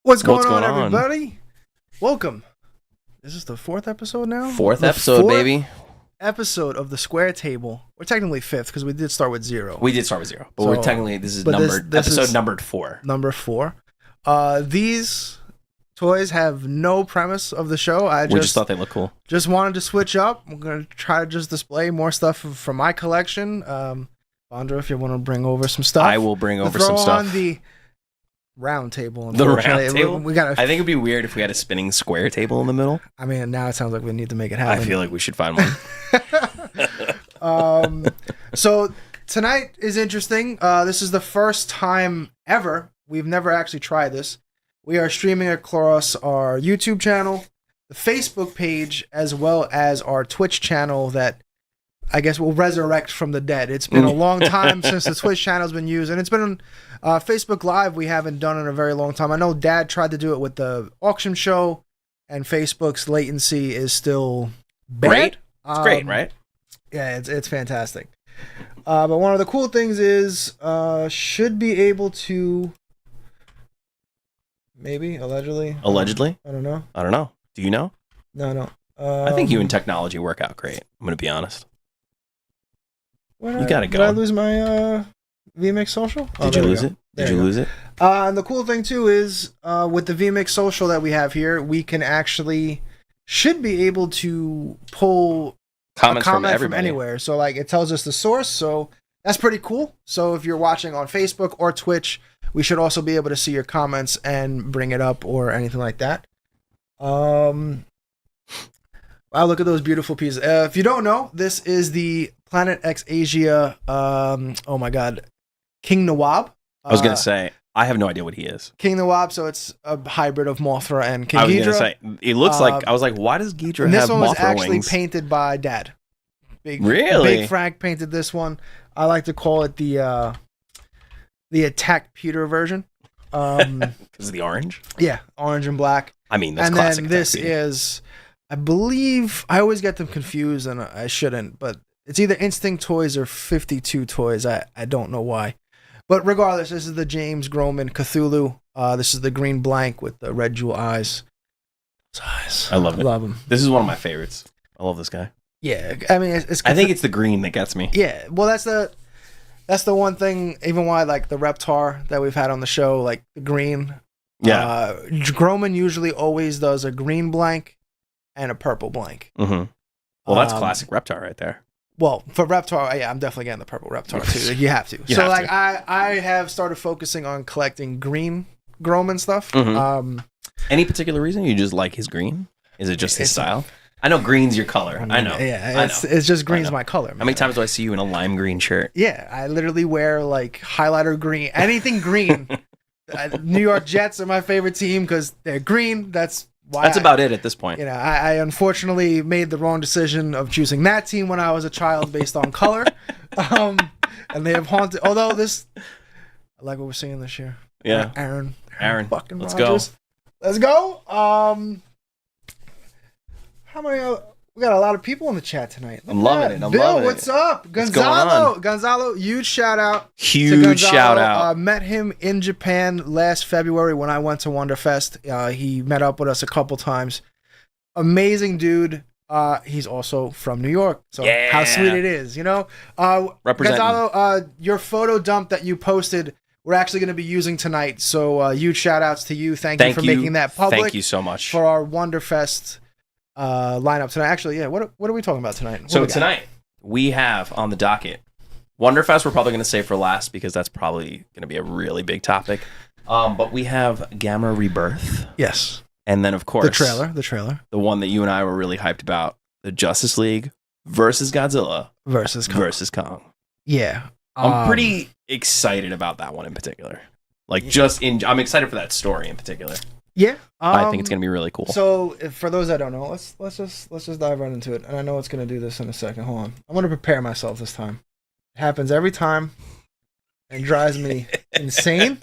What's going on, everybody? Welcome. This is the fourth episode now? Fourth baby. Episode of the Square Table. We're technically fifth because we did start with zero. We did start with zero, but we're technically, this is numbered, this episode numbered 4. Number 4. These toys have no premise of the show. We just thought they looked cool. Just wanted to switch up. I'm going to try to just display more stuff from my collection. Andra, if you want to bring over some stuff. I will bring over some stuff. On the round table. The round table? We gotta, I think it'd be weird if we had a spinning square table in the middle. I mean, now it sounds like we need to make it happen. I feel like we should find one. So tonight is interesting. This is the first time ever. We've never actually tried this. We are streaming across our YouTube channel, the Facebook page, as well as our Twitch channel that I guess we'll resurrect from the dead. It's been a long time since the Twitch channel's been used, and it's been on Facebook Live we haven't done in a very long time. I know Dad tried to do it with the auction show, and Facebook's latency is still bad. Great. It's great, right? Yeah, it's fantastic. But one of the cool things is should be able to maybe allegedly. Allegedly? I don't know. Do you know? No. I think you and technology work out great. I'm going to be honest. You gotta go. Did I lose my VMix social? Did you lose it? Did you lose it? And the cool thing too is with the VMix social that we have here, we can actually should be able to pull Comments a comment from from anywhere. So like it tells us the source. So that's pretty cool. So if you're watching on Facebook or Twitch, we should also be able to see your comments and bring it up or anything like that. Wow, look at those beautiful pieces. If you don't know, this is the Planet X Asia, oh my god, King Nawab. I was going to say, I have no idea what he is. King Nawab, so it's a hybrid of Mothra and King Ghidra. I was going to say, it looks like, I was like, why does Ghidra have Mothra wings? This one was actually painted by Dad. Really? Big Frank painted this one. I like to call it the Attack Peter version. Because of the orange? Yeah, orange and black. I mean, that's and classic. And then this is, I believe, I always get them confused and I shouldn't, but it's either Instinct Toys or 52 Toys. I don't know why. But regardless, this is the James Groman Cthulhu. This is the green blank with the red jewel eyes. Those eyes. I love it. Love him. This is one of my favorites. I love this guy. Yeah, I mean, I think it's the green that gets me. Yeah, well, that's the one thing, even why, like, the Reptar that we've had on the show, like, the green. Yeah. Groman usually always does a green blank and a purple blank. Mm-hmm. Well, that's classic Reptar right there. Well, for Reptar, yeah, I'm definitely getting the purple Reptar too. You have to. I have started focusing on collecting green Groman stuff. Mm-hmm. Any particular reason? You just like his green? Is it just his style? I know green's your color. I know. Yeah, it's just green's my color. Man. How many times do I see you in a lime green shirt? Yeah, I literally wear like highlighter green, anything green. New York Jets are my favorite team because they're green. That's about it at this point. You know, I unfortunately made the wrong decision of choosing that team when I was a child based on color. And they have haunted. Although I like what we're seeing this year. Yeah, Aaron, fucking Rodgers. Go. Let's go. How many? We got a lot of people in the chat tonight. I'm loving it. Bill, what's up? Gonzalo, huge shout out. Huge shout out. Met him in Japan last February when I went to WonderFest. He met up with us a couple times. Amazing dude. He's also from New York. So how sweet it is, you know? Representing. Gonzalo, your photo dump that you posted, we're actually going to be using tonight. So huge shout outs to you. Thank you for making that public. Thank you so much. For our WonderFest lineup tonight. Actually, yeah, what are we talking about tonight? So tonight we have on the docket WonderFest. We're probably going to save for last because that's probably going to be a really big topic. But we have Gamera Rebirth. Yes. And then of course the trailer. The one that you and I were really hyped about, the Justice League versus Godzilla versus Kong. Yeah. I'm pretty excited about that one in particular. Like I'm excited for that story in particular. Yeah, I think it's gonna be really cool. So, for those that don't know, let's just dive right into it. And I know it's gonna do this in a second. Hold on, I'm gonna prepare myself this time. It happens every time, and drives me insane.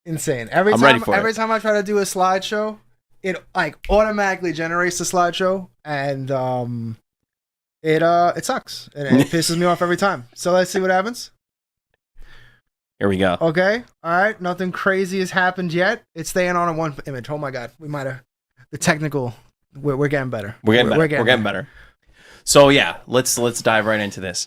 Insane. Every time I try to do a slideshow, it like automatically generates the slideshow, and it sucks, and it pisses me off every time. So let's see what happens. Here we go. Okay. All right. Nothing crazy has happened yet. It's staying on in one image. Oh my God. We might have the technical. We're getting better. We're getting better. So yeah, let's dive right into this.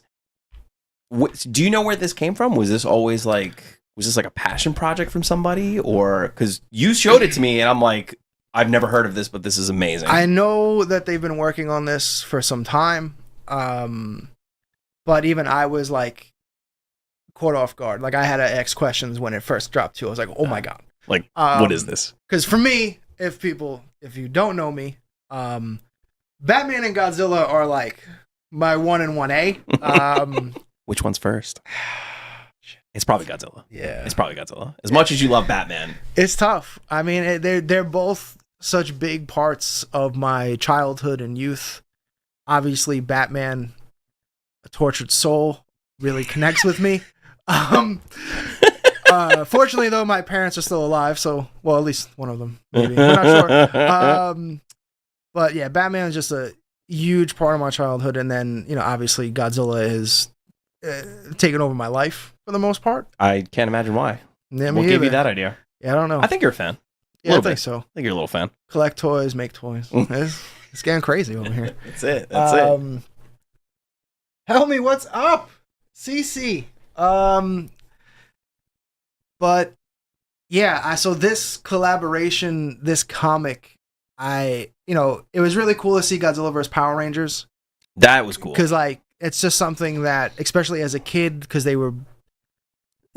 Do you know where this came from? Was this like a passion project from somebody, or because you showed it to me and I'm like, I've never heard of this, but this is amazing. I know that they've been working on this for some time, but even I was like caught off guard. Like I had to ask questions when it first dropped too. I was like, oh my God, like what is this? Because for me, if you don't know me, Batman and Godzilla are like my 1 and 1A. Which one's first? It's probably Godzilla. Yeah, it's probably Godzilla. As much as you love Batman, it's tough. I mean, they're both such big parts of my childhood and youth. Obviously, Batman, a tortured soul, really connects with me. Fortunately, though, my parents are still alive, so well, at least one of them. Maybe I'm not sure. But yeah, Batman is just a huge part of my childhood, and then obviously, Godzilla is taken over my life for the most part. I can't imagine why. Yeah, what gave you that idea? Yeah, I don't know. I think you're a fan. Yeah, I think so. I think you're a little fan. Collect toys, make toys. It's getting crazy over here. That's it. That's it. Help me, what's up, CC? But yeah, so this collaboration, this comic, it was really cool to see Godzilla vs. Power Rangers. That was cool. Because it's just something that, especially as a kid, because they were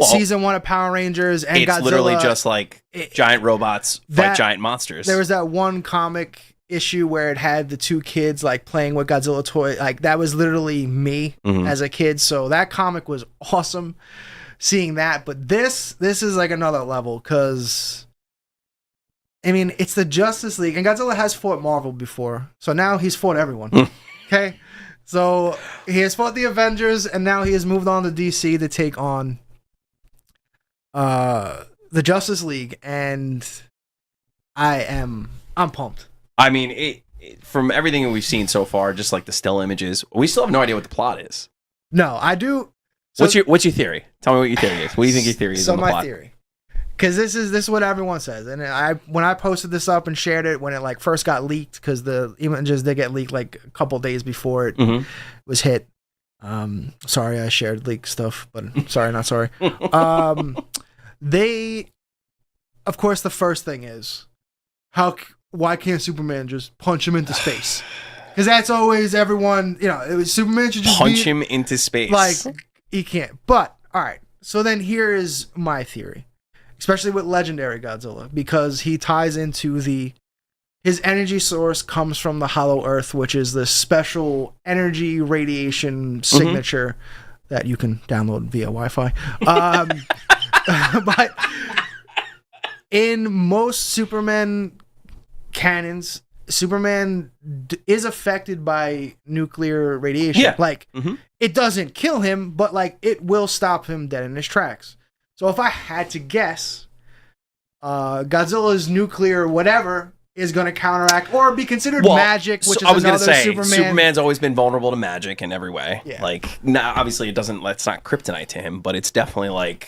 season 1 of Power Rangers, and it's Godzilla, literally just like giant robots fight giant monsters. There was that one comic issue where it had the 2 kids like playing with Godzilla toy. Like that was literally me as a kid. So that comic was awesome seeing that. But this is like another level, because I mean, it's the Justice League, and Godzilla has fought Marvel before, so now he's fought everyone. Okay, so he has fought the Avengers, and now he has moved on to DC to take on the Justice League, and I'm pumped. I mean, from everything that we've seen so far, just like the still images, we still have no idea what the plot is. No, I do. So, what's your theory? Tell me what your theory is. What do you think your theory is on the plot? So my theory, because this is what everyone says, and when I posted this up and shared it when it like first got leaked, because the images did get leaked like a couple days before it was hit. Sorry, I shared leaked stuff, but sorry, not sorry. Of course, the first thing is why can't Superman just punch him into space? Because that's always everyone, Superman should just punch him into space. Like, he can't. But, all right. So then here is my theory, especially with Legendary Godzilla, because he ties into his energy source comes from the Hollow Earth, which is the special energy radiation signature that you can download via Wi-Fi. But in most Superman canons, Superman is affected by nuclear radiation. Yeah. It doesn't kill him, but it will stop him dead in his tracks. So if I had to guess, Godzilla's nuclear whatever is going to counteract or be considered magic, which is another Superman. Superman's always been vulnerable to magic in every way. Yeah. Now obviously it's not kryptonite to him, but it's definitely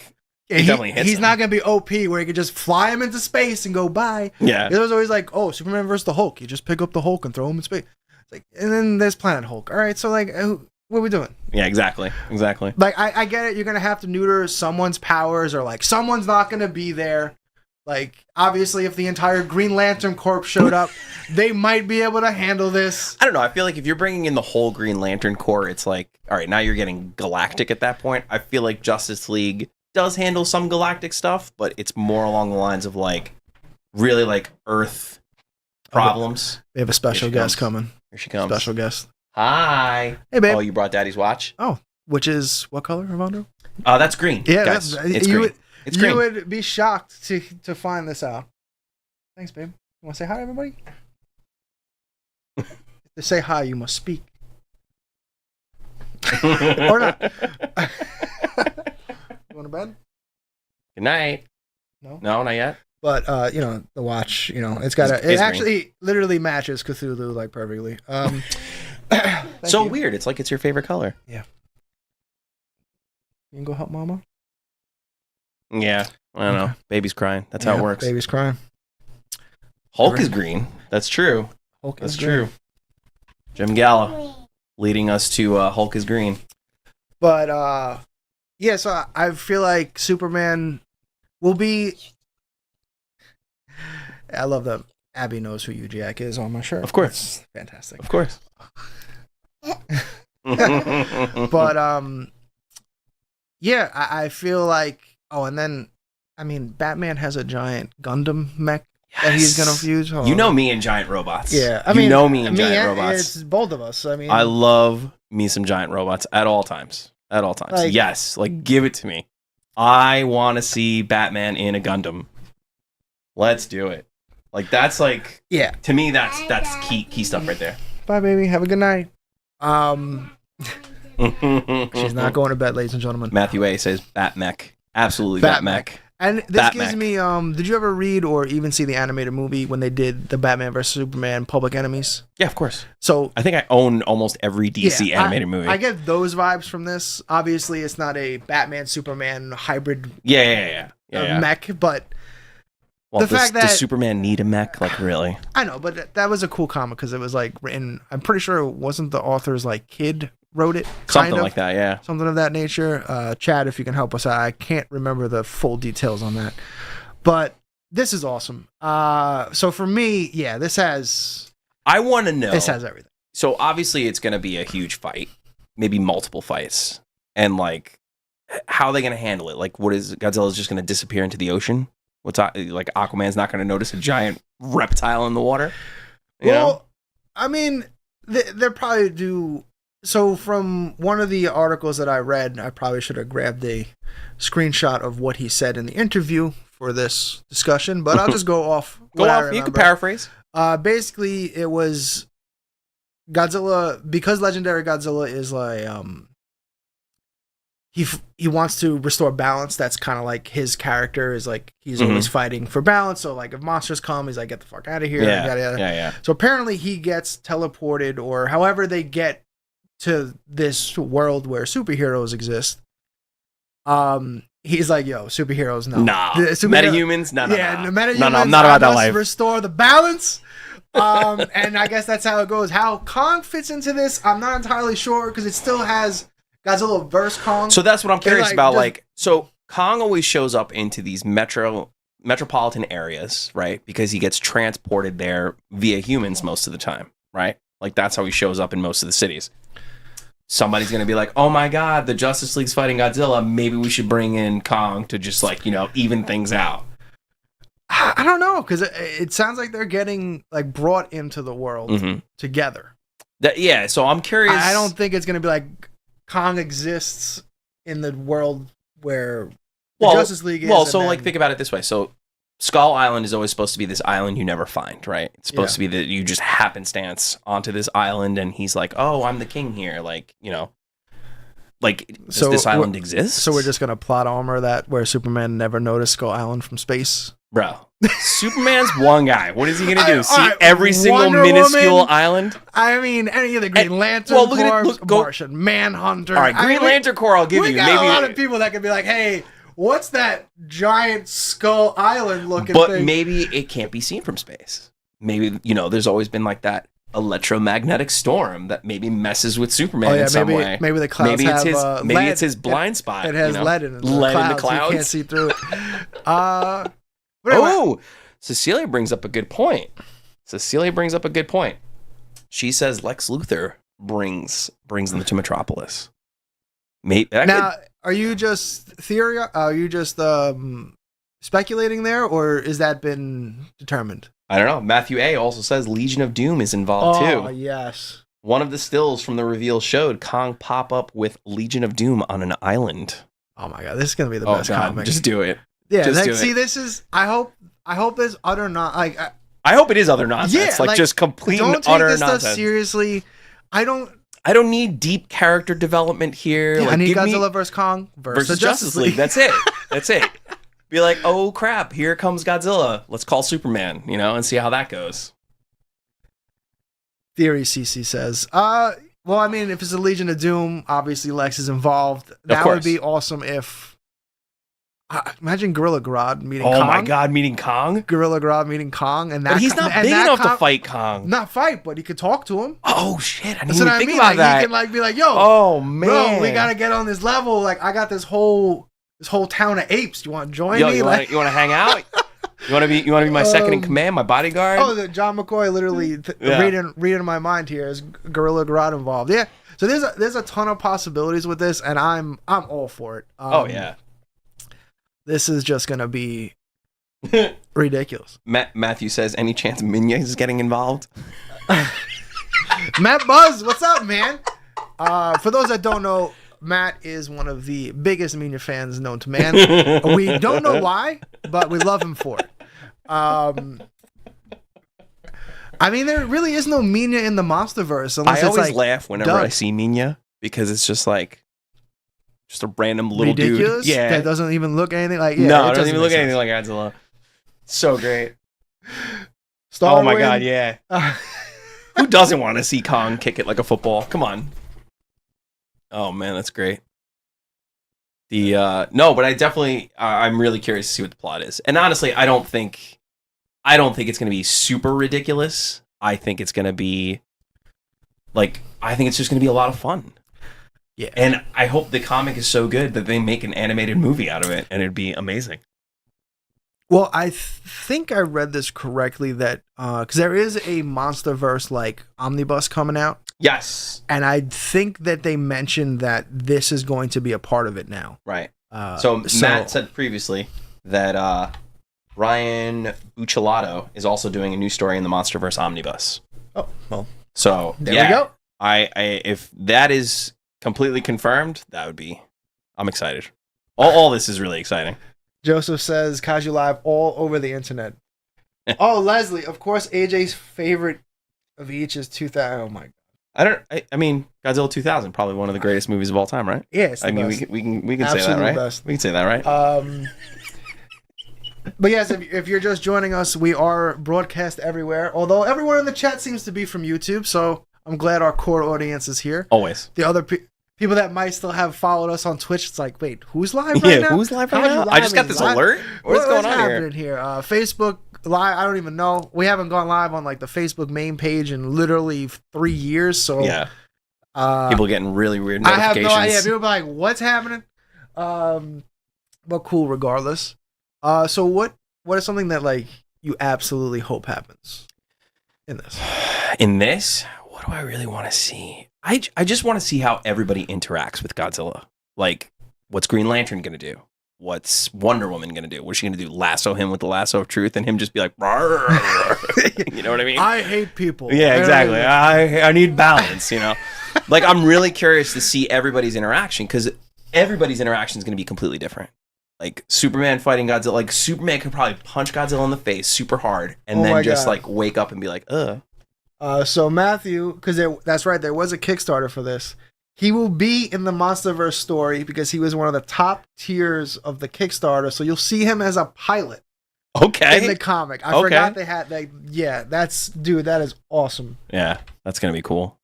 he's not gonna be OP where he could just fly him into space and go bye. Yeah, it was always Superman versus the Hulk. You just pick up the Hulk and throw him in space. And then there's Planet Hulk. All right, so what are we doing? Yeah, exactly. I get it. You're gonna have to neuter someone's powers, or someone's not gonna be there. Obviously, if the entire Green Lantern Corps showed up, they might be able to handle this. I don't know. I feel like if you're bringing in the whole Green Lantern Corps, it's all right, now you're getting galactic at that point. I feel like Justice League does handle some galactic stuff, but it's more along the lines of really Earth problems. We have a special guest coming. Here she comes. Special guest. Hi. Hey, babe. Oh, you brought Daddy's watch? Oh, which is what color, Armando? That's green. Yeah, guys. It's green. It's green. You would be shocked to find this out. Thanks, babe. You want to say hi to everybody? To say hi, you must speak. Or not. You want to bed? Good night. No, not yet. But the watch, it's got it actually literally matches Cthulhu perfectly. So weird. It's it's your favorite color. Yeah. You can go help Mama. Yeah, I don't know. Baby's crying. That's how it works. Baby's crying. Hulk is green. That's true. That's true. Jim Gala leading us to Hulk is green. But yeah, so I feel like Superman will be. I love that Abby knows who Jack is on my shirt. Of course, that's fantastic. Of course. But yeah, I feel like. Oh, and then, I mean, Batman has a giant Gundam mech that he's gonna use. You know me and giant robots. Yeah, I mean, you know me and giant robots. It's both of us. I mean, I love me some giant robots at all times. At all times, like, yes. Like, give it to me. I want to see Batman in a Gundam. Let's do it. Like, that's like, yeah. To me, that's key stuff right there. Bye, baby. Have a good night. She's not going to bed, ladies and gentlemen. Matthew A says Batmech. Absolutely, Batmech. And this gives me, did you ever read or even see the animated movie when they did the Batman vs. Superman Public Enemies? Yeah, of course. So I think I own almost every DC animated movie. I get those vibes from this. Obviously, it's not a Batman-Superman hybrid mech, but well, the fact that... Does Superman need a mech? Like, really? I know, but that was a cool comic because it was, like, written... I'm pretty sure it wasn't the author's, like, kid wrote it. Something like that, yeah. Something of that nature. Chad, if you can help us out. I can't remember the full details on that. But this is awesome. So for me, yeah, this has... I want to know... This has everything. So obviously it's going to be a huge fight. Maybe multiple fights. And like, how are they going to handle it? Like, Godzilla's just going to disappear into the ocean? Like, Aquaman's not going to notice a giant reptile in the water? You know? I mean, they'll probably do... So from one of the articles that I read, I probably should have grabbed a screenshot of what he said in the interview for this discussion, but I'll just go off. You can paraphrase. Basically, it was Godzilla, because Legendary Godzilla is like, he wants to restore balance. That's kind of like his character is like, he's always fighting for balance. So like if monsters come, he's like, get the fuck out of here. Yeah. So apparently he gets teleported, or however they get to this world where superheroes exist. He's like, yo, superheroes, no. Nah. Metahumans? No. Metahumans. No, I'm not about that life. Restore the balance. And I guess that's how it goes. How Kong fits into this, I'm not entirely sure, because it still has Godzilla vs. Kong. So that's what I'm curious about. So Kong always shows up into these metropolitan areas, right? Because he gets transported there via humans most of the time, right? Like, that's how he shows up in most of the cities. Somebody's going to be like, oh my God, the Justice League's fighting Godzilla. Maybe we should bring in Kong to just, like, even things out. I don't know, because it sounds like they're getting, like, brought into the world together. So I'm curious. I don't think it's going to be like Kong exists in the world where the Justice League is. Well, so, like, think about it this way. So Skull Island is always supposed to be this island you never find, right? It's supposed to be that you just happenstance onto this island, and he's like, oh, I'm the king here. Like, does this island exist? So we're just going to plot armor that where Superman never noticed Skull Island from space? Bro, Superman's one guy. What is he going to do? See right, every single Wonder minuscule Woman? island? I mean, any of the Green Lantern Corps, Martian Manhunter. All right, Green Lantern Corps, I'll give you. We got a lot of people that could be like, hey, what's that giant Skull Island looking thing? But maybe it can't be seen from space. Maybe, there's always been like that electromagnetic storm that maybe messes with Superman in some way. Maybe the clouds it's his blind spot. It has lead in it. Lead in the clouds. You can't see through it. Cecilia brings up a good point. She says Lex Luthor brings them to Metropolis. Are you just speculating there, or is that been determined? I don't know. Matthew A. also says Legion of Doom is involved too. Oh, yes. One of the stills from the reveal showed Kong pop up with Legion of Doom on an island. Oh my God, this is gonna be the best comic. Just do it. Yeah, this is. I hope there's utter I hope it is utter nonsense. Yeah, just complete and utter nonsense. Don't take this nonsense. stuff seriously. I don't need deep character development here. Yeah, I need Godzilla vs. Kong versus Justice League. That's it. Be like, oh crap, here comes Godzilla. Let's call Superman, and see how that goes. Theory CC says, well, I mean, if it's a Legion of Doom, obviously Lex is involved. That would be awesome if Imagine Gorilla Grodd meeting Oh Kong. my God, meeting Kong? Gorilla Grodd meeting Kong, and that. But he's not big enough to fight Kong. Not fight, but he could talk to him. Oh shit! I didn't That's even what I think mean. about Like, that. he can like be like, "Yo, oh man, bro, we gotta get on this level. Like, I got this whole town of apes. You want to join me? You Like, want to hang out? You want to be my second in command, my bodyguard? oh, the John McCoy literally reading my mind here is Gorilla Grodd involved. Yeah, so there's a ton of possibilities with this, and I'm all for it. Oh yeah, this is just gonna be ridiculous. Matthew says, any chance Minya is getting involved? Matt Buzz, what's up, man? For those that don't know, Matt is one of the biggest Minya fans known to man. We don't know why, but we love him for it. I mean, there really is no Minya in the MonsterVerse unless I it's always like laugh whenever I see Minya because it's just a random little ridiculous. dude. Yeah, That doesn't even look anything like. Yeah, no, it doesn't even look anything like Godzilla. So great. Star oh my Wing. God, yeah. Who doesn't want to see Kong kick it like a football? Come on. Oh man, that's great. No, but I definitely I'm really curious to see what the plot is. And honestly, I don't think it's going to be super ridiculous. I think it's going to be I think it's just going to be a lot of fun. Yeah. And I hope the comic is so good that they make an animated movie out of it and it'd be amazing. Well, I think I read this correctly that because there is a MonsterVerse like omnibus coming out. Yes. And I think that they mentioned that this is going to be a part of it now. Right. So Matt said previously that Ryan Buccellato is also doing a new story in the MonsterVerse omnibus. Oh, well. So there we go. I if that is completely confirmed, I'm excited. All this is really exciting. Joseph says Kaiju Live all over the internet. Oh, Leslie, of course AJ's favorite of each is 2000. Oh my God. I mean, Godzilla 2000, probably one of the greatest movies of all time, right? Yeah, it's the I mean, best. we can say that, right? Best. We can say that, right? But yes, if you're just joining us, we are broadcast everywhere. Although everyone in the chat seems to be from YouTube, so I'm glad our core audience is here. Always. The other people that might still have followed us on Twitch, it's like, wait, who's live right now? Who's live right now? I just got this alert. What's going on happening here? Facebook live, I don't even know. We haven't gone live on like the Facebook main page in literally 3 years. So yeah, people getting really weird notifications. I have no idea. People be like, what's happening? But cool regardless. So what is something that like you absolutely hope happens in this? In this, what do I really want to see? I just want to see how everybody interacts with Godzilla. Like, what's Green Lantern gonna do? What's Wonder Woman gonna do? What's she gonna do? Lasso him with the lasso of truth, and him just be like, you know what I mean? I hate people. Yeah, exactly. I need balance. You know, like I'm really curious to see everybody's interaction because everybody's interaction is gonna be completely different. Like Superman fighting Godzilla, like Superman could probably punch Godzilla in the face super hard, and then just like wake up and be like, ugh. So Matthew, because that's right, there was a Kickstarter for this. He will be in the MonsterVerse story because he was one of the top tiers of the Kickstarter. So you'll see him as a pilot. Okay. In the comic. I forgot they had that. Yeah, that is awesome. Yeah, that's gonna be cool.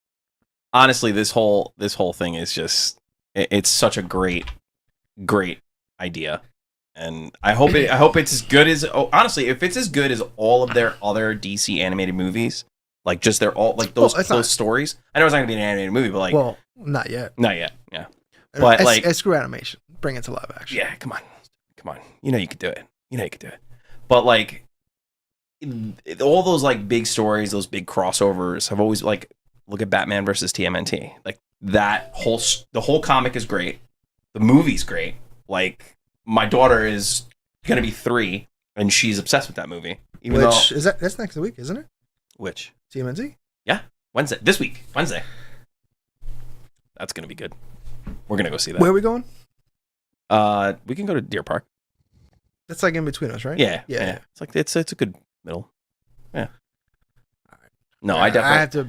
Honestly, this whole thing is just it's such a great idea. And I hope it's as good as honestly, if it's as good as all of their other DC animated movies. Like just they're all like those stories. I know it's not gonna be an animated movie, but like not yet. Yeah. But screw animation. Bring it to live action. Yeah, come on. You know you could do it. But like all those like big stories, those big crossovers have always like look at Batman versus TMNT. Like the whole comic is great. The movie's great. Like my daughter is gonna be 3 and she's obsessed with that movie. That's next week, isn't it? Which? TMNT? Yeah. Wednesday. This week. Wednesday. That's going to be good. We're going to go see that. Where are we going? We can go to Deer Park. That's like in between us, right? Yeah. It's like it's a good middle. Yeah. No, I definitely. I have to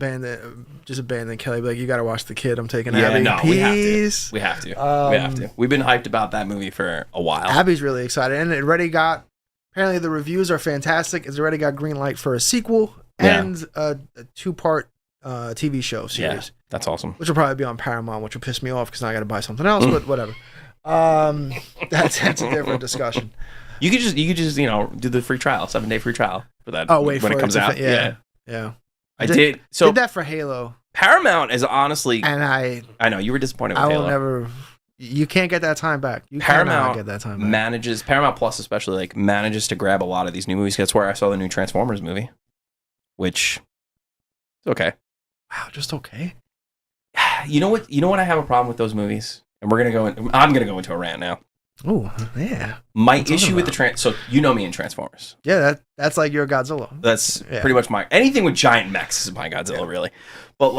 abandon Kelly. Be like, you got to watch The Kid. I'm taking Abby. No, Peace. We have to. We've been hyped about that movie for a while. Abby's really excited, and it already got. Apparently, the reviews are fantastic. It's already got green light for a sequel and a 2-part TV show series. Yeah, that's awesome. Which will probably be on Paramount, which will piss me off because now I got to buy something else. But whatever. That's a different discussion. You could just do the free trial, 7-day free trial for that. Oh, wait when for it comes out. Yeah. I did. So did that for Halo, Paramount is honestly, and I know you were disappointed with will Halo. never. You can't get that time back. You Paramount cannot get that time back. Paramount Plus especially manages to grab a lot of these new movies. That's where I saw the new Transformers movie, which is okay. Wow, just okay. You know what I have a problem with those movies, and I'm gonna go into a rant now. Oh yeah. My issue with so you know me in Transformers. Yeah, that's like your Godzilla. That's pretty much anything with giant mechs is my Godzilla, really. But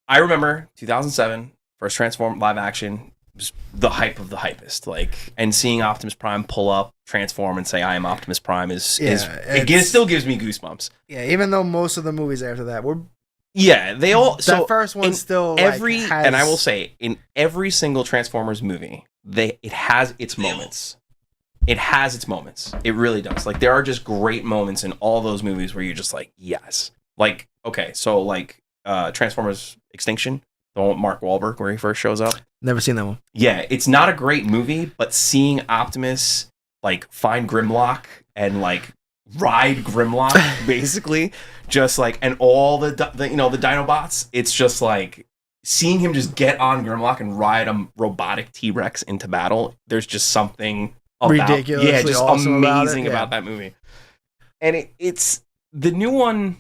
I remember 2007 first Transform live action. Was the hype of the hypest, and seeing Optimus Prime pull up, transform, and say "I am Optimus Prime" it still gives me goosebumps. Yeah, even though most of the movies after that were. Yeah, they all. That first one still and I will say in every single Transformers movie, it has its moments. It has its moments. It really does. There are just great moments in all those movies where you're just yes. Okay, so Transformers Extinction. The one with Mark Wahlberg where he first shows up. Never seen that one. Yeah, it's not a great movie, but seeing Optimus find Grimlock and ride Grimlock basically, just and all the Dinobots, it's just seeing him just get on Grimlock and ride a robotic T-Rex into battle. There's just something ridiculously awesome amazing about that movie. And it's the new one,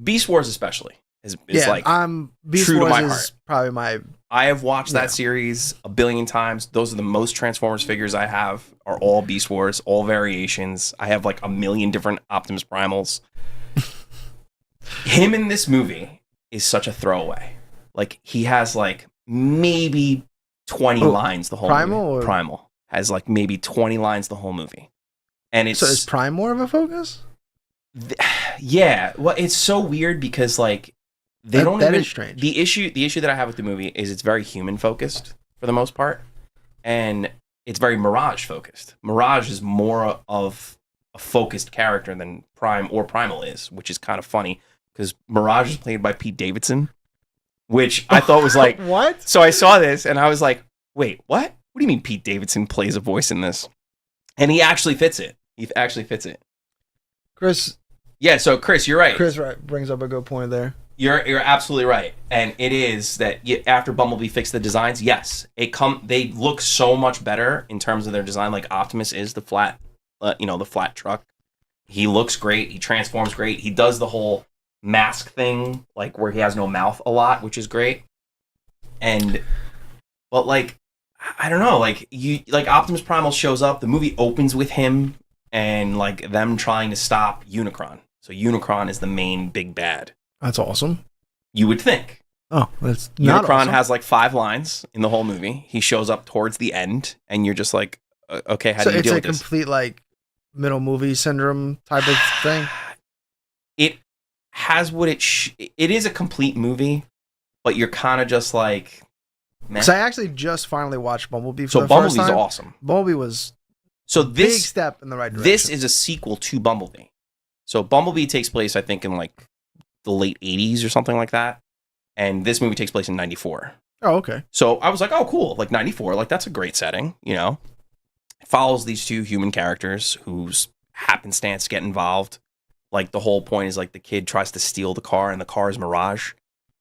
Beast Wars especially. Is Beast true Wars to my is heart. Probably my. I have watched that series a billion times. Those are the most Transformers figures I have. Are all Beast Wars, all variations. I have a million different Optimus Primals. Him in this movie is such a throwaway. He has maybe 20 lines the whole movie. Primal has maybe 20 lines the whole movie, and it's so is Prime more of a focus? Yeah, well, it's so weird because they don't even. That is strange. The issue that I have with the movie is it's very human focused for the most part, and it's very Mirage focused. Mirage is more of a focused character than Prime or Primal is, which is kind of funny because Mirage is played by Pete Davidson, which I thought was what? So I saw this and I was like, wait, what? What do you mean Pete Davidson plays a voice in this? And he actually fits it. Chris. Yeah, so Chris, you're right. Chris brings up a good point there. You're absolutely right, and it is that after Bumblebee fixed the designs, yes, they look so much better in terms of their design. Optimus is the flat, the flat truck. He looks great. He transforms great. He does the whole mask thing, where he has no mouth a lot, which is great. But I don't know, Optimus Primal shows up. The movie opens with him and them trying to stop Unicron. So Unicron is the main big bad. That's awesome. You would think. Oh, that's not Unicron awesome. has 5 lines in the whole movie. He shows up towards the end, and you're just okay, how do you deal with this? So it's a complete middle movie syndrome type of thing. It has what it is a complete movie, but you're kind of just man. Because I actually just finally watched Bumblebee. So Bumblebee's awesome. Bumblebee was big step in the right direction. This is a sequel to Bumblebee. So Bumblebee takes place, I think, in the late 80s or something like that. And this movie takes place in 94. Oh, okay. So I was like, oh, cool. 94, that's a great setting, It follows these 2 human characters whose happenstance get involved. The whole point is the kid tries to steal the car and the car is Mirage.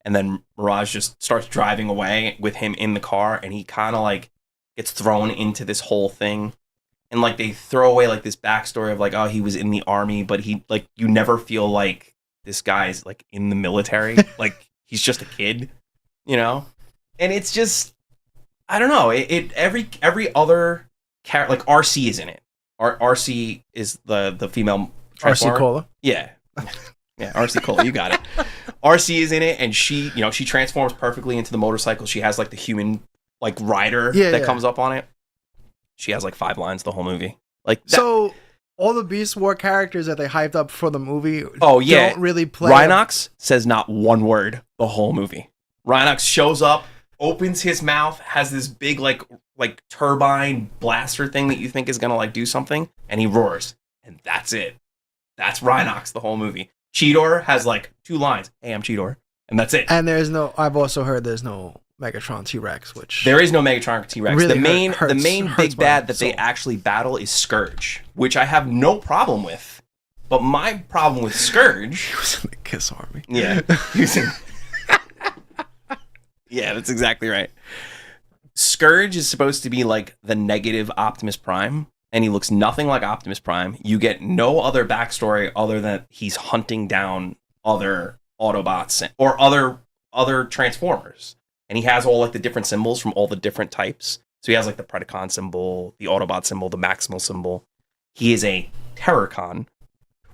And then Mirage just starts driving away with him in the car and he kind of gets thrown into this whole thing. And they throw away this backstory of oh, he was in the army, but he you never feel this guy's in the military. He's just a kid, And it's just, I don't know. Every other character, RC is in it. RC is the female RC Cola. Yeah. Yeah, RC Cola, you got it. RC is in it, and she transforms perfectly into the motorcycle. She has the human rider that comes up on it. She has 5 lines the whole movie. So all the Beast War characters that they hyped up for the movie don't really play. Rhinox says not one word the whole movie. Rhinox shows up, opens his mouth, has this big turbine blaster thing that you think is gonna do something, and he roars. And that's it. That's Rhinox the whole movie. Cheetor has 2 lines. Hey, I'm Cheetor. And that's it. And I've also heard there's no Megatron T-Rex, which there is no Megatron T-Rex. Really the main hurts big my bad that they soul. actually battle is Scourge, which I have no problem with. But my problem with Scourge, he was in the Kiss Army. yeah, yeah, that's exactly right. Scourge is supposed to be like the negative Optimus Prime, and he looks nothing like Optimus Prime. You get no other backstory other than he's hunting down other Autobots or other Transformers, and he has all like the different symbols from all the different types. So he has like the Predacon symbol, the Autobot symbol, the Maximal symbol. He is a Terrorcon,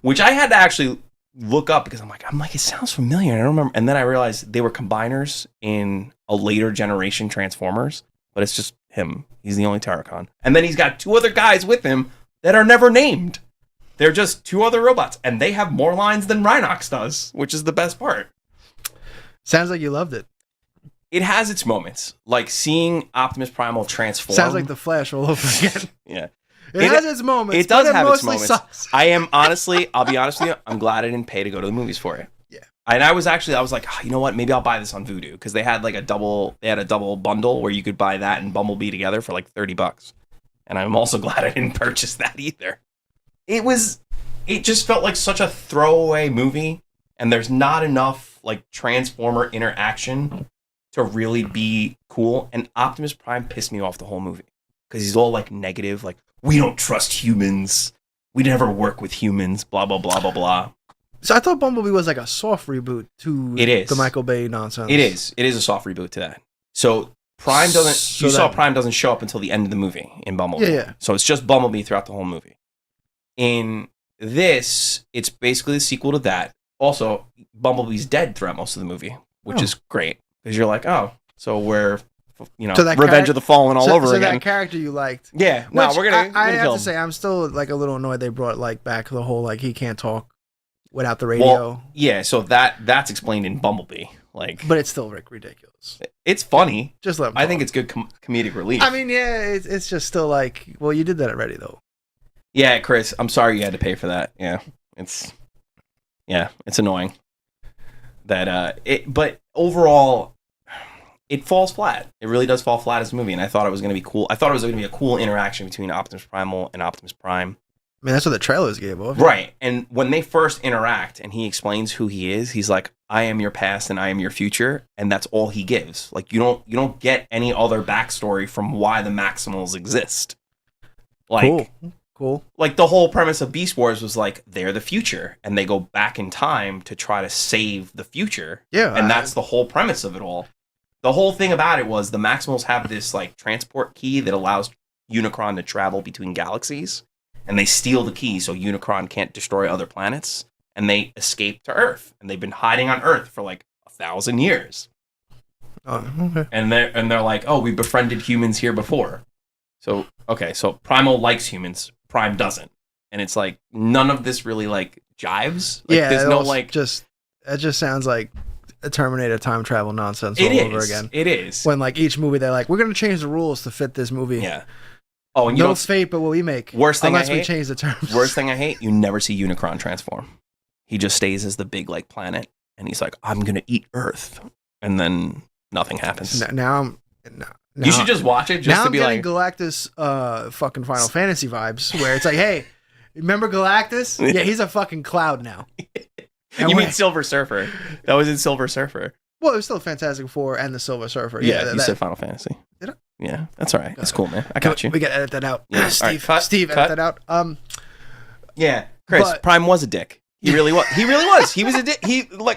which I had to actually look up because I'm like, it sounds familiar. I don't remember. And then I realized they were combiners in a later generation Transformers, but it's just him. He's the only Terrorcon. And then he's got 2 other guys with him that are never named. They're just 2 other robots, and they have more lines than Rhinox does, which is the best part. Sounds like you loved it. It has its moments, like seeing Optimus Primal transform. Sounds like the Flash all over again. Yeah. It has its moments. It does but have it its mostly moments. sucks. I am honestly, I'll be honest with you, I'm glad I didn't pay to go to the movies for it. Yeah. And I was like, you know what? Maybe I'll buy this on Vudu because they had a double bundle where you could buy that and Bumblebee together for like $30. And I'm also glad I didn't purchase that either. It just felt like such a throwaway movie, and there's not enough like Transformer interaction to really be cool. And Optimus Prime pissed me off the whole movie because he's all like negative, like we don't trust humans, we never work with humans, blah blah blah blah blah. So I thought Bumblebee was like a soft reboot to the Michael Bay nonsense. It is a soft reboot to that. So Prime doesn't. Prime doesn't show up until the end of the movie in Bumblebee. Yeah. So it's just Bumblebee throughout the whole movie. In this, it's basically the sequel to that. Also, Bumblebee's dead throughout most of the movie, which is great because you're like, oh, so we're Revenge of the Fallen all over again. So that character you liked. Yeah. No, we're gonna. I have kill to him. say, I'm still like a little annoyed they brought like back the whole like he can't talk without the radio. Well, yeah. So that's explained in Bumblebee. Like, but it's still ridiculous. It's funny. Just let him I talk. think it's good comedic relief. I mean, yeah, it's just still like, well, you did that already though. Yeah, Chris, I'm sorry you had to pay for that. Yeah, it's annoying that but overall, it falls flat. It really does fall flat as a movie, and I thought it was going to be cool. I thought it was going to be a cool interaction between Optimus Primal and Optimus Prime. I mean, that's what the trailers gave off. Right, and when they first interact and he explains who he is, he's like, I am your past and I am your future, and that's all he gives. Like, you don't get any other backstory from why the Maximals exist. Like, Cool. Like, the whole premise of Beast Wars was like, they're the future, and they go back in time to try to save the future. Yeah. And that's the whole premise of it all. The whole thing about it was the Maximals have this, like, transport key that allows Unicron to travel between galaxies, and they steal the key so Unicron can't destroy other planets, and they escape to Earth, and they've been hiding on Earth for, like, 1,000 years. Okay. And they're like, oh, we befriended humans here before. So, okay, so Primal likes humans, Prime doesn't. And it's like, none of this really, like, jives. Like, Yeah, there's no, like... it just sounds like a Terminator time travel nonsense all over again. It is. When, like, each movie, they're like, we're going to change the rules to fit this movie. Yeah. Oh, and no fate but what we make. Worst thing unless I hate, we change the terms. Worst thing I hate, you never see Unicron transform. He just stays as the big, like, planet, and he's like, I'm going to eat Earth. And then nothing happens. You should just watch it just to be like... Now I'm getting Galactus fucking Final Fantasy vibes, where it's like, hey, remember Galactus? Yeah, he's a fucking cloud now. You mean Silver Surfer. That was in Silver Surfer. Well, it was still Fantastic Four and the Silver Surfer. Yeah, you said Final Fantasy. Did I? Yeah, that's all right. It's cool, man. I got you. We got to edit that out. Yeah. Steve, Right, Steve, edit that out. Yeah, Chris, Prime was a dick. He really was. He really was. He was a dick.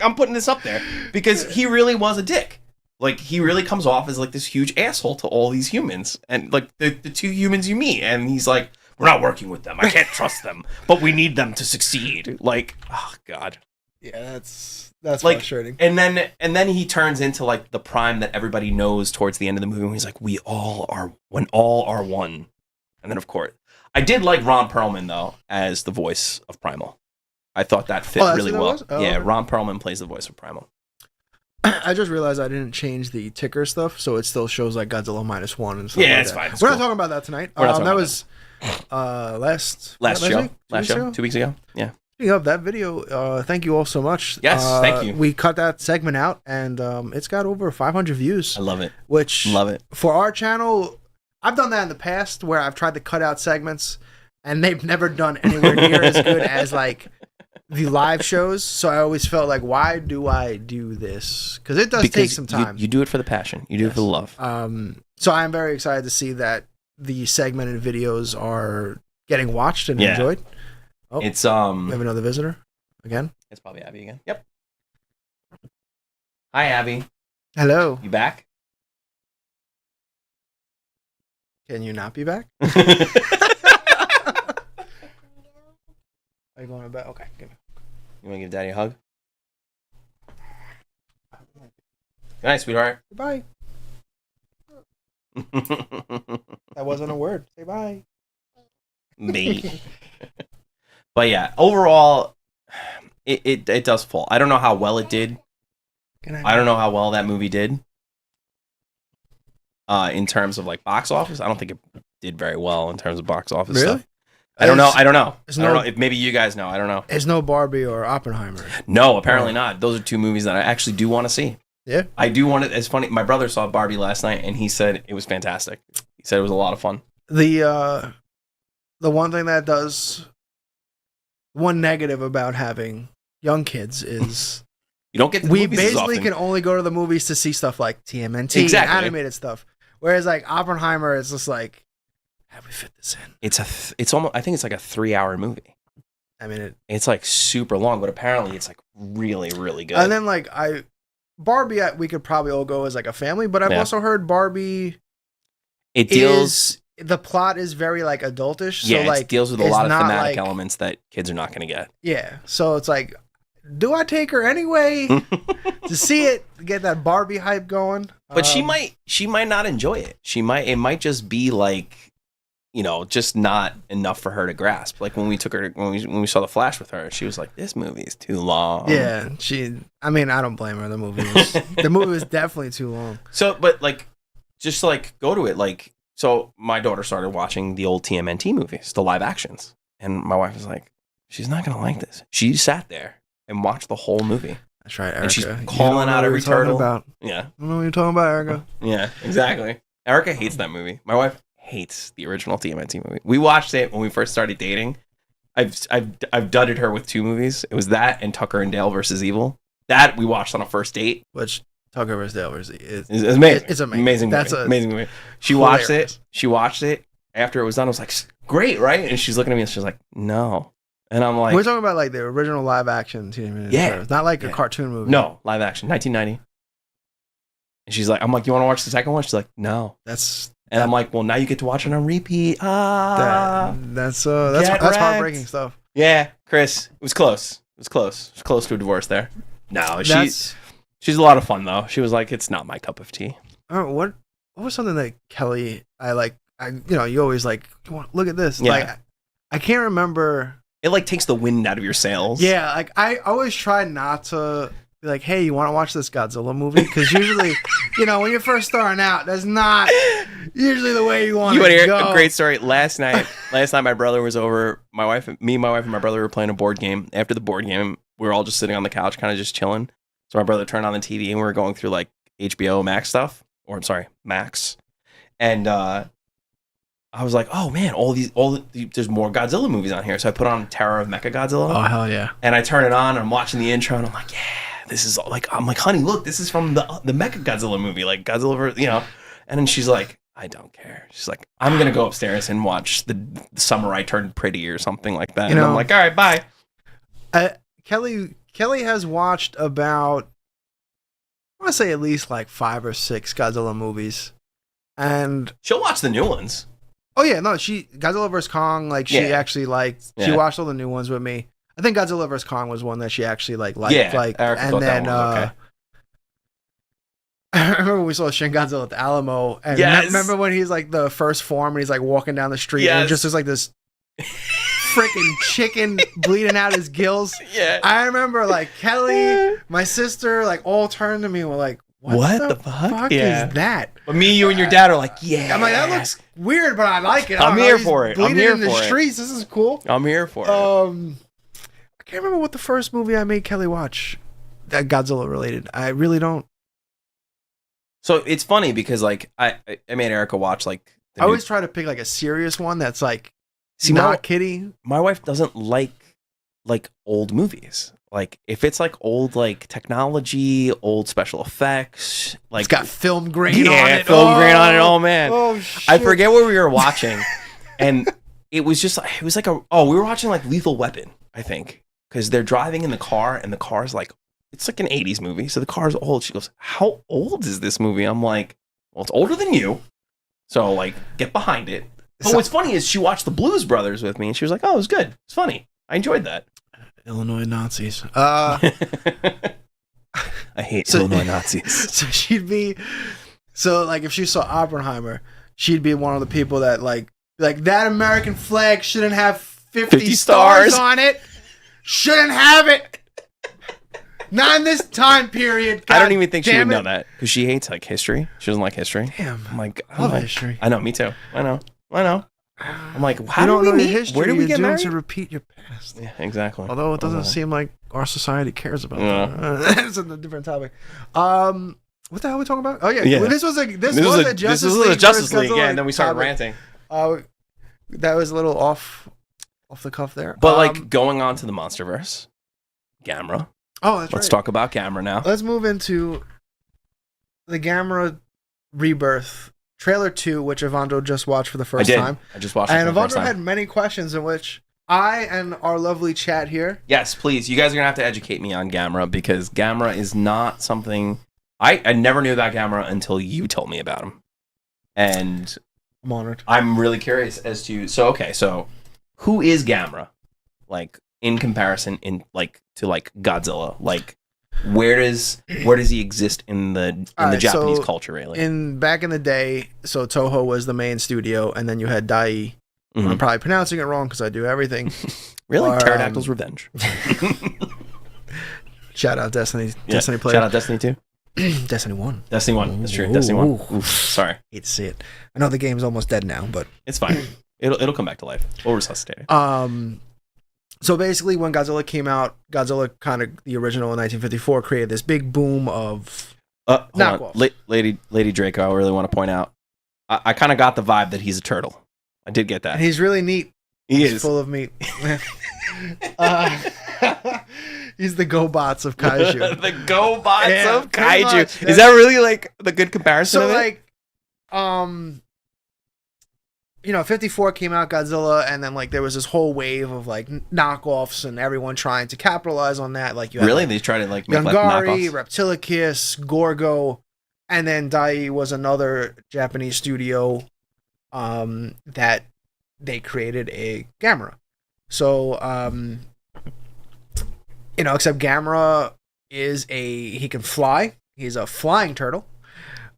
I'm putting this up there because he really was a dick. Like, he really comes off as, like, this huge asshole to all these humans. And, like, the 2 humans you meet. And he's like, we're not working with them. I can't trust them. But we need them to succeed. Like, oh, God. Yeah, that's like, frustrating. And then he turns into, like, the Prime that everybody knows towards the end of the movie. When he's like, when all are one. And then, of course, I did like Ron Perlman, though, as the voice of Primal. I thought that fit really well. Yeah, Ron Perlman plays the voice of Primal. I just realized I didn't change the ticker stuff, so it still shows like Godzilla -1 and stuff. Yeah, like it's that. fine. It's We're cool. not talking about that tonight. That was last show. week? 2 weeks ago. Yeah. Speaking of that video, thank you all so much. Yes, thank you. We cut that segment out, and it's got over 500 views. I love it. Which, Love it. for our channel, I've done that in the past where I've tried to cut out segments, and they've never done anywhere near as good as like the live shows. So I always felt like, why do I do this? Because it does take some time. You do it for the passion. You do it for the love. So I'm very excited to see that the segmented videos are getting watched and enjoyed. Oh, It's we have another visitor again. It's probably Abby again. Yep. Hi, Abby. Hello. You back? Can you not be back? Are you going to bed? Okay. Give me. You want to give Daddy a hug? Good night, sweetheart. Goodbye. That wasn't a word. Say bye. Me. But yeah, overall, it does fall. I don't know how well it did. I don't know how well that movie did. In terms of like box office, I don't think it did very well in terms of box office really? stuff. I don't know. I don't know. If maybe you guys know. I don't know. It's no Barbie or Oppenheimer. No, apparently not. Those are two movies that I actually do want to see. Yeah. I do want it. It's funny. My brother saw Barbie last night and he said it was fantastic. He said it was a lot of fun. The one thing that does, one negative about having young kids is you don't get to the we movies as basically often. can only go to the movies to see stuff like TMNT, animated stuff. Whereas like Oppenheimer, it's just like, how do we fit this in? It's almost. I think it's like a 3-hour movie. I mean, it's like super long, but apparently it's like really, really good. And then like Barbie, we could probably all go as like a family, but I've also heard Barbie. It deals. The plot is very like adultish. Yeah, so like it deals with a lot of thematic like, elements that kids are not going to get. Yeah, so it's like, do I take her anyway to see it, get that Barbie hype going? But she might not enjoy it. It might just be like, just not enough for her to grasp. Like when we took her, when we saw The Flash with her, she was like, "This movie is too long." Yeah, I mean, I don't blame her. The movie was definitely too long. So, but like, just like go to it. Like, so my daughter started watching the old TMNT movies, the live actions, and my wife was like, "She's not gonna like this." She sat there and watched the whole movie. That's right, Erica. And she's calling out every turtle. Yeah, I don't know what you're talking about, Erica. Yeah, exactly. Erica hates that movie. My wife hates the original TMNT movie. We watched it when we first started dating. I've dudded her with 2 movies. It was that and Tucker and Dale versus Evil. That we watched on a first date. Which Tucker versus Dale versus Evil is amazing. It's amazing. That's an amazing movie. She watched it. She watched it. After it was done, I was like, "Great, right?" And she's looking at me and she's like, "No." And I'm like, we're talking about like the original live action TMNT. Yeah, not like a cartoon movie. No, live action, 1990. And she's like, I'm like, "You want to watch the second one?" She's like, "No." And I'm like, "Well, now you get to watch it on repeat." That's heartbreaking stuff. Yeah, Chris, it was close. It was close. It was close to a divorce there. No, she's a lot of fun though. She was like, "It's not my cup of tea." What was something that Kelly you always like, look at this. Yeah. Like I can't remember. It like takes the wind out of your sails. Yeah, like I always try not to be like, "Hey, you want to watch this Godzilla movie?" Because usually, when you're first starting out, that's not usually the way you want to go. You want to hear a great story? Last night, my brother was over. My wife, and my brother were playing a board game. After the board game, we were all just sitting on the couch, kind of just chilling. So my brother turned on the TV, and we were going through like HBO Max stuff, or I'm sorry, Max, and I was like, "Oh man, there's more Godzilla movies on here." So I put on Terror of Mechagodzilla. Oh hell yeah! And I turn it on, and I'm watching the intro, and I'm like, "Yeah, this is all like." I'm like, "Honey, look, this is from the Mechagodzilla movie, like Godzilla, And then she's like, "I don't care." She's like, "I'm gonna go upstairs and watch the Summer I Turned Pretty or something like that." And I'm like, "All right, bye." Kelly has watched about, I want to say at least like 5 or 6 Godzilla movies, and she'll watch the new ones. Oh yeah, no, Godzilla vs Kong, like she actually liked. She watched all the new ones with me. I think Godzilla vs Kong was one that she actually liked. Yeah, and then okay. I remember when we saw Shin Godzilla at the Alamo, and remember when he's like the first form and he's like walking down the street and just there's like this freaking chicken bleeding out his gills. Yeah, I remember like Kelly, my sister, like all turned to me and were like, What the fuck is that? But me, you, and your dad are like, yeah. I'm like, that looks weird, but I like it. I'm here for it. Bleeding in the streets. This is cool. I'm here for it. I can't remember what the first movie I made Kelly watch that Godzilla related. I really don't. So it's funny because like I made Erica watch like. I always try to pick like a serious one that's like not kiddie. My wife doesn't like old movies. Like if it's like old like technology, old special effects, like it's got film grain on it. Film grain on it. Oh man. Oh shit. I forget what we were watching. And it was like we were watching like Lethal Weapon, I think. Because they're driving in the car and the car's like it's like an 80s movie. So the car's old. She goes, "How old is this movie?" I'm like, "Well, it's older than you. So like get behind it." But what's funny is she watched the Blues Brothers with me and she was like, "Oh, it was good. It's funny. I enjoyed that." Illinois Nazis. I hate Illinois Nazis. So she'd be like if she saw Oppenheimer, she'd be one of the people that like that American flag shouldn't have 50 stars on it. Shouldn't have it. Not in this time period. God, I don't even think she would know it. that because she hates like history. She doesn't like history. Damn. I'm like, I love history. I know, me too. I know. I'm like, how you do don't we know meet? history, Where do we you're get doomed married? to repeat your past. Yeah, exactly. Although it doesn't seem like our society cares about Yeah. that. That's a different topic. What the hell are we talking about? Oh yeah. Yeah. Well, this was a Justice League. Justice League. Godzilla Yeah, and then we started topic. ranting. That was a little off the cuff there. But like going on to the MonsterVerse, Gamera. Oh, that's Let's right. talk about Gamera now. Let's move into the Gamera Rebirth trailer 2, which Evandro just watched for the first time. I just watched it And for the first Evandro time. had many questions in which I and our lovely chat here. Yes, please. You guys are gonna have to educate me on Gamera because Gamera is not something I never knew about Gamera until you told me about him. And I'm honored. I'm really curious as to so who is Gamera? Like in comparison to Godzilla? Like where does he exist in the Japanese culture really? Back in the day, so Toho was the main studio, and then you had Dai. Mm-hmm. I'm probably pronouncing it wrong because I do everything. Really? Or, Pterodactyl's Revenge. Shout out Destiny. Yeah. Destiny player. Shout out Destiny 2. Destiny 1. Destiny 1. That's true. Ooh. Destiny 1. Oof, sorry. Hate to see it. I know the game's almost dead now, but It's fine. It'll come back to life. We'll resuscitate it. So basically, when Godzilla came out, Godzilla kind of the original in 1954 created this big boom of knockoffs. Lady Draco, I really want to point out. I kind of got the vibe that he's a turtle. I did get that. And he's really neat. He He's is. full of meat. He's the GoBots of Kaiju. The GoBots Yeah, of pretty Kaiju. much. Is that really like the good comparison So of it? like, 54 came out Godzilla, and then like there was this whole wave of like knockoffs, and everyone trying to capitalize on that. Like you had, Really? like, They tried to like make like Yongari, knockoffs? Reptilicus, Gorgo, and then Dai was another Japanese studio that they created a Gamera. So, except Gamera he can fly. He's a flying turtle,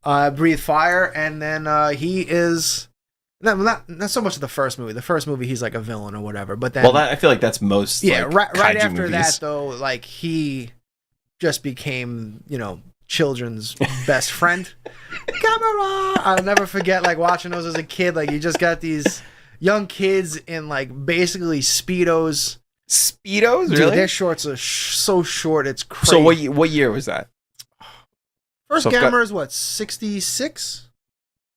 breathe fire, and then he is not so much the first movie. The first movie, he's like a villain or whatever. But then, I feel like that's most like, right kaiju after movies. that though, like he just became children's best friend. Gamera! I'll never forget like watching those as a kid. Like you just got these young kids in like basically Speedos. Speedos, Dude, really? their shorts are so short, it's crazy. So what year was that? First so Gamera is what, 66?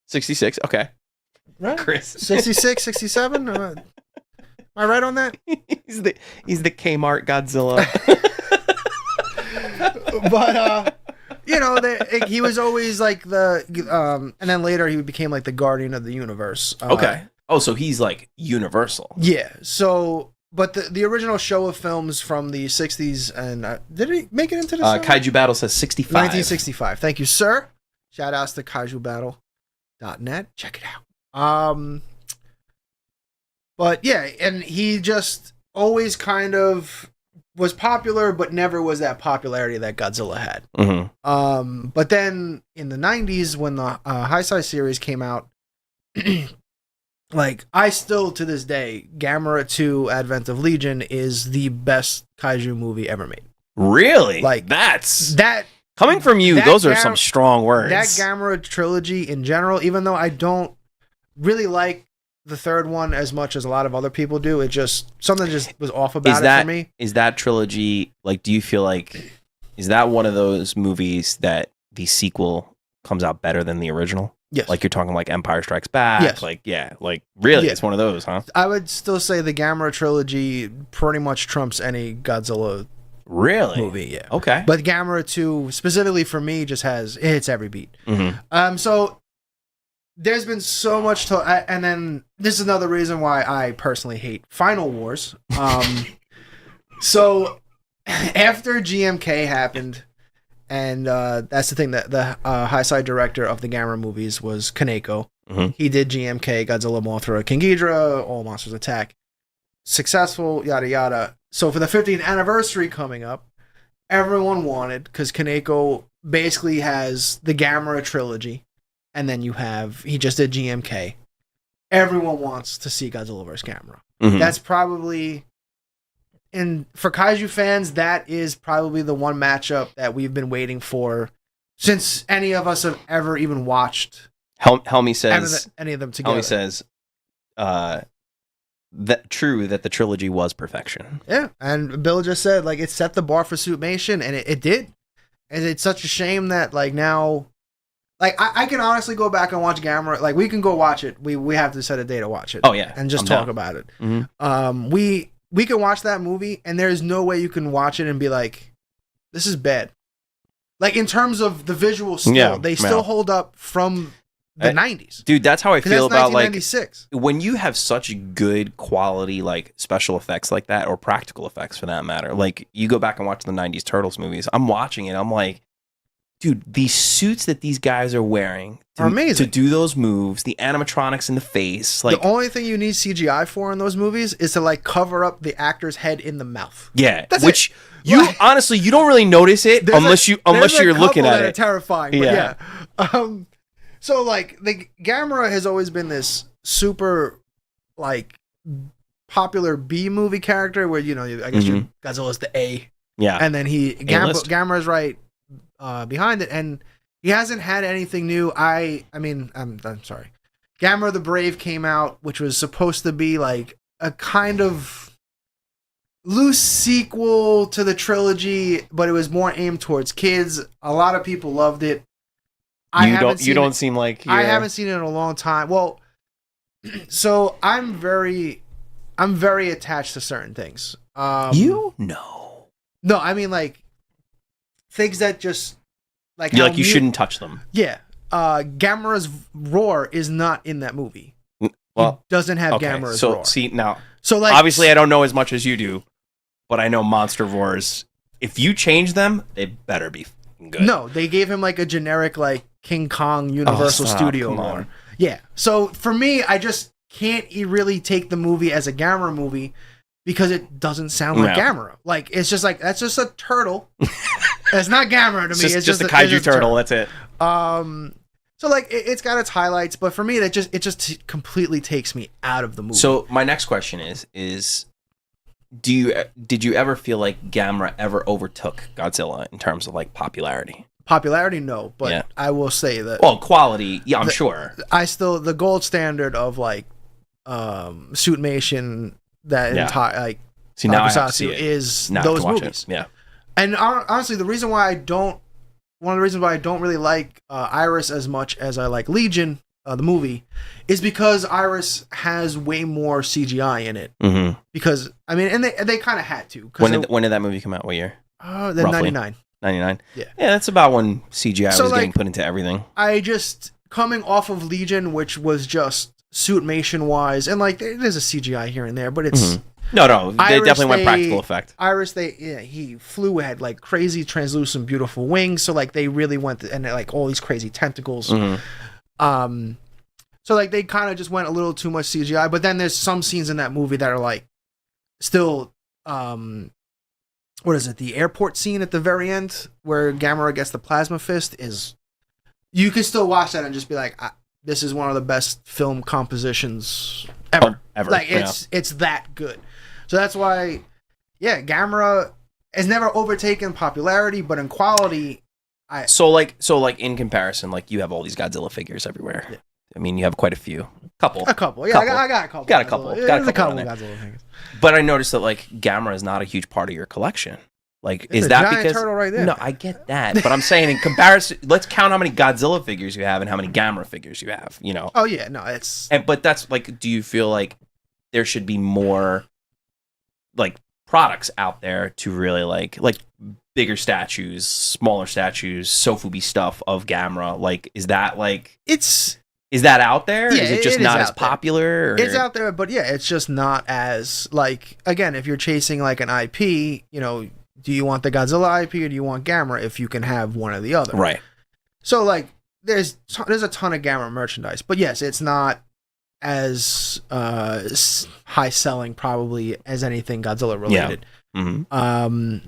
66. Okay, Right? Chris. 66, 67? Am I right on that? he's the Kmart Godzilla. But he was always like and then later he became like the guardian of the universe. Okay. Oh, so he's like universal. Yeah. So, but the original show of films from the 60s and did it make it into the Kaiju Battle says 65. 1965. Thank you, sir. Shout outs to kaijubattle.net. Check it out. But yeah, and he just always kind of was popular, but never was that popularity that Godzilla had. Mm-hmm. But then in the 90s, when the Heisei series came out, like I still to this day, Gamera 2: Advent of Legion is the best kaiju movie ever made. Really? Like that's that. Coming from you, those are some strong words. That Gamera trilogy in general, even though I don't really like the third one as much as a lot of other people do. It just something just was off about it for me. Is that trilogy like? Do you feel like is that one of those movies that the sequel comes out better than the original? Yes. Like you're talking like Empire Strikes Back. Yes. Like like really, Yeah. it's one of those, huh? I would still say the Gamera trilogy pretty much trumps any Godzilla Really? movie. Yeah. Okay. But Gamera 2 specifically for me just it hits every beat. Mm-hmm. So there's been so much and then this is another reason why I personally hate Final Wars. So after GMK happened, and that's the thing, that the high side director of the Gamera movies was Kaneko. Mm-hmm. He did GMK, Godzilla, Mothra, King Ghidorah, All Monsters Attack. Successful, yada yada. So for the 50th anniversary coming up, everyone wanted, because Kaneko basically has the Gamera trilogy, and then he just did GMK. Everyone wants to see Godzilla vs. Gamera. Mm-hmm. That's probably, and for Kaiju fans, that is probably the one matchup that we've been waiting for since any of us have ever even watched. Helmy says any of them together. Helmy says, that true that the trilogy was perfection. Yeah, and Bill just said like it set the bar for Suitmation, and it did. And it's such a shame that like now, like I can honestly go back and watch Gamera. Like we can go watch it. We have to set a day to watch it. Oh yeah, and just talk about it. Mm-hmm. We can watch that movie, and there's no way you can watch it and be like, this is bad. Like in terms of the visual still, they still hold up from the 90s. Dude, that's how I feel about like 1996. when you have such good quality like special effects like that, or practical effects for that matter. Like you go back and watch the 90s Turtles movies. I'm watching it. I'm like, dude, these suits that these guys are wearing are amazing to do those moves, the animatronics in the face. Like the only thing you need CGI for in those movies is to like cover up the actor's head in the mouth. Yeah, that's which it. you honestly you don't really notice it unless you're looking at it. Terrifying. But yeah. So like the Gamera has always been this super like popular B movie character where I guess Godzilla's the A. Yeah. And then Gamera's right behind it, and he hasn't had anything new. I'm sorry. Gamera the Brave came out, which was supposed to be like a kind of loose sequel to the trilogy, but it was more aimed towards kids. A lot of people loved it. I haven't seen it in a long time. Well, so I'm very attached to certain things. No, I mean like things that just like you shouldn't touch them. Yeah. Gamera's roar is not in that movie. Well, he doesn't have Gamera's roar. So like obviously I don't know as much as you do, but I know monster roars. If you change them, they better be good. No, they gave him like a generic like King Kong Universal Studio roar. Yeah. So for me, I just can't really take the movie as a Gamera movie because it doesn't sound like Gamera. Like it's just like that's just a turtle. It's not Gamera to me. It's just a kaiju turtle. That's it. So like it's got its highlights, but for me, it just completely takes me out of the movie. So my next question is did you ever feel like Gamera ever overtook Godzilla in terms of like popularity? Popularity, no, but I will say that. Well, quality, yeah, I'm sure. The gold standard of like Suitmation, that entire like. See, now I have to see it. Is those movies. Yeah. And honestly, one of the reasons why I don't really like Iris as much as I like Legion, the movie, is because Iris has way more CGI in it. Mm-hmm. Because I mean, and they kind of had to. When did that movie come out? What year? Then 99. 99. Yeah, that's about when CGI was getting put into everything. I just coming off of Legion, which was just Suitmation wise, and like there's a CGI here and there, but it's. Mm-hmm. No, they definitely went practical effect. Iris, he flew, had like crazy translucent, beautiful wings. So like they really went and like all these crazy tentacles. Mm-hmm. So like they kind of just went a little too much CGI. But then there's some scenes in that movie that are like still, what is it? The airport scene at the very end where Gamera gets the plasma fist is. You can still watch that and just be like, this is one of the best film compositions ever. Like it's that good. So that's why, Gamera has never overtaken popularity, but in quality, So like in comparison, like you have all these Godzilla figures everywhere. I mean, you have quite a few. A couple. Yeah, Couple. I got a couple. Got a couple. There's Got a couple Godzilla things. But I noticed that like Gamera is not a huge part of your collection. Like, It's is a that giant because turtle right there. No, I get that, but I'm saying in comparison, let's count how many Godzilla figures you have and how many Gamera figures you have. You know. Oh yeah, no, it's But that's like, do you feel like there should be more like products out there to really like bigger statues, smaller statues, Sofubi stuff of Gamera? Like, is that out there? Yeah, Is it just it is not as out there. popular? Or? It's out there, but yeah, it's just not as like, again, if you're chasing like an IP, you know, do you want the Godzilla IP or do you want Gamera? If you can have one or the other, Right. So like, there's a ton of Gamera merchandise, but yes, it's not as high selling probably as anything Godzilla related. Yeah. Mm-hmm.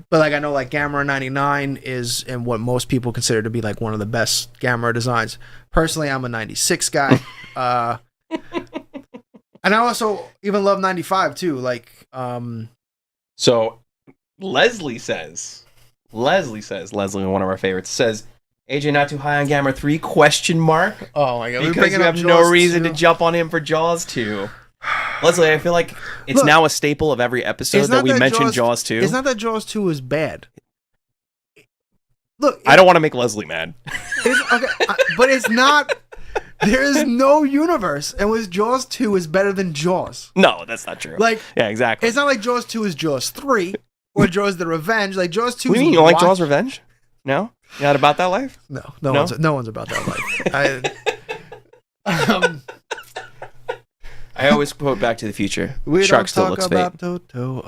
But like I know like Gamera 99 is in what most people consider to be like one of the best Gamera designs. Personally, I'm a 96 guy. And I also even love 95 too. Like So Leslie, one of our favorites, says, AJ not too high on Gamera 3 ? oh my god, Because you have no reason to jump on him for Jaws 2. Leslie, I feel like it's now a staple of every episode that we mention Jaws 2. It's not that Jaws 2 is bad. Look, I don't want to make Leslie mad. Okay, but it's not. There is no universe in which Jaws 2 is better than Jaws. No, that's not true. Like, yeah, exactly. It's not like Jaws 2 is Jaws 3 or Jaws the Revenge. Like Jaws 2. What do you mean? You don't like Jaws Revenge? No, you're not about that life. No one's about that life. I always quote Back to the Future. We Shark don't still talk looks about fake. Toto.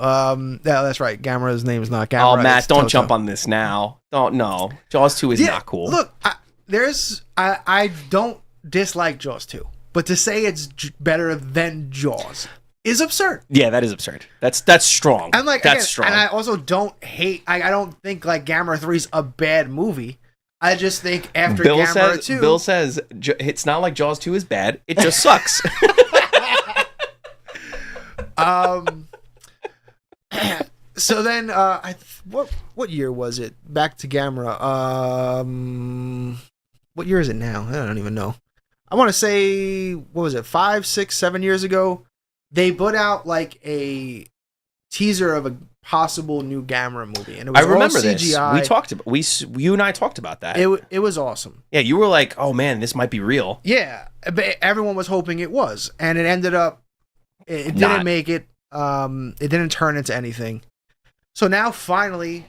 Yeah, that's right. Gamera's name is not Gamera. Oh, Matt, it's don't Toto. jump on this now. Don't. No, Jaws 2 is not cool. Look, I don't dislike Jaws 2, but to say it's better than Jaws is absurd. Yeah, that is absurd. That's strong. And like that's again, strong. And I also don't hate. I don't think like Gamera 3 is a bad movie. I just think after Gamera 2, Bill says it's not like Jaws 2 is bad. It just sucks. So then, what year was it? Back to Gamera. What year is it now? I don't even know. I want to say, what was it? 5, 6, 7 years ago, they put out like a teaser of a possible new Gamera movie, and it was I remember all CGI. this. We talked about you and I talked about that. It was awesome. Yeah, you were like, "Oh man, this might be real." Yeah, but everyone was hoping it was, and it ended up. It didn't make it. It didn't turn into anything. So now finally,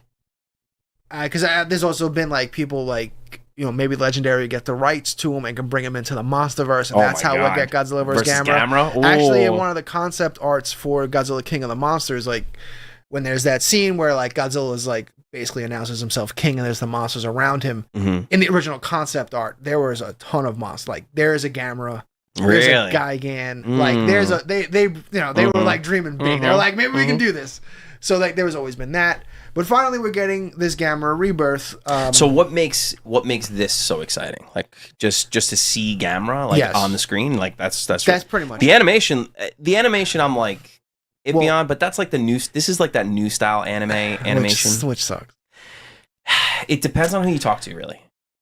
because there's also been like people like, you know, maybe Legendary get the rights to him and can bring him into the MonsterVerse, and that's how we get Godzilla vs. Gamera. Actually, in one of the concept arts for Godzilla King of the Monsters, like when there's that scene where like Godzilla is like basically announces himself king and there's the monsters around him. Mm-hmm. In the original concept art, there was a ton of monsters. Like there's a Gamera. There's a Gigan. Like there's a they were like dreaming big. They were like, maybe we can do this. So like there was always been that. But finally we're getting this Gamera Rebirth. So what makes this so exciting? Like just to see Gamera like on the screen? Like that's pretty much the animation. The animation I'm like iffy on, but that's like this is like that new style animation. Which sucks. It depends on who you talk to, really.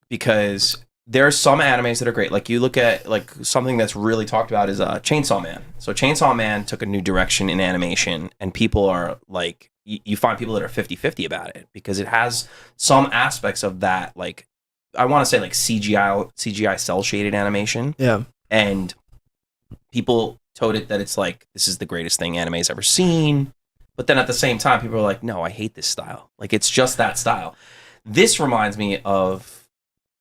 Because there are some animes that are great. Like you look at like something that's really talked about is Chainsaw Man. So Chainsaw Man took a new direction in animation, and people are like, you find people that are 50-50 about it because it has some aspects of that, like I want to say like CGI cell shaded animation. Yeah, and people told it that it's like this is the greatest thing anime's ever seen. But then at the same time, people are like, no, I hate this style. Like it's just that style. This reminds me of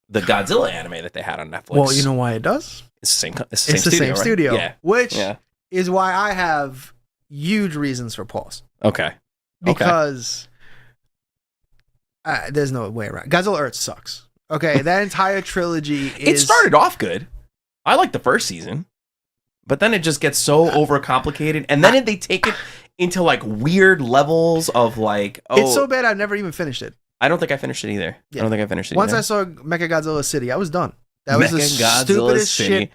the Godzilla anime that they had on Netflix. Well, you know why it does? It's the same studio. Yeah. Which is why I have huge reasons for pause. Okay. Because there's no way around. Godzilla Earth sucks. Okay, that entire trilogy It started off good. I like the first season. But then it just gets so overcomplicated. And then they take it into like weird levels of like, it's so bad I've never even finished it. I don't think I finished it either. Yeah. I don't think I finished it Once either. I saw Mechagodzilla City, I was done. That was the stupidest shit.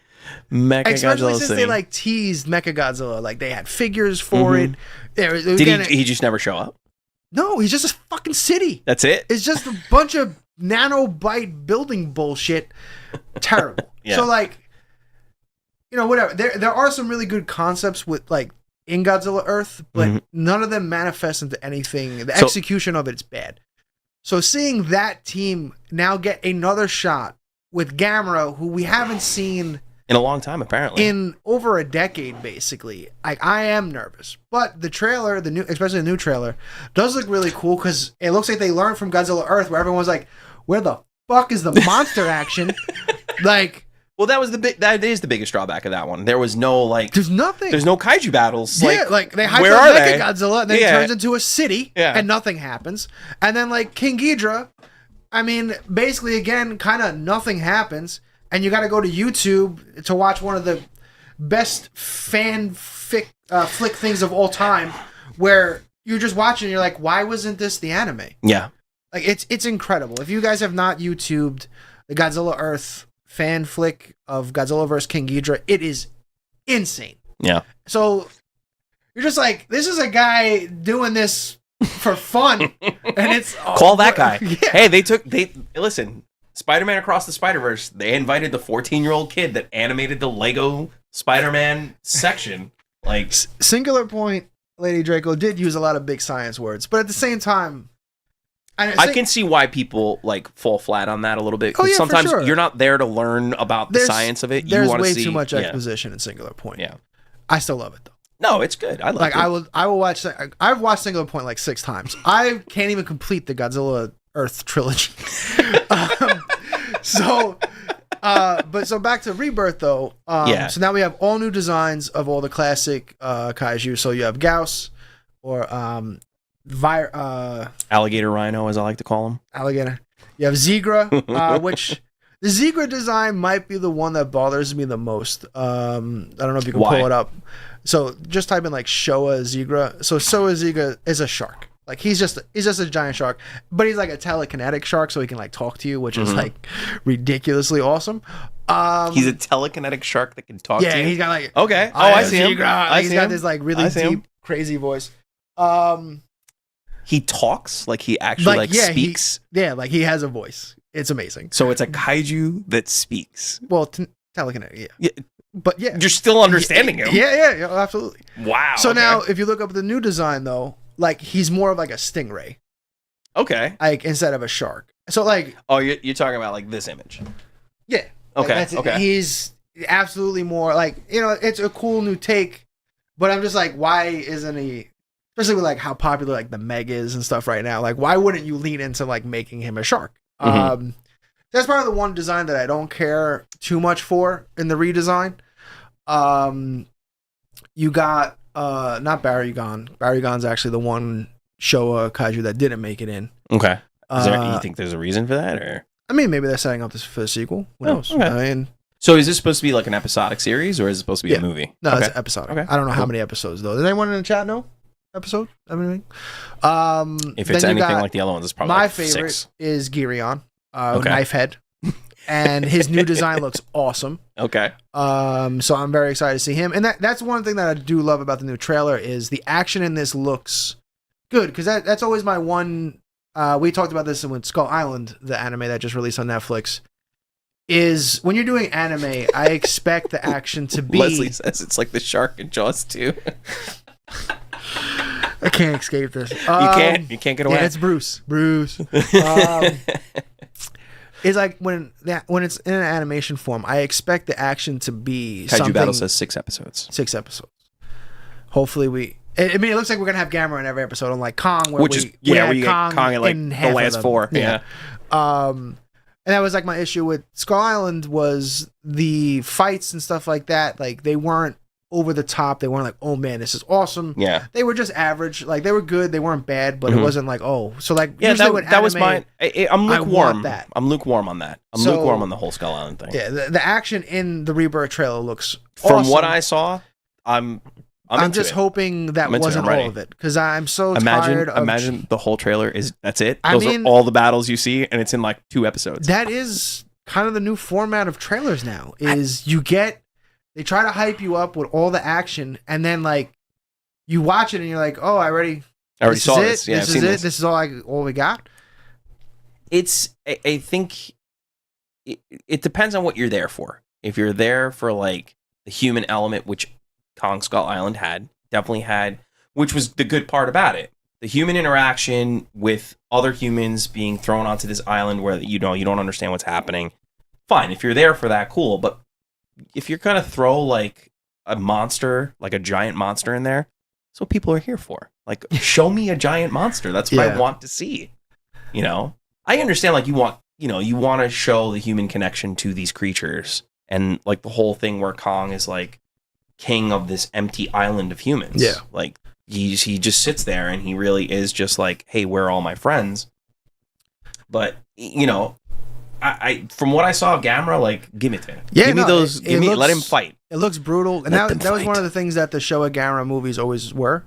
Especially since they like teased Mechagodzilla. Like they had figures for it. Did he just never show up? No, he's just a fucking city. That's it? It's just a bunch of nanobyte building bullshit. Terrible. So like, whatever. There are some really good concepts with like in Godzilla Earth, but none of them manifest into anything. The execution of it's bad. So seeing that team now get another shot with Gamera, who we haven't seen in a long time, apparently, in over a decade, basically. Like, I am nervous, but the trailer, especially the new trailer, does look really cool because it looks like they learned from Godzilla Earth, where everyone's like, "Where the fuck is the monster action?" Like, well, that is the biggest drawback of that one. There was no like, there's nothing. There's no kaiju battles. Yeah, like they hype where up are they? Godzilla, and then it turns into a city, and nothing happens. And then like King Ghidorah, I mean, basically again, kind of nothing happens. And you got to go to YouTube to watch one of the best flick things of all time, where you're just watching and you're like, why wasn't this the anime? Yeah. Like, it's incredible. If you guys have not YouTubed the Godzilla Earth fan flick of Godzilla vs. King Ghidorah, it is insane. Yeah. So you're just like, this is a guy doing this for fun. And it's... Call that guy. Yeah. Hey, listen... Spider-Man Across the Spider-Verse, they invited the 14-year-old kid that animated the Lego Spider-Man section. Like, Singular Point, Lady Draco did use a lot of big science words, but at the same time, I can see why people like fall flat on that a little bit. Oh, yeah, sometimes for sure. you're not there to learn about the science of it. There's way too much exposition in Singular Point. Yeah, I still love it though. No, it's good. I love it. I will watch. I've watched Singular Point like 6 times. I can't even complete the Godzilla Earth trilogy. So back to Rebirth though. So now we have all new designs of all the classic kaiju. So you have Gauss or alligator rhino, as I like to call him. Alligator. You have Zigra, which the Zigra design might be the one that bothers me the most. I don't know if you can pull it up. So just type in like Showa Zigra. So Showa Zigra is a shark. Like he's just a giant shark, but he's like a telekinetic shark, so he can like talk to you, which is like ridiculously awesome. He's a telekinetic shark that can talk to you. Yeah, he's got like I see him. He's got this like really deep, crazy voice. He talks like he actually speaks. Like he has a voice. It's amazing. So it's a kaiju that speaks. Well, telekinetic. Yeah. But yeah, you're still understanding him. Yeah, absolutely. Wow. So now, if you look up the new design though, like he's more of like a stingray. Okay. Like instead of a shark. So like, oh, you're talking about like this image. Yeah. Okay. Like okay. He's absolutely more like, it's a cool new take, but I'm just like, why isn't he? Especially with like how popular like the Meg is and stuff right now. Like, why wouldn't you lean into like making him a shark? That's probably the one design that I don't care too much for in the redesign. You got not Barugon. Barugon's actually the one Showa kaiju that didn't make it in. Okay. You think there's a reason for that, or? I mean, maybe they're setting up this for the sequel. Who knows? Okay. I mean, so is this supposed to be like an episodic series, or is it supposed to be a movie? No, it's episodic. Okay. I don't know how many episodes though. Does anyone in the chat know episode? Everything. If it's anything like the other ones, it's probably my like favorite 6. is Girion, Knife Head, and his new design looks awesome. Okay. So I'm very excited to see him, and that's one thing that I do love about the new trailer is the action in this looks good, because that's always my one. We talked about this with Skull Island, the anime that just released on Netflix. Is when you're doing anime, I expect the action to be. Leslie says it's like the shark in Jaws 2. I can't escape this. You can't get away. Yeah, it's Bruce. It's like when it's in an animation form, I expect the action to be Kaiju something. Battle says 6 episodes. 6 episods. Hopefully I mean, it looks like we're gonna have Gamera in every episode, unlike Kong, where we get Kong in like the last 4. Yeah. And that was like my issue with Skull Island was the fights and stuff like that. Like they weren't over the top. They weren't like, oh man, this is awesome. Yeah. They were just average. Like they were good. They weren't bad, but it wasn't like, oh. So like, yeah, that anime, was mine. I'm lukewarm. I'm lukewarm on that. I'm lukewarm on the whole Skull Island thing. Yeah, the action in the Rebirth trailer looks From awesome. what I saw, I'm just hoping that wasn't all of it, because I'm so tired of... Imagine the whole trailer that's it. Those are all the battles you see, and it's in like 2 episodes. That is kind of the new format of trailers now, they try to hype you up with all the action, and then like you watch it and you're like, oh, I already saw this. Yeah, this is it. This is all we got. I think it depends on what you're there for. If you're there for like the human element, which Kong Skull Island definitely had, which was the good part about it. The human interaction with other humans being thrown onto this island where you don't understand what's happening. Fine, if you're there for that, cool. But if you're gonna throw like a monster, like a giant monster in there, that's what people are here for. Like, show me a giant monster. That's what I want to see. You know, I understand. Like, you want to show the human connection to these creatures, and like the whole thing where Kong is like king of this empty island of humans. Yeah, like. He just sits there and he really is just like, hey, where are all my friends? But, you know, I from what I saw of Gamera, like, give it to him. Yeah, give me those. Let him fight. It looks brutal. And that was one of the things that the Showa Gamera movies always were.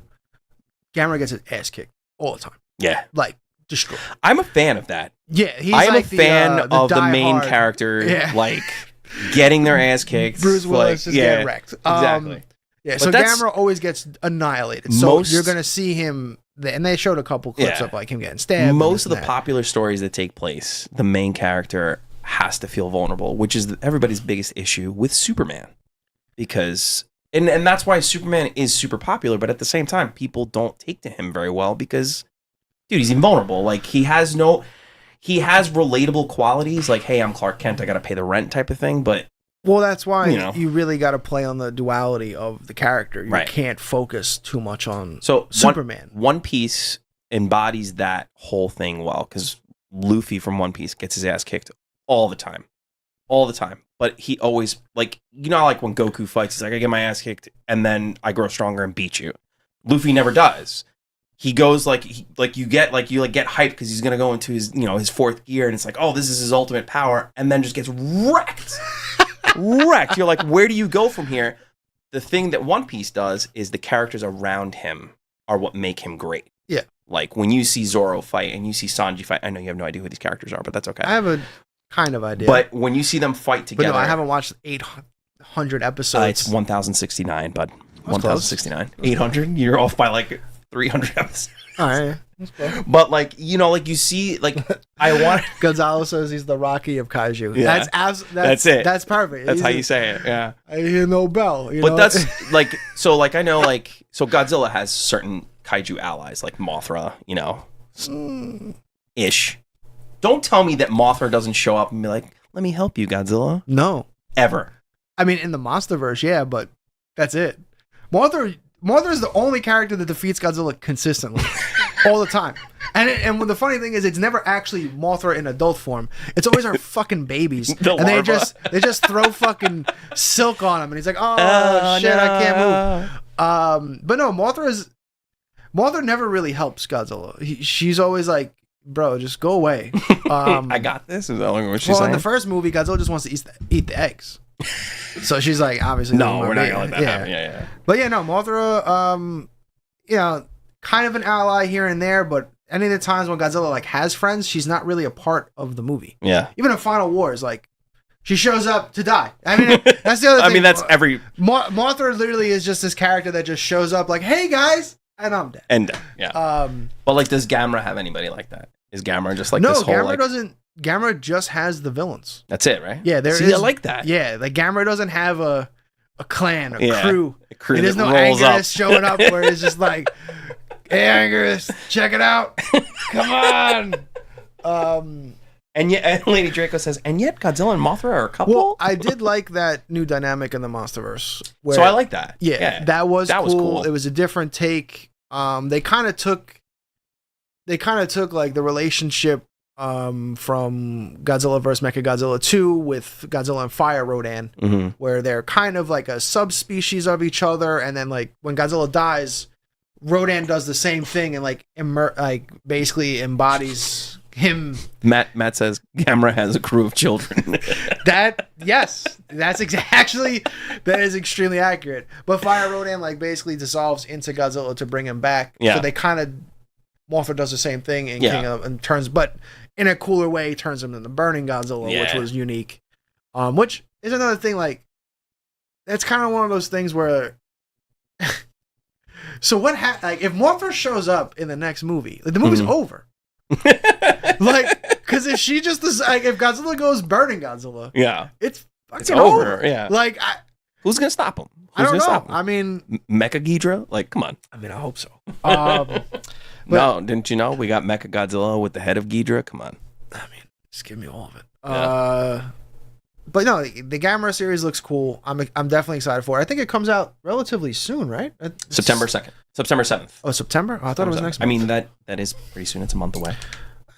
Gamera gets his ass kicked all the time. Yeah. Like, destroyed. I'm a fan of that. Yeah, I am a fan of the main character, like, getting their ass kicked. Bruce Willis is getting wrecked. Exactly. Yeah, so Gamera always gets annihilated. So you're going to see him, and they showed a couple clips of like him getting stabbed. Most of the popular stories that take place, the main character has to feel vulnerable, which is everybody's biggest issue with Superman. Because, and that's why Superman is super popular, but at the same time, people don't take to him very well because, dude, he's invulnerable. Like, he has relatable qualities, like, hey, I'm Clark Kent, I got to pay the rent type of thing, but well, that's why you really got to play on the duality of the character. You can't focus too much on Superman. One Piece embodies that whole thing well, because Luffy from One Piece gets his ass kicked all the time. All the time. But he always, like, you know, like when Goku fights, he's like, I get my ass kicked, and then I grow stronger and beat you. Luffy never does. He goes you get hyped because he's gonna go into his, you know, his fourth gear, and it's like, oh, this is his ultimate power, and then just gets wrecked. Wrecked. You're like, where do you go from here? The thing that One Piece does is the characters around him are what make him great. Yeah. Like when you see Zoro fight and you see Sanji fight, I know you have no idea who these characters are, but that's okay. I have a kind of idea. But when you see them fight together, but no, I haven't watched 800 episodes. It's 1069, bud. 1069. 800. You're off by like 300 episodes. All right. But like, you know, like you see, like I want. Gonzalo says he's the Rocky of Kaiju. Yeah, that's it. That's perfect. That's how you say it. Yeah. I hear no bell. But that's like, so like I know like, so Godzilla has certain Kaiju allies like Mothra, you know, ish. Don't tell me that Mothra doesn't show up and be like, let me help you, Godzilla. No. Ever. I mean, in the Monsterverse, yeah, but that's it. Mothra is the only character that defeats Godzilla consistently. All the time. And the funny thing is, it's never actually Mothra in adult form. It's always our fucking babies. And they just throw fucking silk on him. And he's like, oh shit, no. I can't move. But no, Mothra never really helps Godzilla. She's always like, bro, just go away. I got this. Is that what she's saying? In the first movie, Godzilla just wants to eat the eggs. So she's like, obviously, no, we're not gonna let that happen. Yeah. But yeah, no, Mothra, you know, kind of an ally here and there, but any of the times when Godzilla like has friends, she's not really a part of the movie. Yeah. Even in Final Wars, like she shows up to die. I mean, that's the other thing. I mean, that's every Mothra literally is just this character that just shows up like, hey guys, and I'm dead. And yeah. But like, does Gamera have anybody like that? Is Gamera just like this whole Gamera like... doesn't. Gamera just has the villains. That's it, right? Yeah, I like that. Yeah, like Gamera doesn't have a clan, a crew. There's no Angus showing up where it's just like, hey Angus, check it out. Come on. And yet Lady Draco says, and yet Godzilla and Mothra are a couple? Well, I did like that new dynamic in the Monsterverse. So I like that. Yeah, that was cool. It was a different take. They kind of took like the relationship from Godzilla vs. Mechagodzilla 2 with Godzilla and Fire Rodan, where they're kind of like a subspecies of each other, and then like when Godzilla dies, Rodan does the same thing and like basically embodies him. Matt says Gamera has a crew of children. That is extremely accurate. But Fire Rodan like basically dissolves into Godzilla to bring him back. Yeah. So they kind of Mothra does the same thing in King of, and turns, but in a cooler way, turns him into Burning Godzilla, which was unique. Which is another thing. Like, it's kind of one of those things where. So what? Like, if Mothra shows up in the next movie, like the movie's over. Like, because if she just if Godzilla goes Burning Godzilla, yeah, it's fucking over. Yeah, like Who's gonna stop him? I don't Who's gonna know. stop him? I mean, Mecha Ghidra? Like, come on. I hope so. No, didn't you know we got Mecha Godzilla with the head of Ghidra? Come on. I mean, just give me all of it. Yeah. But no, the Gamera series looks cool. I'm definitely excited for it. I think it comes out relatively soon, right? September 2nd. September 7th. Oh, September? Oh, I thought it was next month. I mean, that is pretty soon. It's a month away.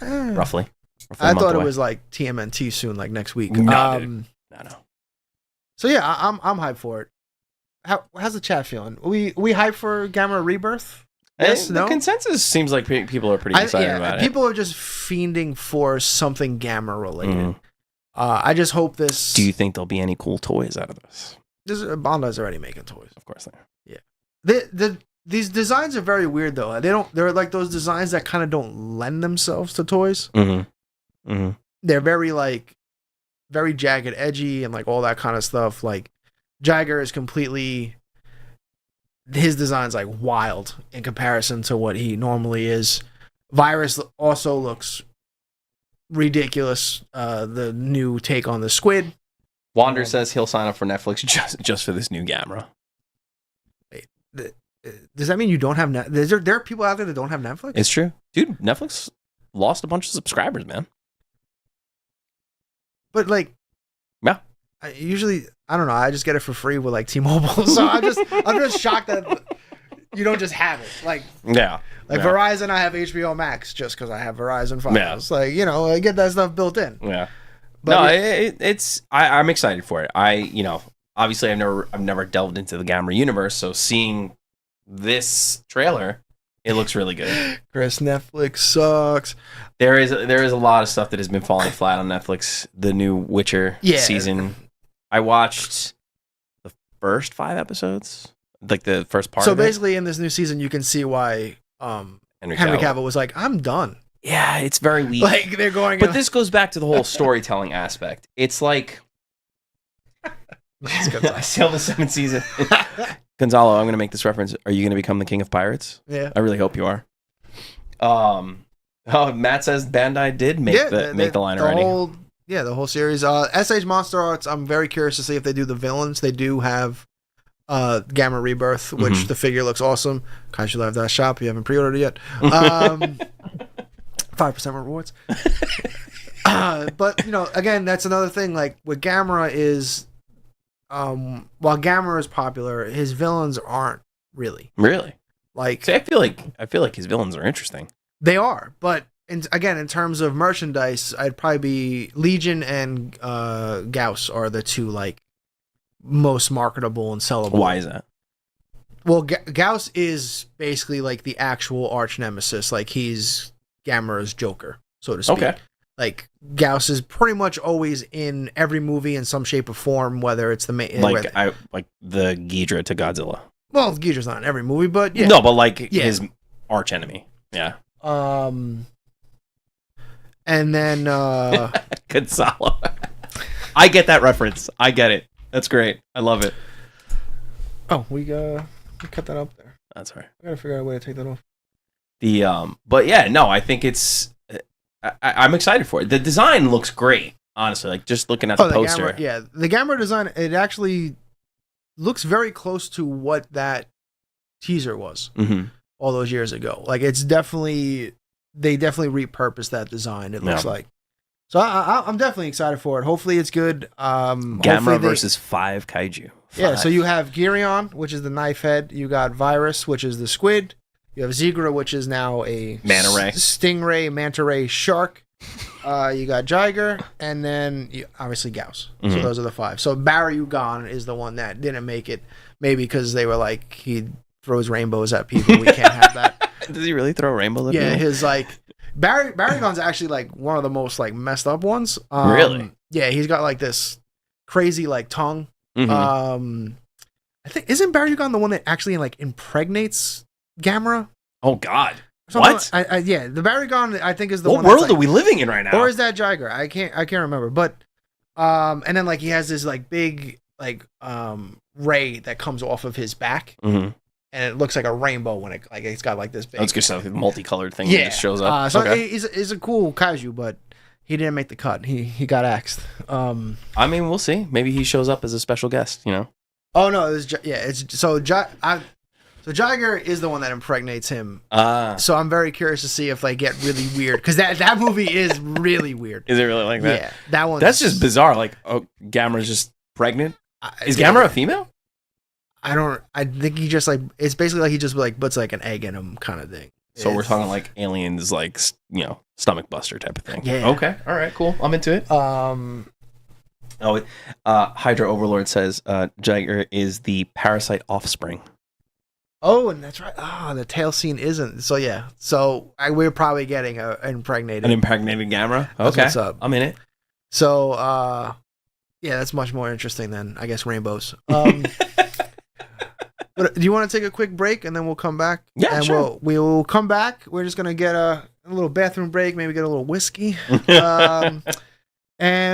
Roughly. I thought it was like TMNT soon, like next week. No, dude. No. So yeah, I'm hyped for it. How's the chat feeling? We hyped for Gamera Rebirth? Yes, the consensus seems like people are pretty excited about it. People are just fiending for something Gamera related. I just hope this. Do you think there'll be any cool toys out of this? Bandai's already making toys. Of course they are. Yeah. These designs are very weird though. They're like those designs that kind of don't lend themselves to toys. They're very jagged, edgy, and like all that kind of stuff. Like Jagger is completely. His design's like wild in comparison to what he normally is. Virus also looks ridiculous. The new take on the squid. Wander says he'll sign up for Netflix just for this new Gamera. Wait, does that mean you don't have Netflix? There are people out there that don't have Netflix? It's true. Dude, Netflix lost a bunch of subscribers, man. But like, yeah. I don't know. I just get it for free with like T-Mobile. So I'm just shocked that you don't just have it. Like, yeah. Verizon, I have HBO Max just because I have Verizon files. Yeah. Like, I get that stuff built in. Yeah. But I'm excited for it. Obviously I've never delved into the Gamera universe, so seeing this trailer, it looks really good. Chris, Netflix sucks. There is a lot of stuff that has been falling flat on Netflix. The new Witcher season. I watched the first 5 episodes, like the first part. So basically, in this new season, you can see why Henry Cavill was like, "I'm done." Yeah, it's very weak. Like they're going. But this goes back to the whole storytelling aspect. It's like I still the 7th season. Gonzalo, I'm going to make this reference. Are you going to become the king of pirates? Yeah, I really hope you are. Matt says Bandai did make the line already. The whole series. SH Monster Arts, I'm very curious to see if they do the villains. They do have Gamera Rebirth, which the figure looks awesome. Kaiju Live shop. You haven't pre-ordered it yet. 5% rewards. But, again, that's another thing. Like, with Gamera is, while Gamera is popular, his villains aren't really. Really? Like, see, I feel like his villains are interesting. They are, but again, in terms of merchandise, I'd probably be Legion and Gauss are the two like most marketable and sellable. Why is that? Well, Gauss is basically like the actual arch nemesis. Like he's Gamera's Joker, so to speak. Okay. Like Gauss is pretty much always in every movie in some shape or form, whether it's the main like the Ghidra to Godzilla. Well, Ghidra's not in every movie, but yeah. No, but like his arch enemy. Yeah. And then Gonzalo. I get that reference. I get it. That's great. I love it. Oh, we cut that up there. That's right. I gotta figure out a way to take that off. But yeah, no, I think it's. I'm excited for it. The design looks great, honestly. Like just looking at the poster. The Gamera design, it actually looks very close to what that teaser was all those years ago. Like it's definitely. They definitely repurposed that design. It looks like, so I'm definitely excited for it. Hopefully, it's good. Gamera versus 5 Kaiju. 5. Yeah, so you have Girion, which is the knife head. You got Virus, which is the squid. You have Zigra, which is now a stingray, manta ray shark. You got Jiger, and then obviously Gauss. So those are the 5. So Baryugan is the one that didn't make it, maybe because they were like he throws rainbows at people. We can't have that. Does he really throw rainbows at people? Yeah, his like Baryugan's actually like one of the most like messed up ones. Really? Yeah, he's got like this crazy like tongue. I think isn't Baryugan the one that actually like impregnates Gamera? Oh God! What? Yeah, the Baryugan I think is the one. What world are we living in right now? Or is that Jiger? I can't remember. But and then like he has this like big like ray that comes off of his back. And it looks like a rainbow when it's got like this big. That's good stuff. Multicolored thing that just shows up. So he's a cool kaiju, but he didn't make the cut. He got axed. I mean, we'll see. Maybe he shows up as a special guest. Oh no, it's so Jagger is the one that impregnates him. So I'm very curious to see if they get really weird because that movie is really weird. Is it really like that? Yeah, that one. That's just bizarre. Like, oh, Gamera's just pregnant. Is Gamera a female? I think he just like it's basically like he just like puts like an egg in him kind of thing. So we're talking like aliens, like stomach buster type of thing. Yeah. Okay. All right. Cool. I'm into it. Hydra Overlord says Jagger is the parasite offspring. Oh, and that's right. The tail scene isn't. So yeah. So we're probably getting an impregnated Gamera. Okay. What's up? I'm in it. So yeah, that's much more interesting than I guess rainbows. But do you want to take a quick break and then we'll come back? Yeah, and sure. We'll come back. We're just gonna get a little bathroom break, maybe get a little whiskey, and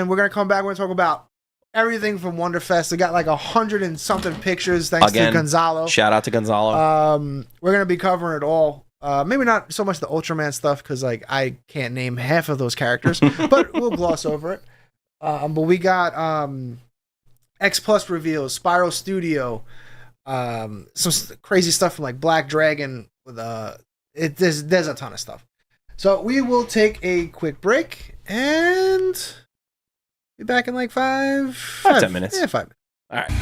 we're gonna come back. We're gonna talk about everything from WonderFest. We got like 100 and something pictures. Thanks to Gonzalo. Shout out to Gonzalo. We're gonna be covering it all. Maybe not so much the Ultraman stuff because like I can't name half of those characters, but we'll gloss over it. But we got X Plus reveals, Spyro Studio. Some crazy stuff from like Black Dragon with there's a ton of stuff. So we will take a quick break and be back in like 10 minutes. Yeah, 5 minutes. All right.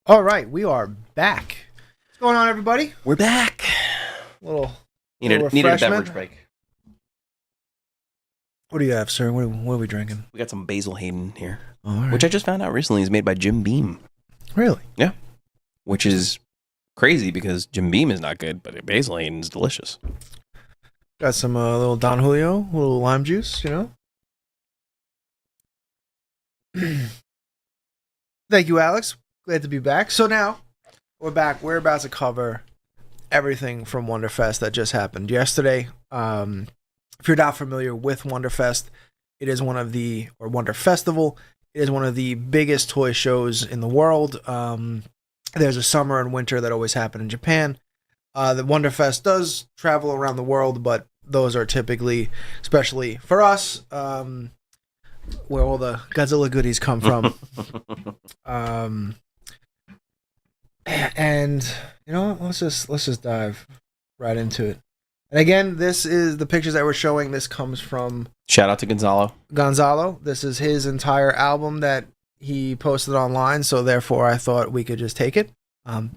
All right, we are back. What's going on, everybody? We're back. Little Needed a refreshment. beverage break. What do you have, sir? What are we drinking? We got some Basil Hayden here, All right. which I just found out recently is made by Jim Beam. Really? Yeah. Which is crazy because Jim Beam is not good, but Basil Hayden is delicious. Got some little Don Julio, little lime juice, you know? Thank you, Alex. Glad to be back. So now, we're back. We're about to cover everything from WonderFest that just happened yesterday. If you're not familiar with WonderFest, it is one of the, or Wonder Festival, it is one of the biggest toy shows in the world. There's a summer and winter that always happen in Japan. The WonderFest does travel around the world, but those are typically, especially for us, where all the Godzilla goodies come from. And you know, let's just dive right into it. And again, this is the pictures that we're showing. This comes from Shout out to Gonzalo. This is his entire album that he posted online, so therefore I thought we could just take it. So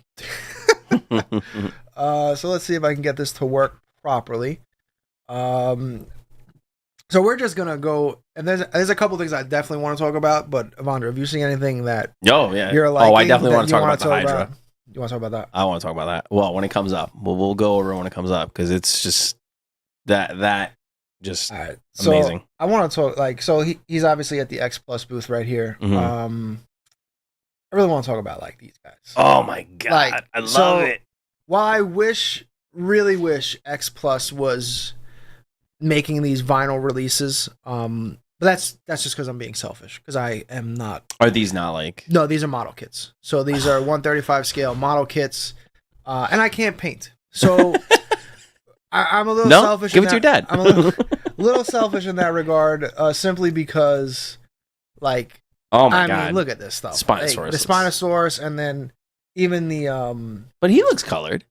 let's see if I can get this to work properly. So we're just gonna go, and there's a couple things I definitely want to talk about. But Evandro, have you seen anything that you're like? Oh, I definitely want to talk about the Hydra. You want to talk about that? I want to talk about that. Well, when it comes up, we'll go over when it comes up because it's just that just All right. So amazing. I want to talk he's obviously at the X Plus booth right here. Mhm. I really want to talk about like these guys. Oh my god, Like, I love so- it. While I really wish X Plus was making these vinyl releases, but that's just because I'm being selfish, because I am not. Are these not like? No, these are model kits. So these are 135 scale model kits, and I can't paint. So I'm a little selfish. Give it to your dad. I'm a little selfish in that regard, simply because, like, Oh my I god! mean, look at this stuff. Spinosaurus. Like, the Spinosaurus, and then even the But he looks colored.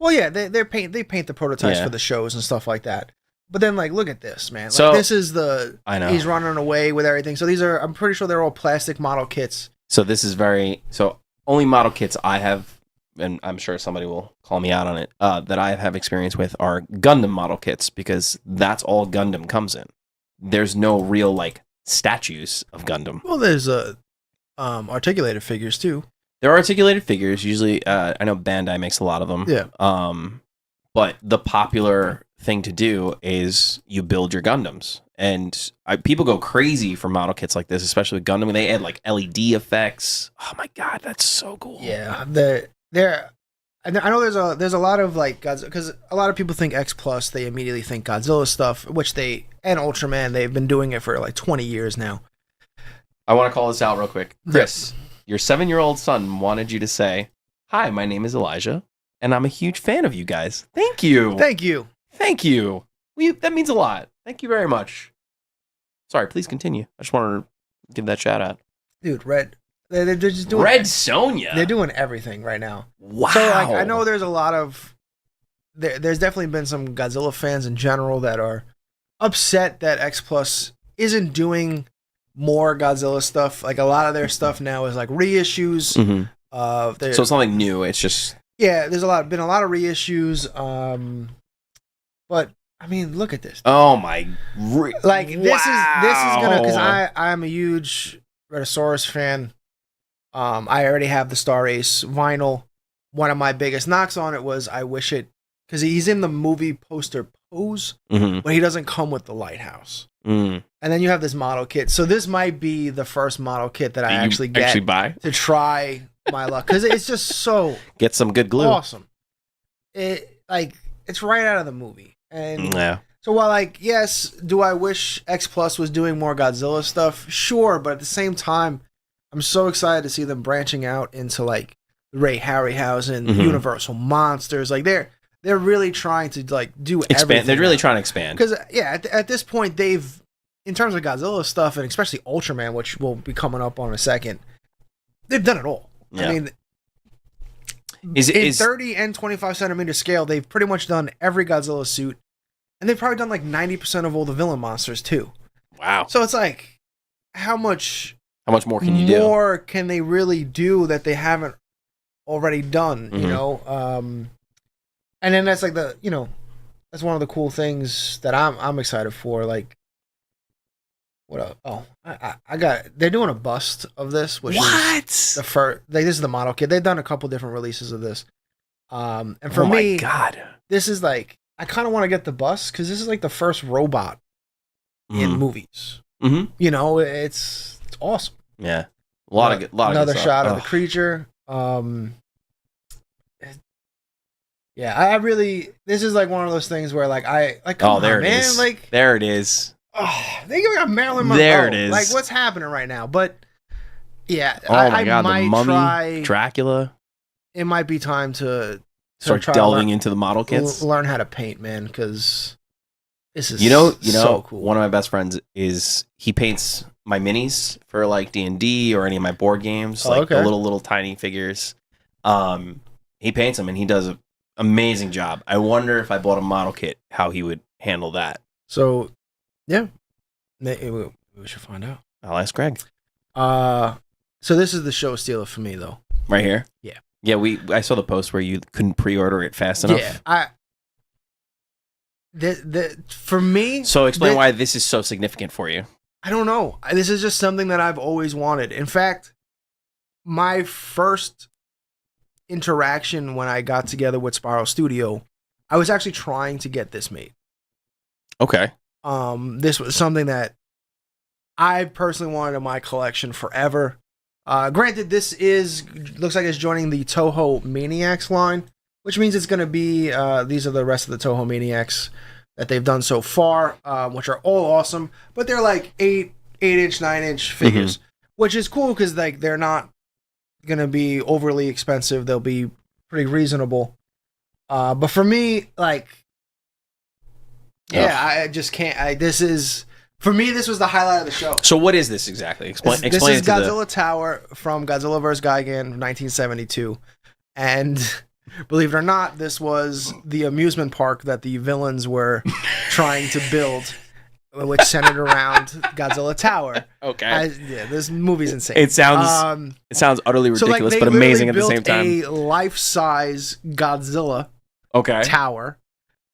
Well, yeah, they paint the prototypes Yeah. for the shows and stuff like that. But then, like, look at this, man. Like, So- this is I know. he's running away with everything. So these are, I'm pretty sure they're all plastic model kits. So this is only model kits I have, and I'm sure somebody will call me out on it, that I have experience with are Gundam model kits, because that's all Gundam comes in. There's no real, like, statues of Gundam. Well, there's articulated figures too. There are articulated figures, usually, I know Bandai makes a lot of them. Yeah. But the popular thing to do is you build your Gundams. And people go crazy for model kits like this, especially with Gundam. They add like LED effects. Oh my god, that's so cool. Yeah, I know there's a lot of like Godzilla, because a lot of people think X Plus, they immediately think Godzilla stuff, which and Ultraman, they've been doing it for like 20 years now. I want to call this out real quick. Chris, your 7-year-old son wanted you to say, "Hi, my name is Elijah, and I'm a huge fan of you guys. Thank you. Thank you. Thank you. That means a lot. Thank you very much." Sorry, please continue. I just wanted to give that shout out. Dude, they're just doing Red Sonja. They're doing everything right now. Wow. So like, I know there's a lot of there's definitely been some Godzilla fans in general that are upset that X Plus isn't doing more Godzilla stuff. Like, a lot of their stuff now is like reissues. Mhm. So it's something new. It's just there's been a lot of reissues. But I mean, look at this. oh my. Like, this is gonna, because Wow. I'm a huge Rhedosaurus fan. I already have the Star Ace vinyl. One of my biggest knocks on it was I wish it, because he's in the movie poster pose, Mhm. but he doesn't come with the lighthouse. Mm. And then you have this model kit. So this might be the first model kit that I You actually get buy. to try my luck, because it's just so Get some good glue. awesome. It's right out of the movie. And Yeah. so while, like, yes, do I wish X Plus was doing more Godzilla stuff? Sure, but at the same time, I'm so excited to see them branching out into like Ray Harryhausen, Mhm. Universal Monsters. Like, they're really trying to like do Expand. everything. They're really trying to expand. Because at this point, they've, in terms of Godzilla stuff, and especially Ultraman, which we'll be coming up on in a second, they've done it all. Yeah. I mean, Is in 30 and 25 centimeter scale, they've pretty much done every Godzilla suit, and they've probably done like 90% of all the villain monsters too. wow. So it's like, how much How much more can you do? more can they really do that they haven't already done, you know. And then that's like that's one of the cool things that I'm excited for. Like, what else? Oh, I got. They're doing a bust of this, which is the first. Like, this is the model kit. They've done a couple different releases of this. And for me, God, this is like, I kind of want to get the bust because this is like the first robot in movies. You know, it's awesome. Yeah, a lot of another good shot stuff. of the creature. Yeah, I really. This is like one of those things where like come on, there it man, is. like there it is. They got Marilyn Monroe. There it is. Like, what's happening right now? But yeah, Oh my God, might the Mummy, try. Dracula. It might be time to Start try delving into the model kits. learn how to paint, man, because this is so cool. One of my best friends he paints my minis for like D&D or any of my board games, like the little tiny figures. He paints them and he does an amazing job. I wonder if I bought a model kit, how he would handle that. So, yeah, we should find out. I'll ask Greg. So this is the show stealer for me, though. Right here? Yeah. Yeah, I saw the post where you couldn't pre-order it fast enough. Yeah, for me. So explain why this is so significant for you. I don't know. This is just something that I've always wanted. In fact, my first interaction when I got together with Spiral Studio, I was actually trying to get this made. Okay. This was something that I personally wanted in my collection forever. Granted, this looks like it's joining the Toho Maniacs line, which means it's going to be, these are the rest of the Toho Maniacs that they've done so far, which are all awesome, but they're like 8-inch, 9-inch figures, which is cool because like they're not going to be overly expensive. They'll be pretty reasonable. But for me, like, yeah, I just can't, for me, this was the highlight of the show. So what is this exactly? Explain This is it to Godzilla Tower from Godzilla vs. Gigan 1972. And believe it or not, this was the amusement park that the villains were trying to build, which centered around Godzilla Tower. Okay. This movie's insane. It sounds utterly ridiculous, but amazing at the same time. A life-size Godzilla tower.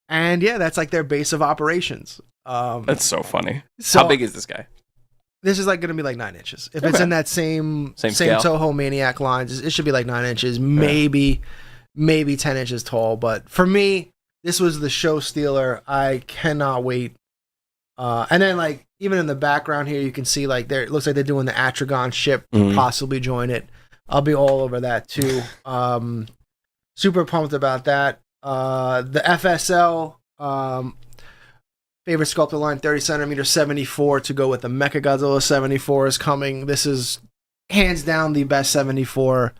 And yeah, that's like their base of operations. That's so funny. So, how big is this guy? This is like going to be like 9 inches. If it's in that same scale? Toho Maniac lines, it should be like 9 inches, maybe 10 inches tall. But for me, this was the show stealer. I cannot wait. And then like even in the background here, you can see like it looks like they're doing the Atragon ship to possibly join it. I'll be all over that too. Super pumped about that. The FSL. Favorite sculptor line 30 centimeter 74 to go with the Mechagodzilla 74 is coming. This is hands down the best 74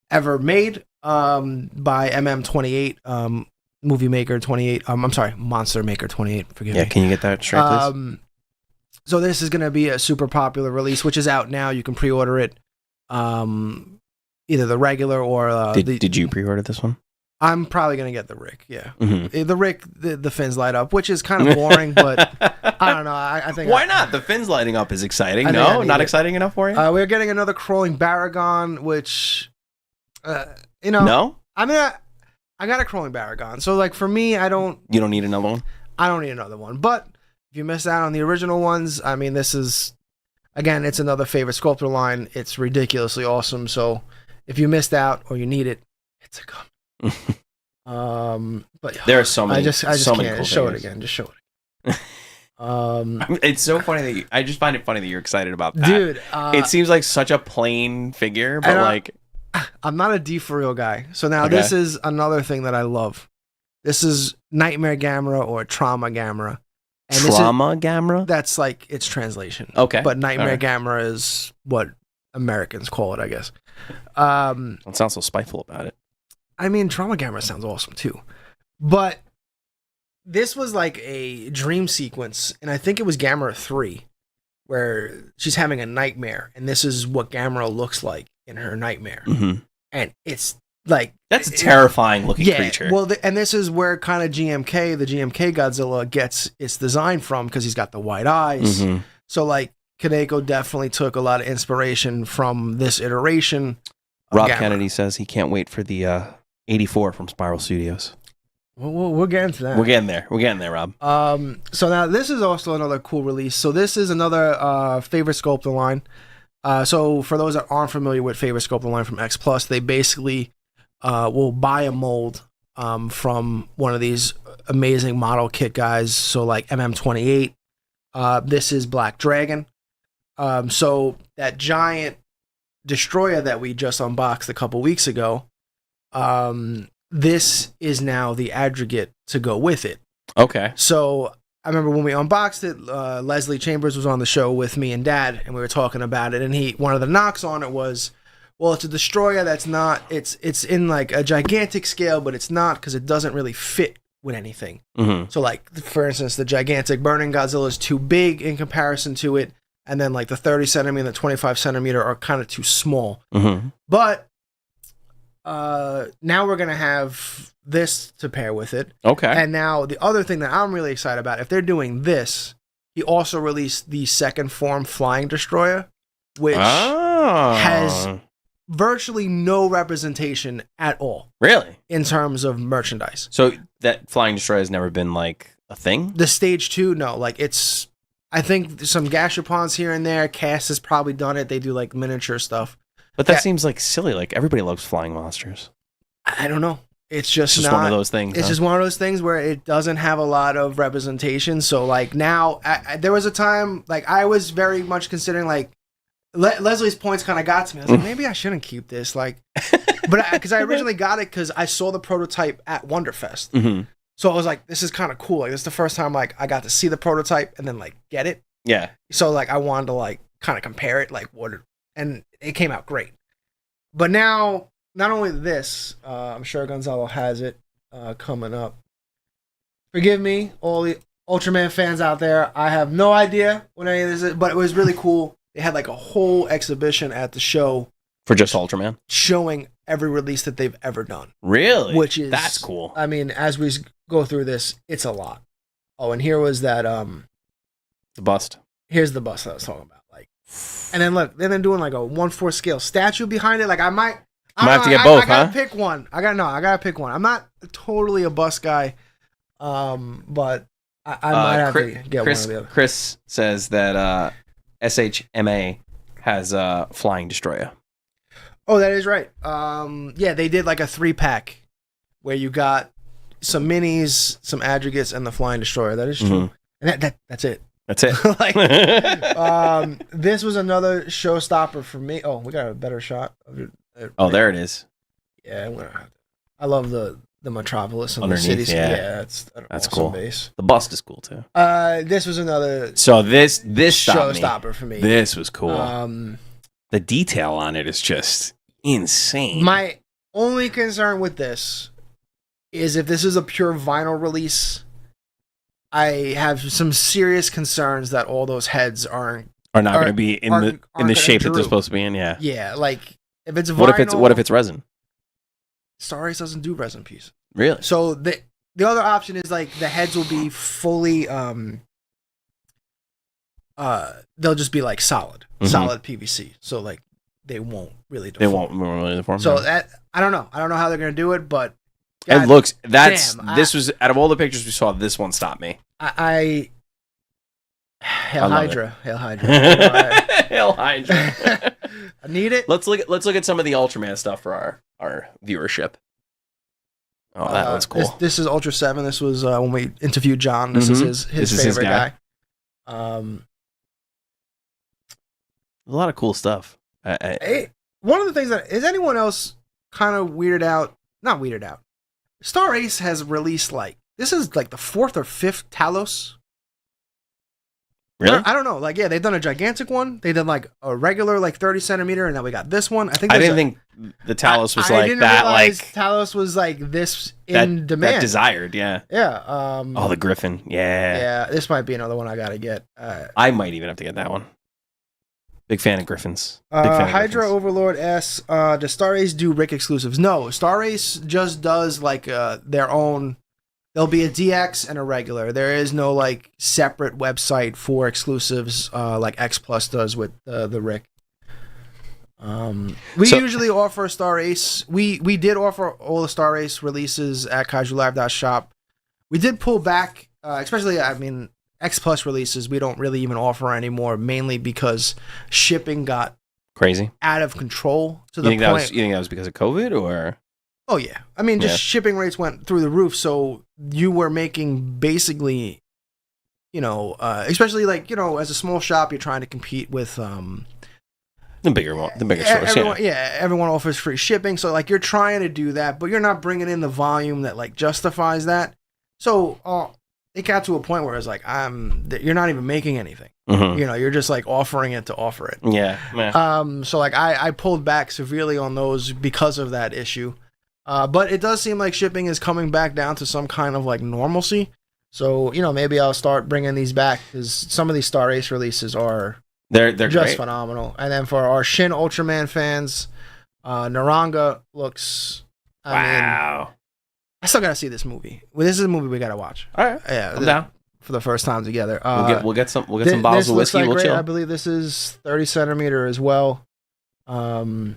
ever made by MM28, Movie Maker 28. I'm sorry, Monster Maker 28. Forgive me. Yeah, can you get that straight, please? So this is going to be a super popular release, which is out now. You can pre-order it, either the regular or did you pre-order this one? I'm probably going to get the Rick, yeah. The Rick, the fins light up, which is kind of boring, but I don't know. I think why not? The fins lighting up is exciting. No, not exciting enough for you? We're getting another crawling Baragon, which, No? I mean, I got a crawling Baragon. So, like, for me, You don't need another one? I don't need another one. But if you missed out on the original ones, I mean, this is, again, it's another favorite sculptor line. It's ridiculously awesome. So, if you missed out or you need it, it's a coming. But there are so many. I just so can't. many cool Just show figures. it again. Just show it. It's so funny that I just find it funny that you're excited about that, dude. It seems like such a plain figure, but like, I'm not a D for real guy. So now this is another thing that I love. This is Nightmare Gamera or Trauma Gamera. And Gamera? That's like its translation. Okay, but Nightmare Gamera is what Americans call it, I guess. Don't sound so spiteful about it. I mean, Trauma Gamera sounds awesome too. But this was like a dream sequence, and I think it was Gamera 3, where she's having a nightmare, and this is what Gamera looks like in her nightmare. And it's like... That's a terrifying looking creature. Well, and this is where kind of the GMK Godzilla gets its design from, because he's got the white eyes. So like, Kaneko definitely took a lot of inspiration from this iteration. Rob Gamera. Kennedy says he can't wait for the 84 from Spiral Studios. We'll get into that. We're getting there. We're getting there, Rob. So now this is also another cool release. So this is another favorite sculptor line. So for those that aren't familiar with favorite sculptor line from X Plus, they basically will buy a mold from one of these amazing model kit guys. So like MM28. This is Black Dragon. So that giant destroyer that we just unboxed a couple weeks ago, this is now the aggregate to go with it. Okay. So I remember when we unboxed it, Leslie Chambers was on the show with me and Dad, and we were talking about it. And one of the knocks on it was, well, it's a destroyer that's not. It's in like a gigantic scale, but it's not because it doesn't really fit with anything. Mm-hmm. So like, for instance, the gigantic Burning Godzilla is too big in comparison to it, and then like the 30 centimeter and the 25 centimeter are kind of too small. Mm-hmm. But now we're gonna have this to pair with it. Okay. And now the other thing that I'm really excited about, if they're doing this, he also released the second form Flying Destroyer, which has virtually no representation at all. Really? In terms of merchandise. So that Flying Destroyer has never been like a thing? The Stage 2, no. Like it's, I think some Gashapons here and there. Cass has probably done it. They do like miniature stuff. But that seems like silly. Like everybody loves flying monsters. I don't know. It's just one of those things. It's just one of those things where it doesn't have a lot of representation. So like now, there was a time like I was very much considering like Leslie's points kind of got to me. I was like, maybe I shouldn't keep this. Like, but because I originally got it because I saw the prototype at WonderFest. Mm-hmm. So I was like, this is kind of cool. Like this is the first time like I got to see the prototype and then like get it. Yeah. So like I wanted to like kind of compare it, like and it came out great. But now, not only this, I'm sure Gonzalo has it coming up. Forgive me, all the Ultraman fans out there. I have no idea what any of this is, but it was really cool. They had like a whole exhibition at the show for just Ultraman, showing every release that they've ever done. Really? That's cool. I mean, as we go through this, it's a lot. Oh, and here was that the bust. Here's the bust that I was talking about. Like, and then look, then they're doing like a 1/4 scale statue behind it. Like I might have to get both. I gotta pick one. I gotta pick one. I'm not totally a bust guy, but I might have to get one or the other. Chris says that SHMA has a Flying Destroyer. Oh, that is right. Yeah, they did like a 3-pack where you got some minis, some aggregates, and the Flying Destroyer. That is true. Mm-hmm. And that's it. That's it. Like, this was another showstopper for me. Oh, we got a better shot of it. Oh, there it is. Yeah, I love the Metropolis and underneath. The cities. Yeah, that's awesome cool. Base. The bust is cool too. This was another. So this showstopper for me. This was cool. The detail on it is just insane. My only concern with this is if this is a pure vinyl release, I have some serious concerns that all those heads are not going to be in the shape that they're supposed to be in. Yeah. Yeah, like if it's vinyl. What if it's resin? Star Ace doesn't do resin pieces. Really? So the other option is like the heads will be fully they'll just be like solid PVC. So like they won't really deform. They won't really deform. So that I don't know how they're gonna do it, but God, it looks this was out of all the pictures we saw, this one stopped me. Hail Hydra. Hail Hydra. Hail Hydra. I need it. Let's look at some of the Ultraman stuff for our viewership. Oh, that looks cool. This is Ultra 7. This was when we interviewed John. This is his favorite guy. A lot of cool stuff. One of the things that is anyone else kind of weirded out? Not weirded out. Star Ace has released this is like the 4th or 5th Talos. Really? I don't know. Like, yeah, they've done a gigantic one. They did like a regular 30 centimeter, and then we got this one. I didn't think the Talos was I like didn't that. realize Like Talos was like this in demand. That desired, yeah. Yeah. Oh, the Griffin. Yeah. Yeah. This might be another one I gotta get. I might even have to get that one. Big fan of Griffins. Hydra Overlord asks, does Star Ace do Rick exclusives? No, Star Ace just does their own. There'll be a DX and a regular. There is no separate website for exclusives like X Plus does with the Rick. We usually offer Star Ace. We did offer all the Star Ace releases at KaijuLive.shop. We did pull back, especially, I mean, X Plus releases we don't really even offer anymore, mainly because shipping got crazy out of control to the you think point. you think that was because of COVID or? Oh yeah, I mean, just shipping rates went through the roof, so you were making basically, especially like as a small shop, you're trying to compete with the bigger stores. Everyone offers free shipping, so like you're trying to do that, but you're not bringing in the volume that like justifies that. So it got to a point where it's like you're not even making anything. Mm-hmm. You're just like offering it to offer it. Yeah. So like I pulled back severely on those because of that issue. But it does seem like shipping is coming back down to some kind of like normalcy. So maybe I'll start bringing these back because some of these Star Ace releases are they're just great. Phenomenal. And then for our Shin Ultraman fans, Naranga looks. Wow. I still gotta see this movie. Well, this is a movie we gotta watch. All right. Yeah, I'm down for the first time together. We'll get some bottles of whiskey. We'll chill. I believe this is 30 centimeter as well. So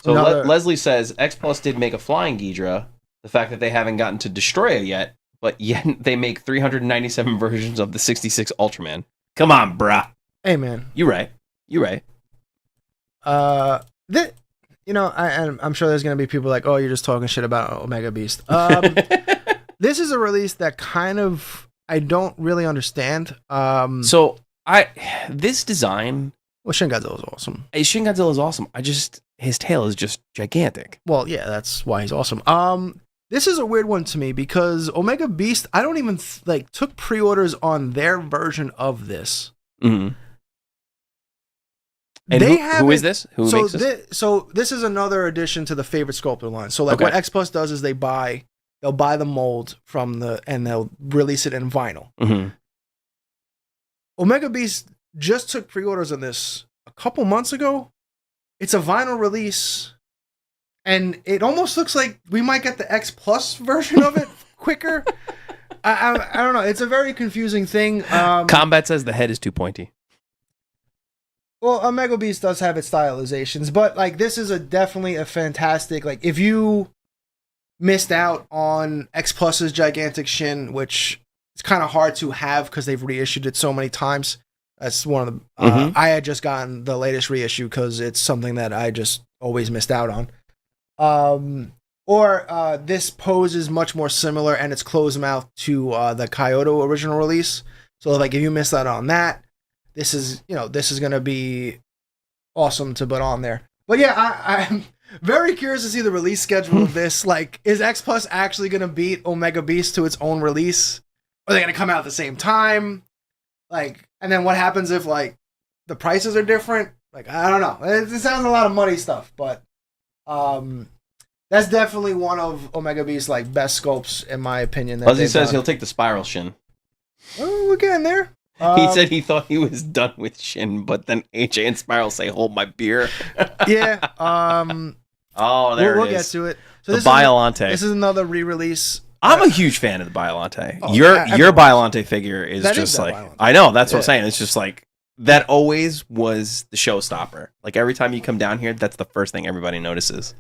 Leslie says X Plus did make a flying Ghidra. The fact that they haven't gotten to destroy it yet, but yet they make 397 versions of the 66 Ultraman. Come on, bruh. Hey man, you right. I'm sure there's gonna be people like, oh, you're just talking shit about Omega Beast. This is a release that kind of I don't really understand. This design. Well, Shin Godzilla is awesome. Shin Godzilla is awesome. His tail is just gigantic. Well, yeah, that's why he's awesome. This is a weird one to me because Omega Beast, I don't even took pre-orders on their version of this. Mm-hmm. And who is this? Who makes this? So this is another addition to the favorite sculptor line. So what X Plus does is they'll buy the mold and they'll release it in vinyl. Mm-hmm. Omega Beast just took pre-orders on this a couple months ago. It's a vinyl release, and it almost looks like we might get the X Plus version of it quicker. I don't know. It's a very confusing thing. Combat says the head is too pointy. Well, Omega Beast does have its stylizations, but this is definitely a fantastic. If you missed out on X Plus's gigantic Shin, which it's kind of hard to have because they've reissued it so many times. That's one of the. I had just gotten the latest reissue because it's something that I just always missed out on. This pose is much more similar and it's closed mouth to the Kyoto original release. So if you missed out on that, this is going to be awesome to put on there. But yeah, I'm very curious to see the release schedule of this. Is X Plus actually going to beat Omega Beast to its own release? Are they going to come out at the same time? And then what happens if the prices are different? I don't know. It sounds a lot of money stuff, but that's definitely one of Omega Beast's best sculpts in my opinion. Leslie says he'll take the Spiral Shin. Oh, we're getting there. He said he thought he was done with Shin, but then AJ and Spiral say, "Hold my beer." Yeah. We'll get to it. So the Biolante. This is another re-release. I'm a huge fan of the Biolante. Oh, your Biolante figure is just Biolante. I know, that's what I'm saying. It's just that always was the showstopper. Every time you come down here, that's the first thing everybody notices.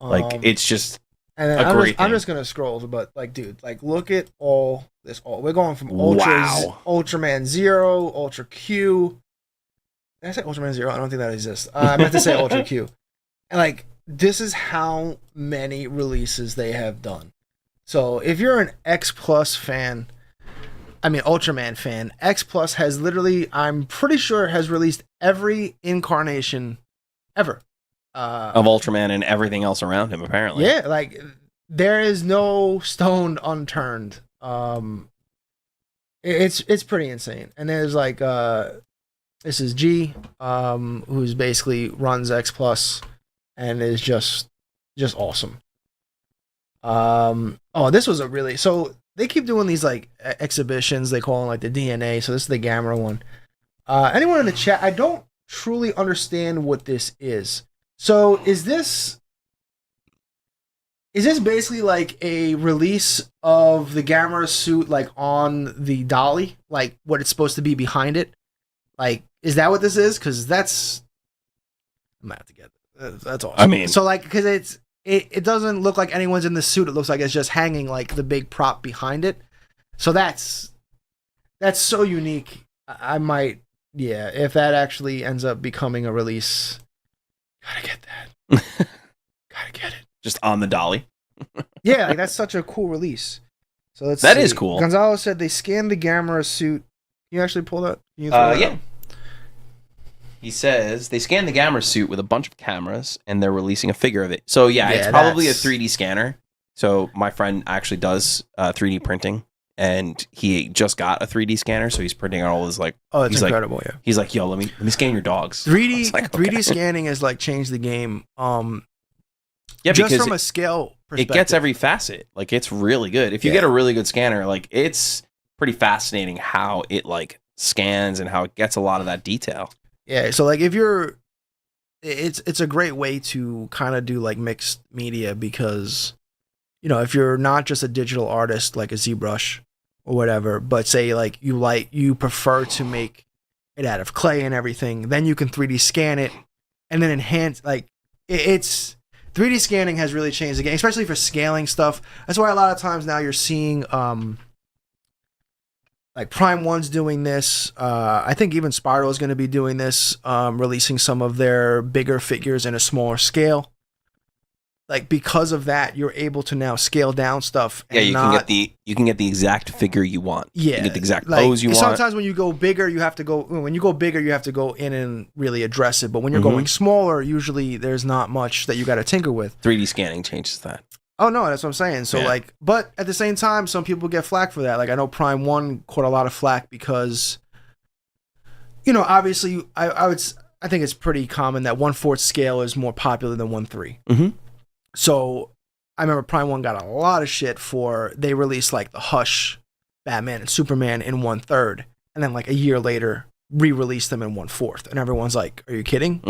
It's just and then I'm just gonna scroll, but dude, look at all this. We're going from Ultraman Zero, Ultra Q. Did I say Ultraman Zero? I don't think that exists. I meant to say Ultra Q. And this is how many releases they have done. So if you're an X Plus fan, Ultraman fan, X Plus has literally, I'm pretty sure, has released every incarnation ever of Ultraman and everything else around him. Apparently, yeah. There is no stone unturned. It's pretty insane. And there's this is G, who's basically runs X Plus and is just awesome. This was so they keep doing these exhibitions. They call them the DNA. So this is the Gamera one. Anyone in the chat? I don't truly understand what this is. So is this basically a release of the Gamera suit on the dolly, what it's supposed to be behind it? Is that what this is? Because I'm gonna have to get That's awesome. I mean, so like, because it doesn't look like anyone's in the suit. It looks like it's just hanging like the big prop behind it. So that's so unique. I might, yeah, if that actually ends up becoming a release, gotta get that. Gotta get it. just on the dolly. Yeah, like, that's such a cool release. So let's That see. is cool. Gonzalo said they scanned the Gamera suit. Can you actually pull that? Can you throw that Yeah. out? He says they scanned the Gamera suit with a bunch of cameras, and they're releasing a figure of it. So yeah, Yeah, it's probably that's- a 3D scanner. So my friend actually does 3D printing, and he just got a 3D scanner, so he's printing out all his like. Oh, it's he's incredible. Like, yeah. he's like, yo, let me scan your dogs. 3D I was like, 3D okay. scanning has like changed the game. Yeah, just because from a scale it perspective. gets every facet. Like it's really good. If you Yeah. get a really good scanner, like it's pretty fascinating how it like scans and how it gets a lot of that detail. Yeah, so like if you're, it's a great way to kind of do like mixed media because, you know, if you're not just a digital artist like a ZBrush or whatever, but say like you prefer to make it out of clay and everything, then you can 3D scan it and then enhance like it's 3D scanning has really changed the game, especially for scaling stuff. That's why a lot of times now you're seeing like Prime One's doing this. I think even Spiral is going to be doing this, releasing some of their bigger figures in a smaller scale. Like because of that, you're able to now scale down stuff. And Yeah, you can get the exact figure you want. Yeah, you can get the exact like, pose you want. Sometimes when you go bigger, you have to go. When you go bigger, you have to go in and really address it. But when you're Mhm. going smaller, usually there's not much that you got to tinker with. 3D scanning changes that. Oh no, that's what I'm saying. So Yeah. like, but at the same time, some people get flack for that. Like I know Prime One caught a lot of flack because, you know, obviously I think it's pretty common that 1/4 scale is more popular than 1/3. Mm-hmm. So I remember Prime One got a lot of shit for they released like the Hush, Batman and Superman in 1/3, and then like a year later re-released them in 1/4, and everyone's like, "Are you kidding?"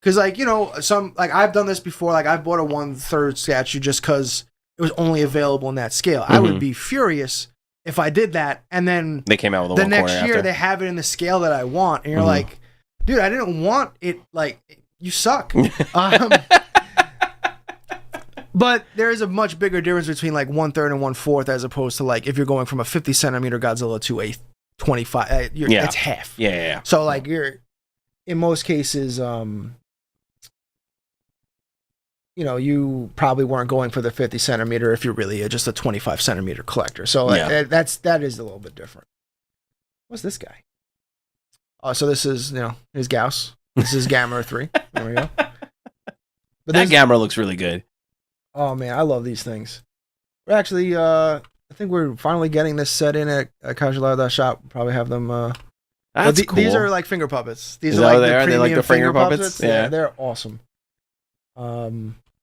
Because like, you know, some like I've done this before. Like I've bought a 1/3 statue just because it was only available in that scale. I would be furious if I did that, and then They came out with a the 1 next corner year after. they have it in the scale that I want, and you're like, dude, I didn't want it. Like you suck. But there is a much bigger difference between like 1/3 and 1/4 as opposed to like if you're going from a 50 centimeter Godzilla to a 25. Yeah. It's half. Yeah. So like you're in most cases, you know, you probably weren't going for the 50 centimeter if you're really just a 25 centimeter collector. So like, Yeah. that is a little bit different. What's this guy? Oh, so this is, you know, his Gauss. This is Gamera 3. There we go. But That Gamera looks really good. oh man, I love these things. We're actually, I think we're finally getting this set in at Kaiju.shop. Probably have them. That's but cool. These are like finger puppets. These Is are that like what the they are? They like premium the finger puppets? Yeah. They're awesome.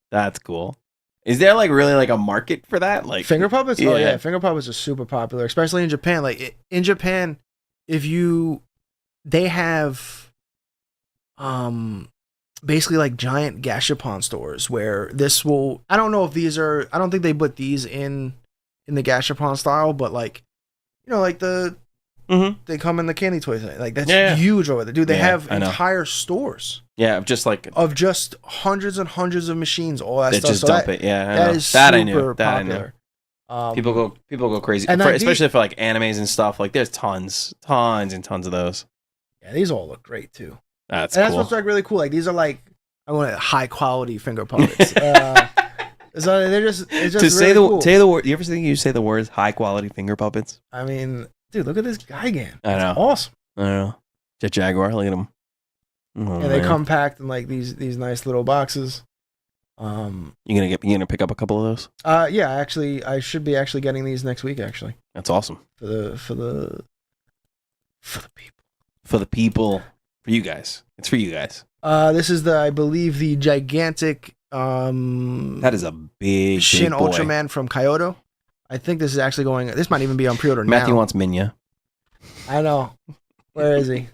That's cool. Is there like really like a market for that? Like Finger puppets? Oh Yeah. yeah, finger puppets are super popular, especially in Japan. Like in Japan, they have basically like giant gashapon stores where I don't know if these are, I don't think they put these in the gashapon style, but like, you know, like they come in the candy toy thing. Like that's huge over there. Dude, they have I know. entire stores Yeah, just like of just hundreds and hundreds of machines, all that they stuff. just So dump it. Yeah, I that know. is That super I knew. That popular. I knew. People go crazy, and especially for like animes and stuff. Like there's tons and tons of those. Yeah, these all look great too. That's And that's cool. what's like really cool. Like these are like I want high quality finger puppets. So they're just it's just to say really cool. say the word. You ever think you say the words high quality finger puppets? I mean, dude, look at this Gigan. I know. It's awesome. I don't know. Jet Jaguar. Look at them. Oh, And they man. come packed in like these nice little boxes. You gonna pick up a couple of those? Yeah, actually, I should be actually getting these next week. Actually, That's awesome. for the people. For the people. For you guys. It's for you guys. This is I believe the gigantic That is a big Shin big boy. Ultraman from Kyoto. I think this is actually going. This might even be on pre-order Matthew now. wants Minya. I know. Where is he?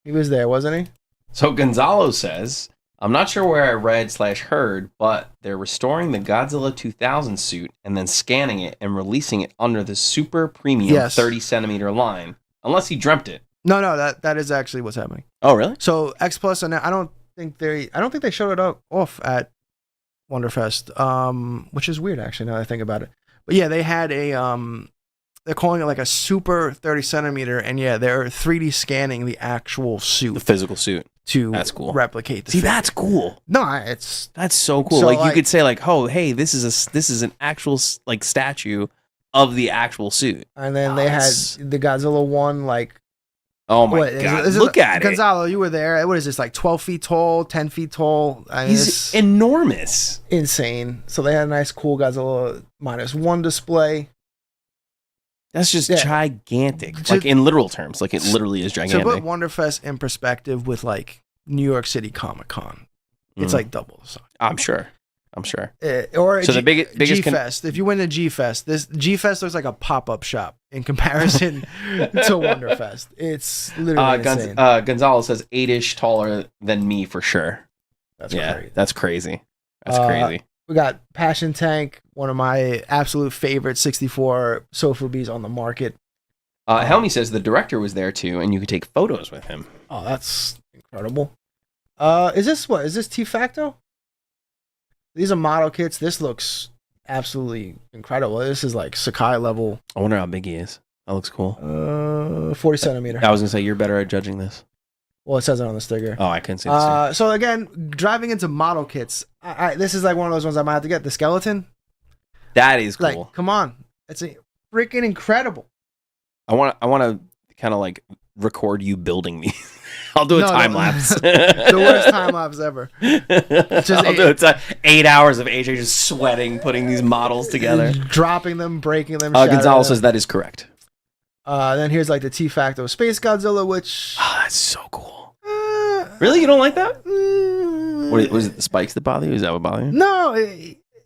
He was there, wasn't he? So Gonzalo says, I'm not sure where I read/heard, but they're restoring the Godzilla 2000 suit and then scanning it and releasing it under the super premium Yes. 30 centimeter line. Unless he dreamt it. No, that is actually what's happening. Oh, really? So X Plus, and I don't. don't think they showed it off at WonderFest, which is weird actually now that I think about it. But yeah, they had a they're calling it like a super 30 centimeter, and yeah, they're 3D scanning the actual suit, The physical suit. that's cool. Replicate the figure. That's cool. No, That's so cool. So, like you like- could say like, oh, hey, this is an actual like statue of the actual suit. and then they had That's- the Godzilla one, like Oh my what, god! is it- Look at it. Gonzalo, you were there. What is this, like 12 feet tall, 10 feet tall? I mean, He's it's enormous. insane. So they had a nice, cool Godzilla -1 display. That's just Yeah. gigantic. To- Like in literal terms, like it literally is To gigantic. put WonderFest in perspective with like New York City Comic Con, it's Mm. like double the size. I'm sure. Or So the biggest G Fest. If you went to G Fest, this G Fest looks like a pop-up shop in comparison to WonderFest. It's literally insane. Gonzalo says 8-ish taller than me for sure. That's Yeah, crazy. that's crazy. That's Uh, crazy. We got Passion Tank, one of my absolute favorite 64 Sofubies on the market. Helmy says the director was there too, and you could take photos with him. Oh, that's incredible. Is this T-Facto? These are model kits. This looks absolutely incredible. This is like Sakai level. I wonder how big he is. That looks cool. 40 centimeter. I was gonna say you're better at judging this. Well, it says it on the sticker. Oh, I couldn't see the sticker. So again, driving into model kits, this is like one of those ones I might have to get. The skeleton, That is cool. like, come on, it's freaking incredible. I want to kind of like record you building these. I'll do a No, time no. lapse. The worst time lapse ever. I'll do it. 8 hours of AJ just sweating, putting these models together. Dropping them, breaking them. Gonzalo shattering says them. that is correct. Then here's like the T-Facto Space Godzilla, which Oh, that's so cool. uh, Really, you don't like that? mm, Was it the spikes that bother you? Is that what bothers you? No,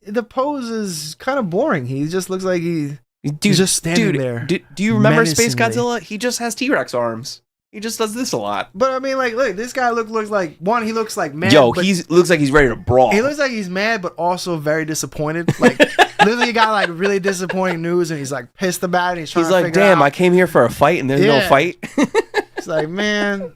the pose is kind of boring. He just looks like he's just standing there. Do you remember Space menacingly. Godzilla? He just has T-Rex arms. He just does this a lot. But I mean, like, look, this guy looks like one. He looks like mad. Yo, but he looks like he's ready to brawl. he looks like he's mad, but also very disappointed. Like, literally got like really disappointing news, and he's like pissed about it. He's trying He's to like, figure damn, out. I came here for a fight and there's no Yeah. fight. It's like, man.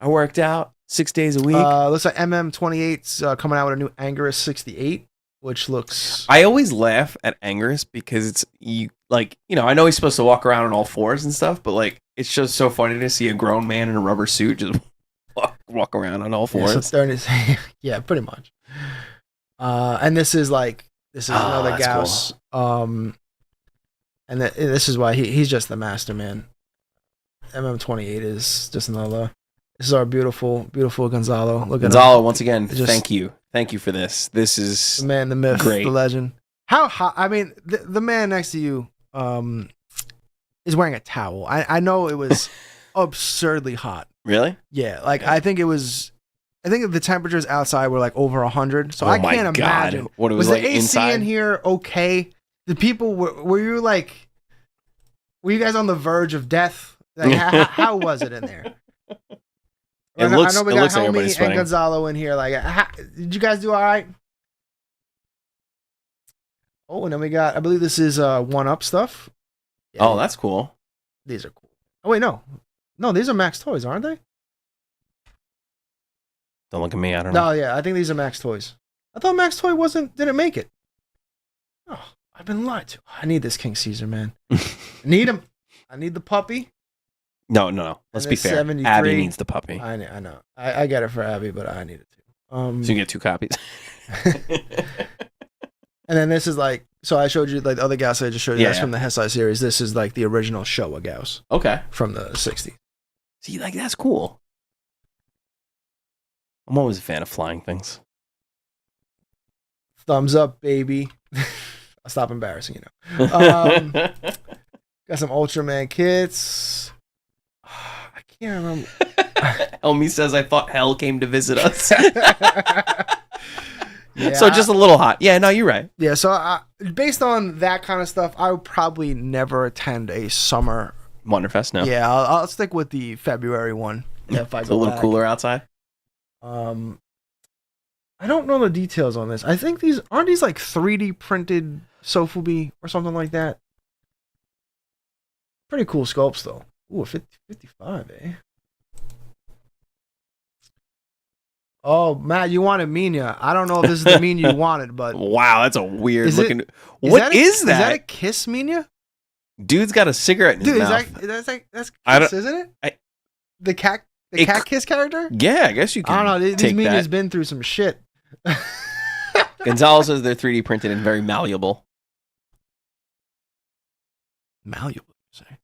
I worked out 6 days a week. Looks like MM28's coming out with a new Anguirus 68, which looks. I always laugh at Anguirus because it's I know he's supposed to walk around on all fours and stuff, but like it's just so funny to see a grown man in a rubber suit just walk around on all fours. Yeah, so yeah, pretty much. And this is another that's Gauss. And this is why he's just the master, man. MM28 is just another. This is our beautiful, beautiful Gonzalo. Look at Gonzalo, once again, Just- thank you for this. This is the man, the myth, great. the legend. How hot? I mean, the man next to you is wearing a towel. I know it was absurdly hot. Really? Yeah, like I think the temperatures outside were like over 100. So Oh I my can't God. imagine. What it was the like AC inside? in here okay? The people were you like? Were you guys on the verge of death? Like, how was it in there? It looks I know we it got looks like Helmy everybody's and sweating. Gonzalo in here. Like, did you guys do all right? Oh, and then we got. I believe this is One Up stuff. Yeah, Oh, that's cool. these are cool. Oh wait, no, these are Max Toys, aren't they? Don't look at me. I don't know. No, yeah, I think these are Max Toys. I thought Max Toy didn't make it. Oh, I've been lied to. I need this King Caesar, man. I need him. I need the puppy. No. Let's And be it's fair. 73. Abby needs the puppy. I know. I get it for Abby, but I need it too. So you get 2 copies. And then this is like, so I showed you like the other Gauss I just showed you. That's Yeah. from the Hesai series. This is like the original Showa Gauss Okay. from the 60s. See, like that's cool. I'm always a fan of flying things. Thumbs up, baby. I'll stop embarrassing you now. Got some Ultraman kits. I can't remember. Elmi says, I thought hell came to visit us. Yeah, So just a little hot. Yeah, no, you're right. yeah. So based on that kind of stuff, I would probably never attend a summer. WonderFest, no. Yeah, I'll stick with the February one. Yeah, if I It's go a little back. cooler outside. I don't know the details on this. I think these aren't like 3D printed Sofubi or something like that. Pretty cool sculpts though. Ooh, 55, eh? Oh, Matt, you wanted Mina. I don't know if this is the Mina you wanted, but Wow, that's a weird Is looking. it- What is Is that a that? kiss Mina? Dude's got a cigarette in his Dude, mouth. that's I kiss, don't- isn't it? I- The cat It cat c- kiss character? Yeah, I guess you can. I don't know. These take Mina's that. been through some shit. Gonzalo says they're 3D printed and very malleable. Malleable, you say.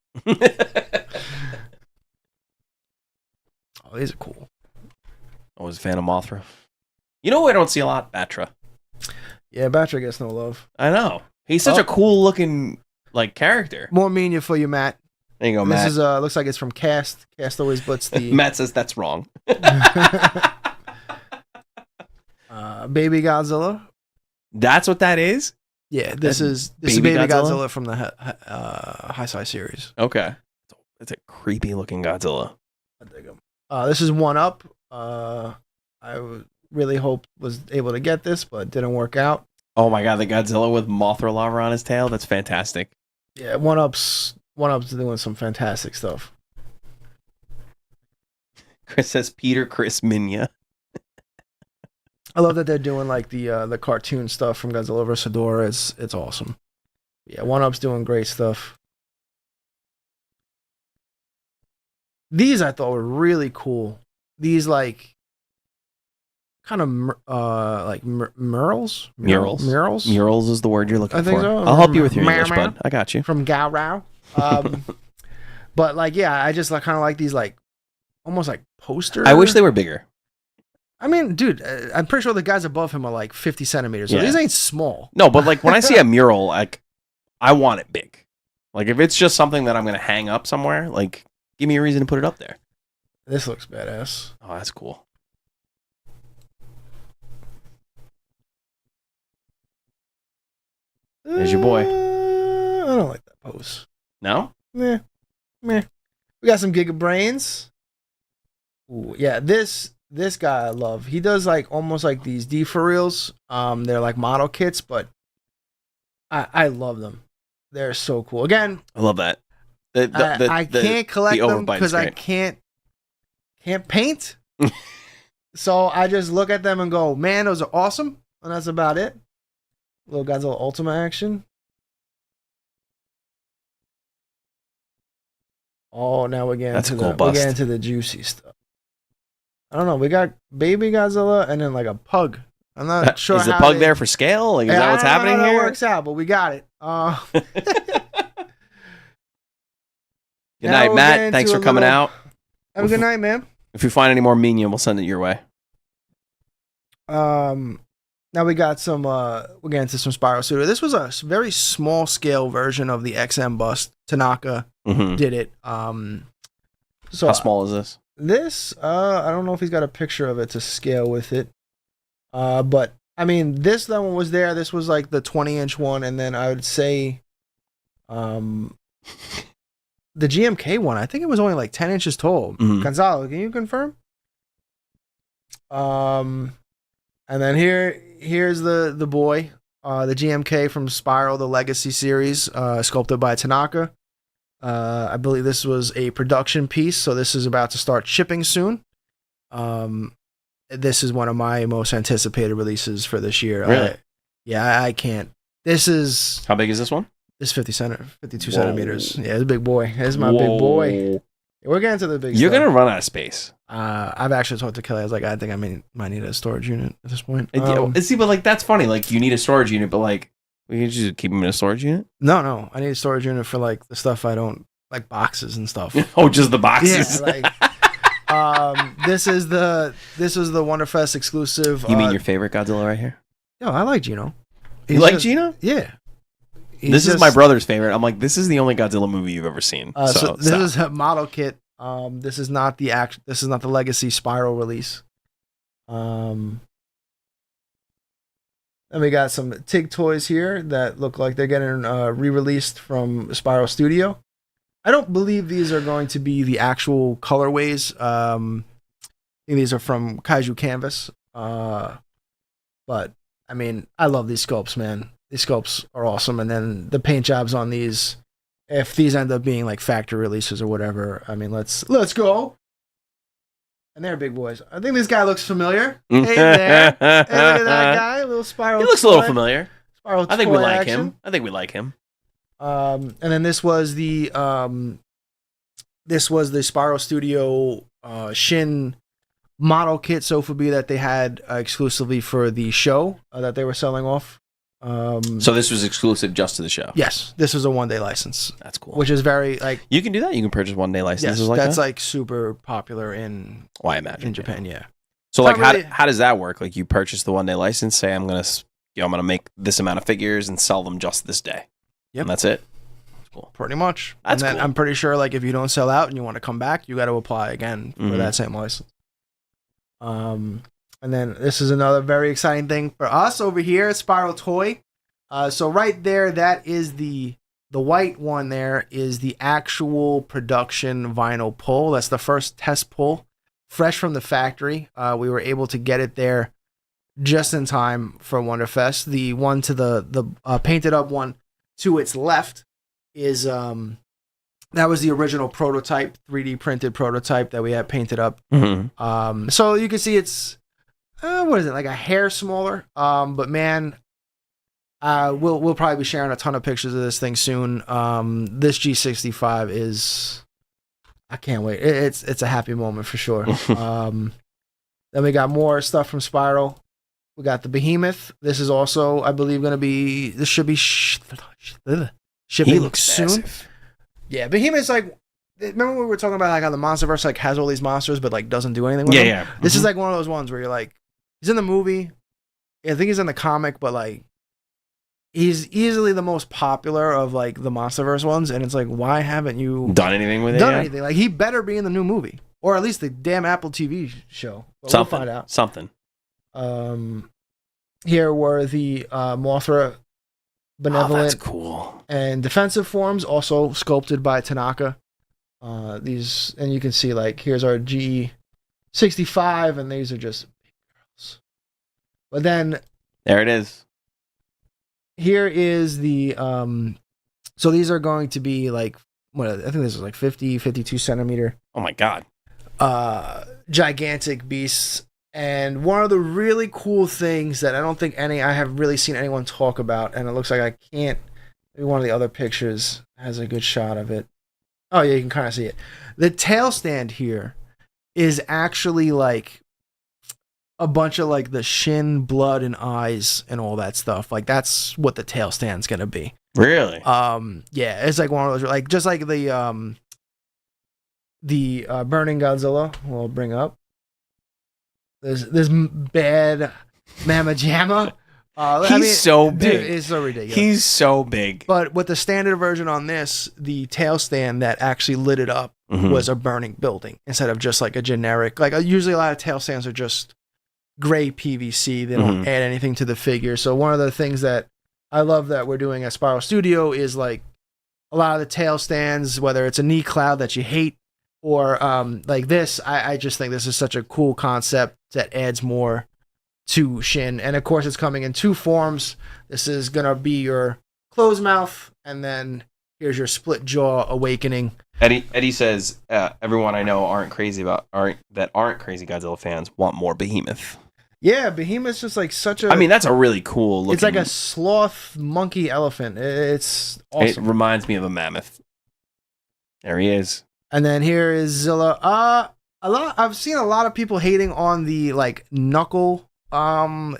Oh, these are cool. I was a fan of Mothra. You know who I don't see a lot? Batra. Yeah, Batra gets no love. I know. He's such Oh. a cool looking like character. More Mina for you, Matt. There you go, This Matt. is looks like it's from Cast. Cast always puts the Matt says that's wrong. Baby Godzilla. That's what that is? Yeah, That's this is Baby Baby Godzilla? Godzilla from the High Sci series. Okay. It's a creepy looking Godzilla. I dig 'em. This is One Up. Really hope was able to get this, but didn't work out. Oh my god, the Godzilla with Mothra lava on his tail? That's fantastic. Yeah, One Up's doing some fantastic stuff. Chris says Peter Chris Minya. I love that they're doing like the cartoon stuff from Godzilla vs. Ghidorah. It's awesome. Yeah, One Up's doing great stuff. These I thought were really cool. These like kind of murals. Murals is the word you're looking I think for. so. I'll help you with your Meow, English, meow. bud. I got you. From Gao. But like, yeah, I just like kind of like these like almost like posters. I wish they were bigger. I mean, dude, I'm pretty sure the guys above him are like 50 centimeters. So Yeah. these ain't small. No, but like when I see a mural, like I want it big. Like if it's just something that I'm gonna hang up somewhere, like give me a reason to put it up there. This looks badass. Oh, that's cool. There's your boy. I don't like that pose. No? Meh. We got some Giga Brains. Ooh, yeah, this guy I love. He does like almost like these D for reals. They're like model kits, but I love them. They're so cool. Again, I love that. I can't collect the them overbite is because I great. can't paint. So I just look at them and go, man, those are awesome, and that's about it. Little Godzilla Ultima action. Oh, now we're getting That's to a cool we're bust. getting to the juicy stuff. I don't know. We got Baby Godzilla and then like a pug. I'm not sure. Is the how pug they- there for scale? Like, is Yeah, that what's I don't know happening how that here? works out, but we got it. Good Now night, we're Matt. getting Thanks to for a coming little- out. Have a good night, man. If we find any more Minion, we'll send it your way. Now we got some. We're getting to some Spiral Studio. This was a very small scale version of the XM bust. Tanaka Mhm. did it. So How small is this? this, I don't know if he's got a picture of it to scale with it. But I mean, that one was there. This was like the 20-inch one, and then I would say, the GMK one. I think it was only like 10 inches tall. Mhm. Gonzalo, can you confirm? And then here's the boy, the GMK from Spiral, the Legacy series, sculpted by Tanaka. I believe this was a production piece, so this is about to start shipping soon. This is one of my most anticipated releases for this year. Really? I can't. This is How big is this one? 52 Whoa. centimeters. Yeah, it's a big boy. It's my big boy. We're getting to the big You're stuff. gonna run out of space. I've actually talked to Kelly. I was like, I think I might need a storage unit at this point. See, but like that's funny. Like you need a storage unit, but like we can just keep them in a storage unit. No, I need a storage unit for like the stuff I don't like, boxes and stuff. Oh, just the boxes. Yeah, like, this is the WonderFest exclusive. You mean your favorite Godzilla right here? Yo, I like Gino. You like Gino? Yeah. This is my brother's favorite. I'm like, this is the only Godzilla movie you've ever seen. So this stop. is a model kit. This is not the This is not the Legacy Spiral release. And we got some TIG toys here that look like they're getting re-released from Spiral Studio. I don't believe these are going to be the actual colorways. I think these are from Kaiju Canvas. But I mean, I love these sculpts, man. These sculpts are awesome, and then the paint jobs on these. If these end up being like factory releases or whatever, I mean, let's go. And they're big boys. I think this guy looks familiar. Hey there. Hey, look at that guy. A little Spiral. He looks a little familiar. Spiral I think we toy like action. him. I think we like him. And then this was the Spiral Studio Shin model kit Sofubi that they had exclusively for the show that they were selling off. So this was exclusive just to the show. Yes, this was a 1-day license. That's cool. Which is very like you can do that. You can purchase 1-day licenses yes, like that's that. like super popular in I imagine in Japan. Yeah. So It's like not really- how does that work? Like you purchase the 1-day license, say I'm gonna make this amount of figures and sell them just this day. Yep. And that's it. Cool. Pretty much. That's and then cool. I'm pretty sure like if you don't sell out and you want to come back, you got to apply again for that same license. And then this is another very exciting thing for us over here at Spiral Toy. So right there, that is the white one. There is the actual production vinyl pull. That's the first test pull, fresh from the factory. We were able to get it there just in time for WonderFest. The one to the painted up one to its left is that was the original prototype, 3D printed prototype that we had painted up. Mm-hmm. So you can see it's what is it, like a hair smaller? But man, we'll probably be sharing a ton of pictures of this thing soon. This G65 is, I can't wait. It's a happy moment for sure. Then we got more stuff from Spiral. We got the Behemoth. This is also, I believe, going to be. This should be shipping soon. Massive. Yeah, Behemoth's like. Remember we were talking about like how the MonsterVerse like has all these monsters but like doesn't do anything with them? Yeah. This is like one of those ones where you're like, he's in the movie. I think he's in the comic, but like, he's easily the most popular of like the MonsterVerse ones, and it's like, why haven't you done anything with it? Done anything? Like he better be in the new movie, or at least the damn Apple TV show. But Something. We'll find out. Something. Here were the Mothra benevolent that's cool. and defensive forms, also sculpted by Tanaka. These, and you can see like here's our G65, and these are just big girls. But then There it is. here is the so these are going to be like what I think this is like 52 centimeter Oh my god. gigantic beasts. And one of the really cool things that I have really seen anyone talk about, and it looks like I can't, maybe one of the other pictures has a good shot of it. Oh yeah, you can kind of see it. The tail stand here is actually like a bunch of like the shin, blood, and eyes and all that stuff. Like that's what the tail stand's gonna be. Really? Yeah, it's like one of those like just like the Burning Godzilla. We'll bring up. This bad Mama Jamma. He's so big. Dude, it's so ridiculous. He's so big. But with the standard version on this, the tail stand that actually lit it up was a burning building instead of just like a generic. Like usually a lot of tail stands are just gray PVC. They don't add anything to the figure. So one of the things that I love that we're doing at Spiral Studio is like a lot of the tail stands, whether it's a knee cloud that you hate or like this, I just think this is such a cool concept that adds more to Shin. And of course, it's coming in two forms. This is going to be your closed mouth, and then here's your split jaw awakening. Eddie says everyone I know aren't crazy Godzilla fans want more Behemoth. Yeah, Behemoth's just like such a... I mean, that's a really cool looking... It's like a sloth monkey elephant. It's awesome. It reminds me of a mammoth. There he is. And then here is Zilla. I've seen a lot of people hating on the like knuckle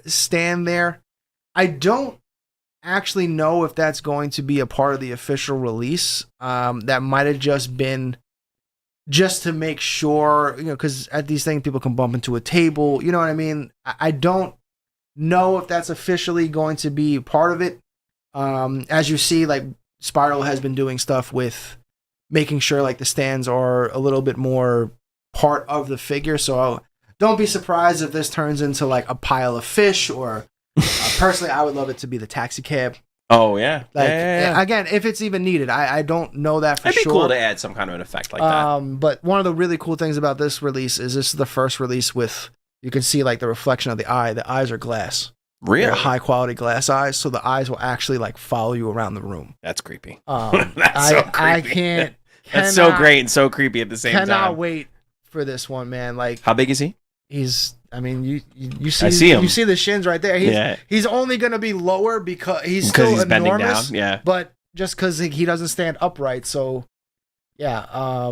stand there. I don't actually know if that's going to be a part of the official release. That might have just been just to make sure, because at these things people can bump into a table. You know what I mean? I don't know if that's officially going to be part of it. As you see, like Spiral has been doing stuff with making sure like the stands are a little bit more part of the figure. So don't be surprised if this turns into like a pile of fish, or personally, I would love it to be the taxi cab. Oh yeah. Like yeah. Again, if it's even needed, I don't know that for It'd be sure. cool to add some kind of an effect like that. But one of the really cool things about this release is this is the first release with, you can see like the reflection of the eye. The eyes are glass. Really? They're high quality glass eyes, so the eyes will actually like follow you around the room. That's creepy. That's so creepy. That's so great and so creepy at the same time. Cannot wait for this one, man. Like, How big is he? he's. I mean, you see, I see him. You see the shins right there. He's only gonna be lower because he's still enormous, bending down. Yeah, but just because he doesn't stand upright. So, yeah.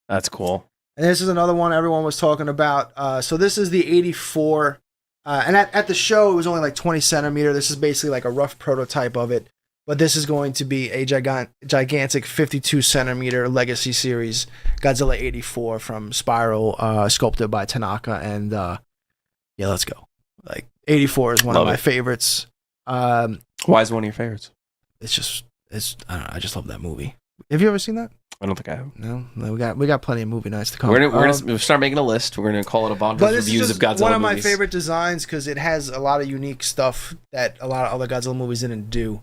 That's cool. And this is another one everyone was talking about. So this is the 84. And at the show, it was only like 20 centimeter. This is basically like a rough prototype of it. But this is going to be a gigantic 52 centimeter Legacy Series Godzilla 84 from Spiral, sculpted by Tanaka. And yeah, let's go. Like 84 is one of my favorites. Why is it one of your favorites? I don't know. I just love that movie. Have you ever seen that? I don't think I have. No, we got plenty of movie nights to come. We're gonna start making a list. We're gonna call it a Vonderfest reviews of Godzilla movies. One of my favorite designs because it has a lot of unique stuff that a lot of other Godzilla movies didn't do.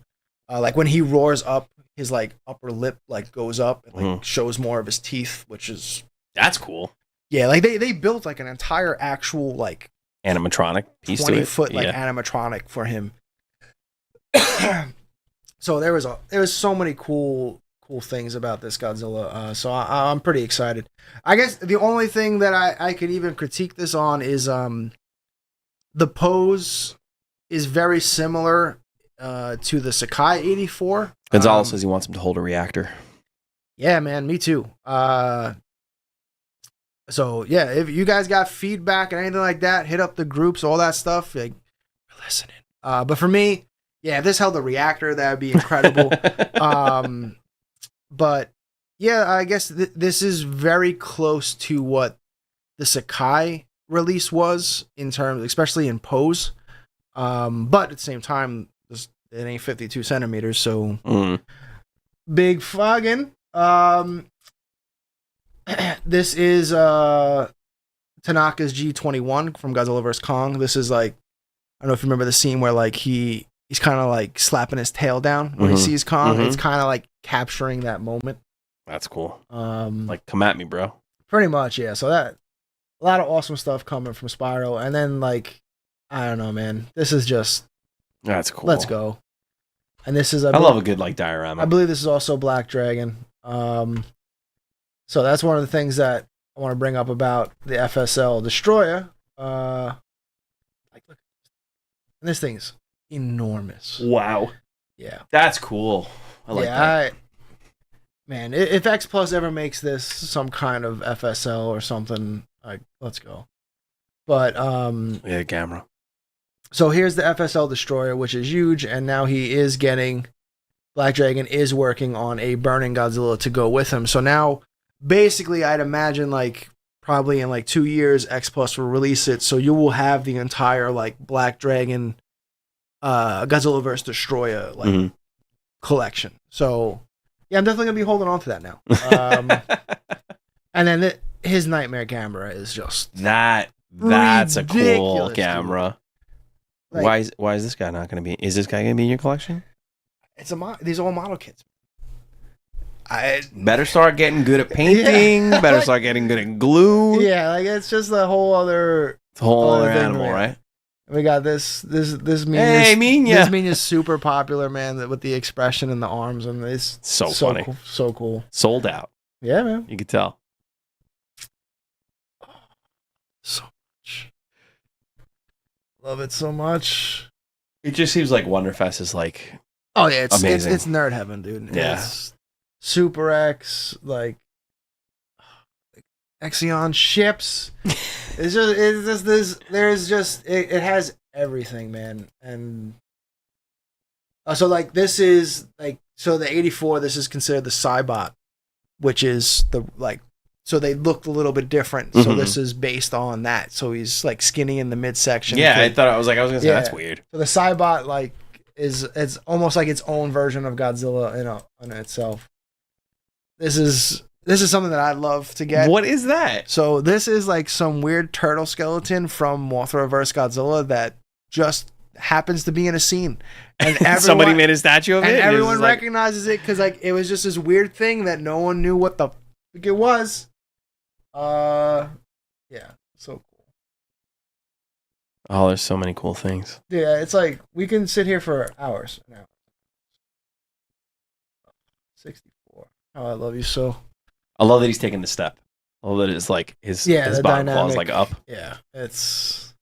Like when he roars up, his like upper lip like goes up and like shows more of his teeth, which is that's cool. Yeah, like they built like an entire actual like animatronic piece 20-foot like animatronic for him. So there was so many cool things about this Godzilla, so I'm pretty excited. I guess the only thing that I could even critique this on is the pose is very similar to the Sakai 84. Gonzalez says he wants him to hold a reactor. Yeah, man, me too. So yeah, if you guys got feedback and anything like that, hit up the groups, all that stuff. Like, we're listening. But for me, yeah, if this held a reactor, that would be incredible. But yeah, I guess this is very close to what the Sakai release was in terms, especially in pose. But at the same time, it ain't 52 centimeters, so big fucking. This is Tanaka's G21 from Godzilla vs. Kong. This is like, I don't know if you remember the scene where like he's kind of like slapping his tail down when he sees Kong. It's kind of like capturing that moment. That's cool. Like, come at me, bro. Pretty much, yeah. So that a lot of awesome stuff coming from Spyro, and then like I don't know, man. This is just that's cool. Let's go. And this is I love a good like diorama. I believe this is also Black Dragon. So that's one of the things that I want to bring up about the FSL Destroyer. Like, look, and this thing's enormous. Wow. Yeah. That's cool. I like that. Man, if X Plus ever makes this some kind of FSL or something, like, let's go. But yeah, Gamera. So here's the FSL Destroyer, which is huge, and now he is getting Black Dragon is working on a Burning Godzilla to go with him. So now, basically, I'd imagine like probably in like 2 years, X Plus will release it, so you will have the entire like Black Dragon, Godzilla vs. Destroyer like collection. So yeah, I'm definitely gonna be holding on to that now. And then his Nightmare Gamera is just that's a cool Gamera. Like, why is this guy not gonna be? Is this guy gonna be in your collection? These are all model kits. Better start getting good at painting. Yeah. Better start getting good at glue. Yeah, like it's just a whole other animal, right? We got this minion. Hey, Minya. This minion is super popular, man. With the expression and the arms, and it's so funny, cool, so cool. Sold out. Yeah, man. You could tell. So much. Love it so much. It just seems like WonderFest is like. Oh yeah, it's amazing. It's nerd heaven, dude. Yeah. It's Super X, like Exion ships. It has everything, man. And so like this is like, so the 84, this is considered the Cybot, which is the like, so they looked a little bit different. So this is based on that. So he's like skinny in the midsection. Yeah, I was gonna say that's weird. So the Cybot like it's almost like its own version of Godzilla in itself. This is something that I'd love to get. What is that? So this is like some weird turtle skeleton from Mothra vs. Godzilla that just happens to be in a scene, and somebody made a statue of it, and everyone recognizes it because like it was just this weird thing that no one knew what the fuck it was. Yeah, so cool. Oh, there's so many cool things. Yeah, it's like we can sit here for hours now. 64. Oh, I love you so. I love that he's taking the step. All that is like his the bottom claw is dynamic, like up. Yeah, it's.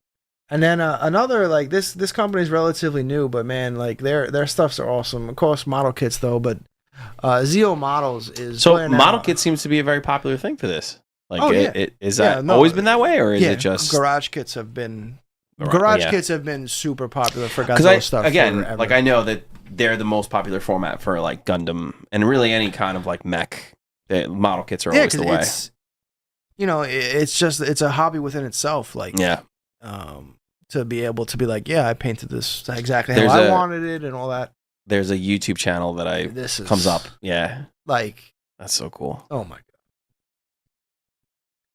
And then another like this company is relatively new, but man, like their stuffs are awesome. Of course, model kits though, but Zeo Models is So model kit seems to be a very popular thing for this. Like, is that always been that way, or is it just garage kits have been kits have been super popular for Godzilla stuff? Again, forever. like I know that they're the most popular format for like Gundam and really any kind of like mech. Model kits are always the way. It's a hobby within itself. Like, to be able to be like, I painted this exactly how I wanted it and all that. There's a YouTube channel that comes up. Yeah, like that's so cool. Oh my god.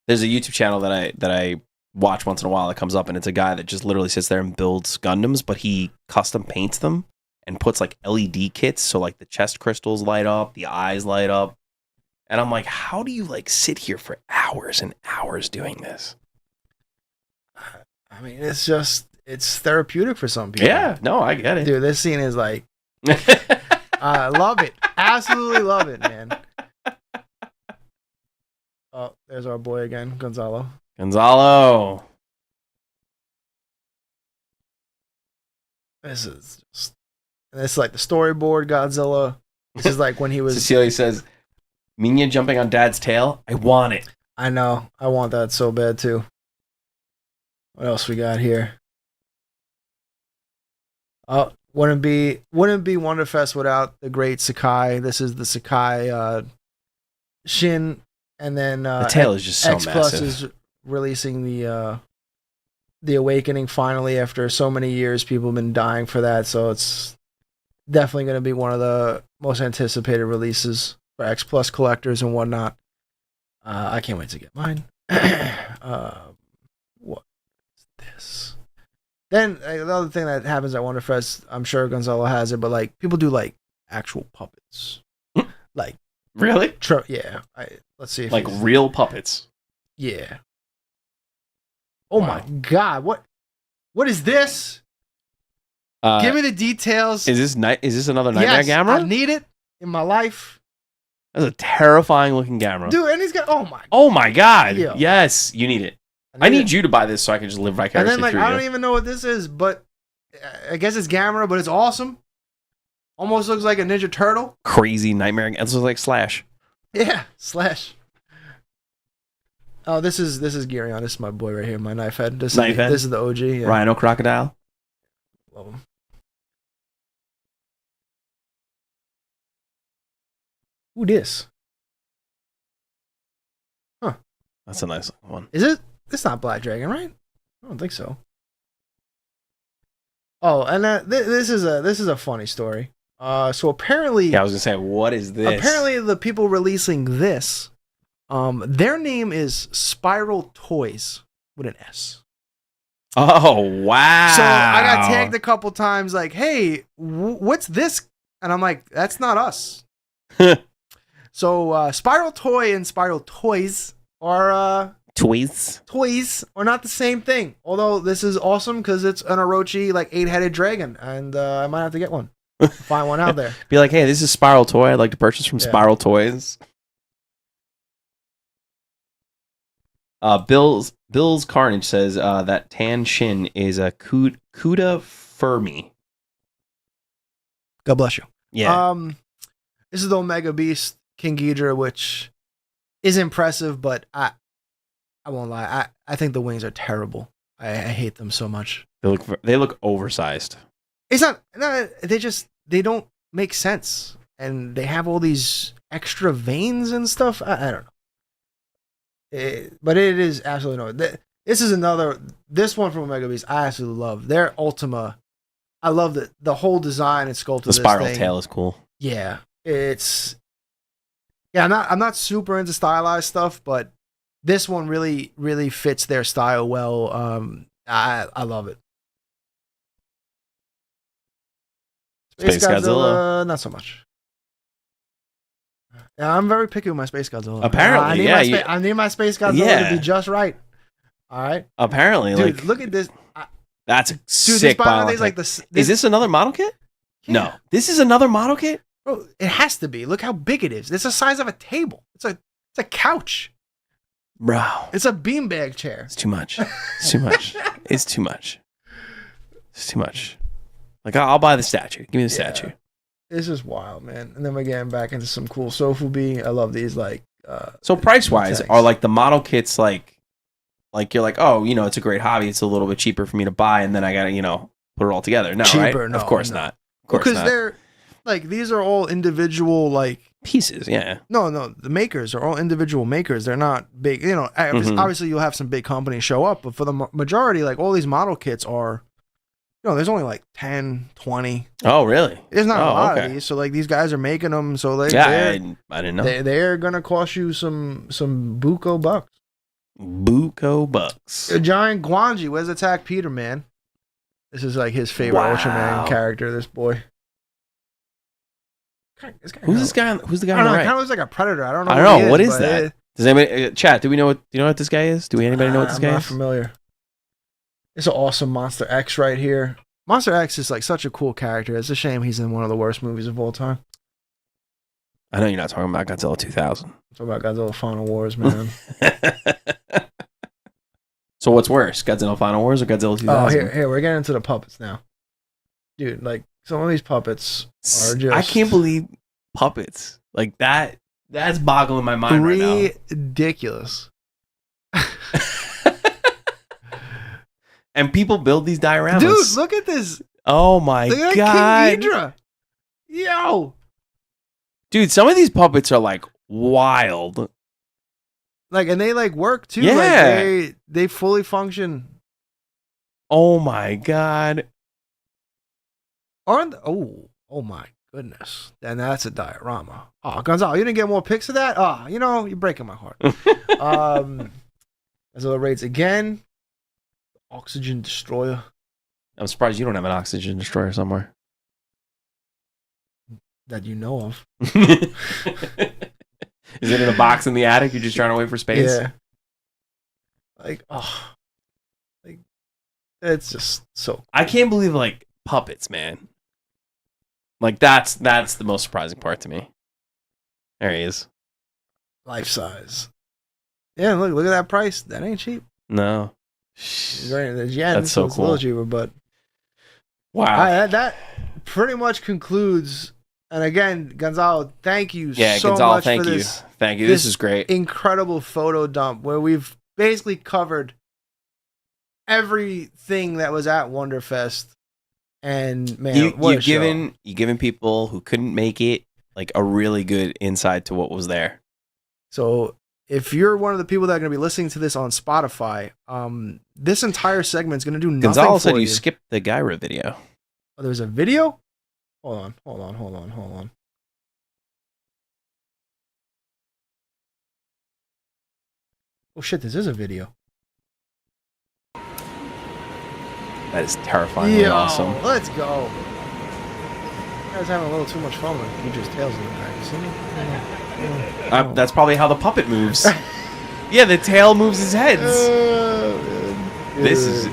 There's a YouTube channel that I watch once in a while that comes up, and it's a guy that just literally sits there and builds Gundams, but he custom paints them and puts like LED kits, so like the chest crystals light up, the eyes light up, and I'm like, how do you like sit here for hours and hours doing this? I mean, it's therapeutic for some people. Yeah, no, I get it, dude. This scene is like, I love it, absolutely love it, man. Oh, there's our boy again, Gonzalo. This is just, and it's like the storyboard Godzilla. This is like when he was. Cecilia says, "Minya jumping on Dad's tail. I want it. I know. I want that so bad too." What else we got here? Oh, wouldn't be WonderFest without the great Sakai. This is the Sakai Shin. And then the tail is just so X Plus massive. is releasing the Awakening finally after so many years. People have been dying for that, so it's definitely going to be one of the most anticipated releases for X Plus collectors and whatnot. I can't wait to get mine. What is this? Then the other thing that happens at WonderFest, I'm sure Gonzalo has it, but like people do like actual puppets, like. Really? Yeah. Let's see. If like real puppets. Yeah. Oh my god! What is this? Give me the details. Is this another Nightmare Gamera? I need it in my life. That's a terrifying looking Gamera, dude. And he's got oh my god! Yo. Yes, you need it. I need you to buy this so I can just live vicariously and then, through I don't even know what this is, but I guess it's Gamera, but it's awesome. Almost looks like a Ninja Turtle. Crazy Nightmare. It looks like Slash. Yeah, Slash. Oh, this is Gearion. This is my boy right here, my knife head. This is the OG. Yeah. Rhino Crocodile. Love him. Who this? Huh. That's a nice one. Is it? It's not Black Dragon, right? I don't think so. Oh, and this is a funny story. So apparently, I was gonna say, what is this? Apparently, the people releasing this, their name is Spiral Toys with an S. Oh wow! So I got tagged a couple times, like, "Hey, what's this?" And I'm like, "That's not us." So Spiral Toy and Spiral Toys are toys are not the same thing. Although this is awesome because it's an Orochi like 8-headed dragon, and I might have to get one. Find one out there. Be like, hey, this is Spiral Toy. I'd like to purchase from Spiral Toys. Bill's Carnage says that Tan Shin is a Kuda Fermi. God bless you. Yeah. This is the Omega Beast King Ghidorah, which is impressive, but I won't lie. I think the wings are terrible. I hate them so much. They look oversized. It's not. No, they don't make sense, and they have all these extra veins and stuff. I don't know. But it is absolutely no. This is this one from Omega Beast. I absolutely love their Ultima. I love the whole design and sculpt. The spiral tail is cool. Yeah, I'm not super into stylized stuff, but this one really really fits their style well. I love it. Space Godzilla, not so much. Yeah, I'm very picky with my Space Godzilla. Apparently, I need my Space Godzilla to be just right. All right. Apparently, dude, look at this. That's a sick model kit. Is this another model kit? Yeah. No, this is another model kit. Bro, it has to be. Look how big it is. It's the size of a table. It's a couch. Bro. It's a beanbag chair. It's too much. It's too much. It's too much. It's too much. Like, I'll buy the statue. Give me the statue. It's just wild, man. And then we're getting back into some cool Sofubi. I love these, like... so price-wise, are, like, the model kits, like, you're like, oh, you know, it's a great hobby. It's a little bit cheaper for me to buy, and then I gotta, you know, put it all together. No, cheaper, right? No, of course not. Of course because they're, like, these are all individual, like... pieces, yeah. No, the makers are all individual makers. They're not big, you know, obviously you'll have some big companies show up, but for the majority, like, all these model kits are... No, there's only like 10, 20. Oh, really? There's not a lot of these. So, like, these guys are making them. So, I didn't know. They're going to cost you some buco bucks. Buco bucks. A giant Guanji. Where's Attack Peter, man? This is like his favorite Ultraman character, this boy. Who's this guy? Who's the guy I on don't the know. right? It kind of looks like a predator. I don't know. What is that? Does anybody chat? Do you know what this guy is? Do anybody know what this guy is? I'm not familiar. It's an awesome Monster X right here. Monster X is like such a cool character. It's a shame he's in one of the worst movies of all time. I know you're not talking about Godzilla 2000. I'm talking about Godzilla Final Wars, man. So what's worse, Godzilla Final Wars or Godzilla 2000? Oh, here, we're getting into the puppets now. Dude, like, some of these puppets are just... I can't believe puppets. Like, that's boggling my mind right now. Ridiculous. And people build these dioramas. Dude, look at this. Oh my God. King Ghidorah. Yo. Dude, some of these puppets are like wild. Like, and they like work too. Yeah. Like, they fully function. Oh my God. Oh my goodness. Then that's a diorama. Oh, Gonzalo, you didn't get more pics of that? Oh, you know, you're breaking my heart. Godzilla raids again. Oxygen destroyer. I'm surprised you don't have an oxygen destroyer somewhere. That you know of. Is it in a box in the attic? You're just trying to wait for space? Yeah. Like, it's just so... I can't believe, like, puppets, man. Like, that's the most surprising part to me. There he is. Life size. Yeah, look at that price. That ain't cheap. No. There's yen, that's so it's cool. A little cheaper, but wow, that pretty much concludes. And again, Gonzalo, thank you so Gonzalo, much for this. Thank you. This is great. Incredible photo dump where we've basically covered everything that was at WonderFest. And man, you've given people who couldn't make it like a really good insight to what was there. So if you're one of the people that are going to be listening to this on Spotify, this entire segment is going to do nothing Gonzalo said for you skipped the Gyra video. Oh, there's a video? Hold on. Oh shit, this is a video. That is terrifyingly awesome. Let's go. You guys having a little too much fun with Peach's tails in the back. You see me? That's probably how the puppet moves. Yeah, the tail moves his heads. This is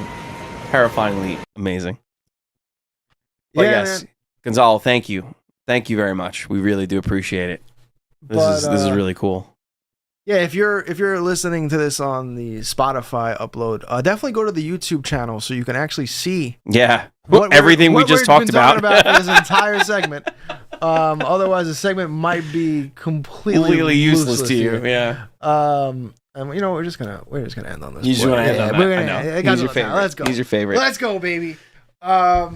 terrifyingly amazing. But yes, man. Gonzalo, thank you. Thank you very much. We really do appreciate it. This is really cool. Yeah, if you're listening to this on the Spotify upload, definitely go to the YouTube channel so you can actually see everything we just talked about for this entire segment. Otherwise, the segment might be completely useless to you. Yeah. And you know we're just gonna end on this. You just want to end on that. I know. He's your favorite. Let's go. He's your favorite. Let's go, baby. Yeah.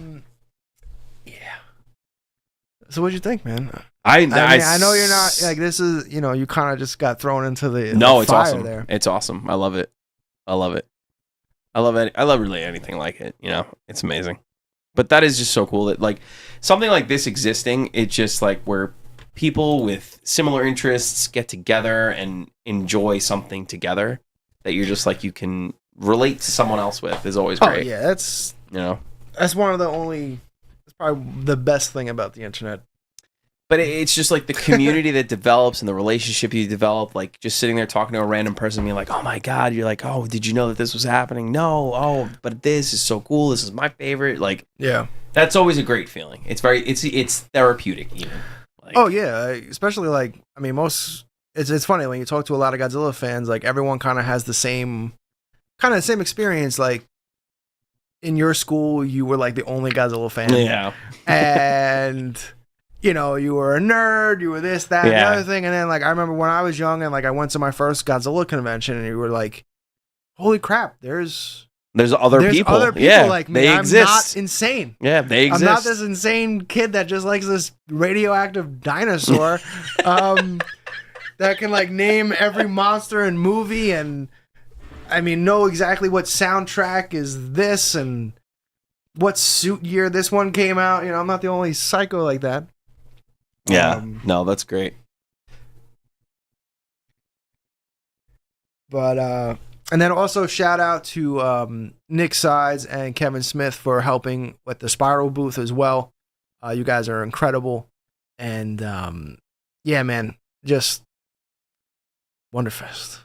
So what'd you think, man? I know you're not like this is, you know, you kind of just got thrown into the it's fire awesome. There. It's awesome. I love it. I love it. I love really anything like it. You know, it's amazing. But that is just so cool that like something like this existing, it's just like where people with similar interests get together and enjoy something together that you're just like you can relate to someone else with is always great. Oh yeah, that's one of the only. That's probably the best thing about the internet. But it's just like the community that develops and the relationship you develop, like just sitting there talking to a random person, being like, "Oh my God," you're like, "Oh, did you know that this was happening?" No, oh, but this is so cool. This is my favorite. Like, yeah, that's always a great feeling. It's therapeutic even. Like, oh yeah, especially like I mean, most it's funny when you talk to a lot of Godzilla fans, like everyone kind of has the same experience. Like in your school, you were like the only Godzilla fan. Yeah. And you know, you were a nerd, you were this, that, and the other thing. And then like I remember when I was young and like I went to my first Godzilla convention and you were like, holy crap, there's other people. Like me. They I'm exist. not insane. Yeah, they exist. I'm not this insane kid that just likes this radioactive dinosaur that can like name every monster and movie and I mean know exactly what soundtrack is this and what suit year this one came out. You know, I'm not the only psycho like that. Yeah. No, that's great. But and then also shout out to Nick Sides and Kevin Smith for helping with the Spiral booth as well. You guys are incredible. And yeah, man, just WonderFest.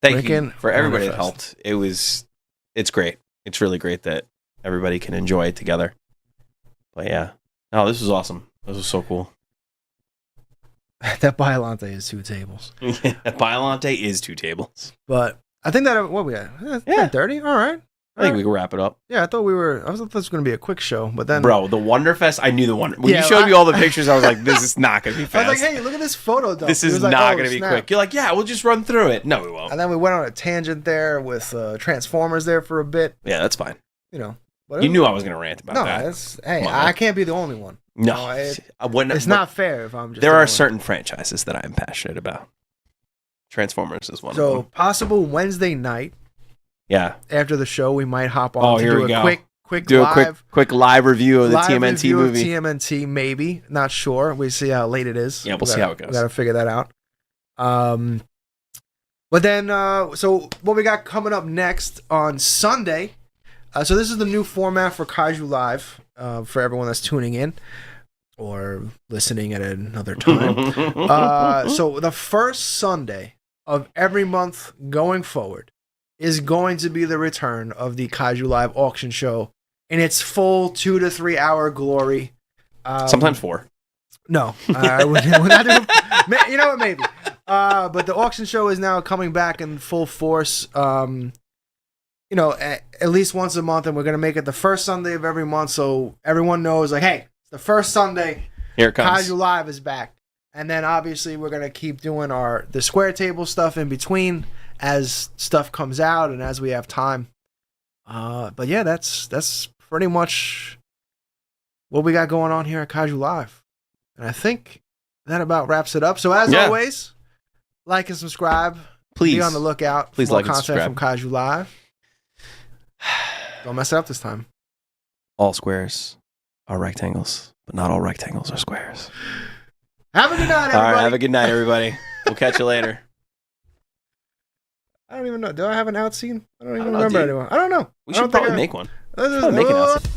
Thank you for everybody that helped. It's great. It's really great that everybody can enjoy it together. But yeah. Oh, this was awesome. This was so cool. That Biolante is 2 tables. Yeah, Biolante is 2 tables. But I think that what we at? Yeah, 30. All right. I think we can wrap it up. Yeah, I thought this was going to be a quick show, but then bro, the WonderFest, I knew the Wonder. When you showed me all the pictures, I was like, this is not going to be fast. I was like, hey, look at this photo. Though. This is not going to be quick. You're like, yeah, we'll just run through it. No, we won't. And then we went on a tangent there with Transformers there for a bit. Yeah, that's fine. You know, you knew I was going to rant about that. Hey, I can't be the only one. No, it's not fair if I'm just. There are certain franchises that I'm passionate about. Transformers is one of them. So possible Wednesday night. Yeah. After the show, we might hop on to do a quick live review of the TMNT movie. TMNT, maybe. Not sure. We see how late it is. Yeah, we'll see how it goes. We got to figure that out. But then, so what we got coming up next on Sunday. So this is the new format for Kaiju Live for everyone that's tuning in or listening at another time. So the first Sunday of every month going forward is going to be the return of the Kaiju Live auction show in its full 2 to 3 hour glory. Sometimes 4. No, we're not doing, you know what? Maybe. But the auction show is now coming back in full force. You know, at least once a month, and we're gonna make it the first Sunday of every month, so everyone knows, like, hey, it's the first Sunday. Here it comes. Kaiju Live is back, and then obviously we're gonna keep doing the square table stuff in between as stuff comes out and as we have time. But yeah, that's pretty much what we got going on here at Kaiju Live, and I think that about wraps it up. So as always, like and subscribe. Please be on the lookout. Please for more like and content subscribe from Kaiju Live. Don't mess it up this time. All squares are rectangles, but not all rectangles are squares. Have a good night, everybody. All right, have a good night, everybody. We'll catch you later. I don't even know. Do I have an out scene? I don't even remember anymore. I don't know. We should probably make one. Make an out scene.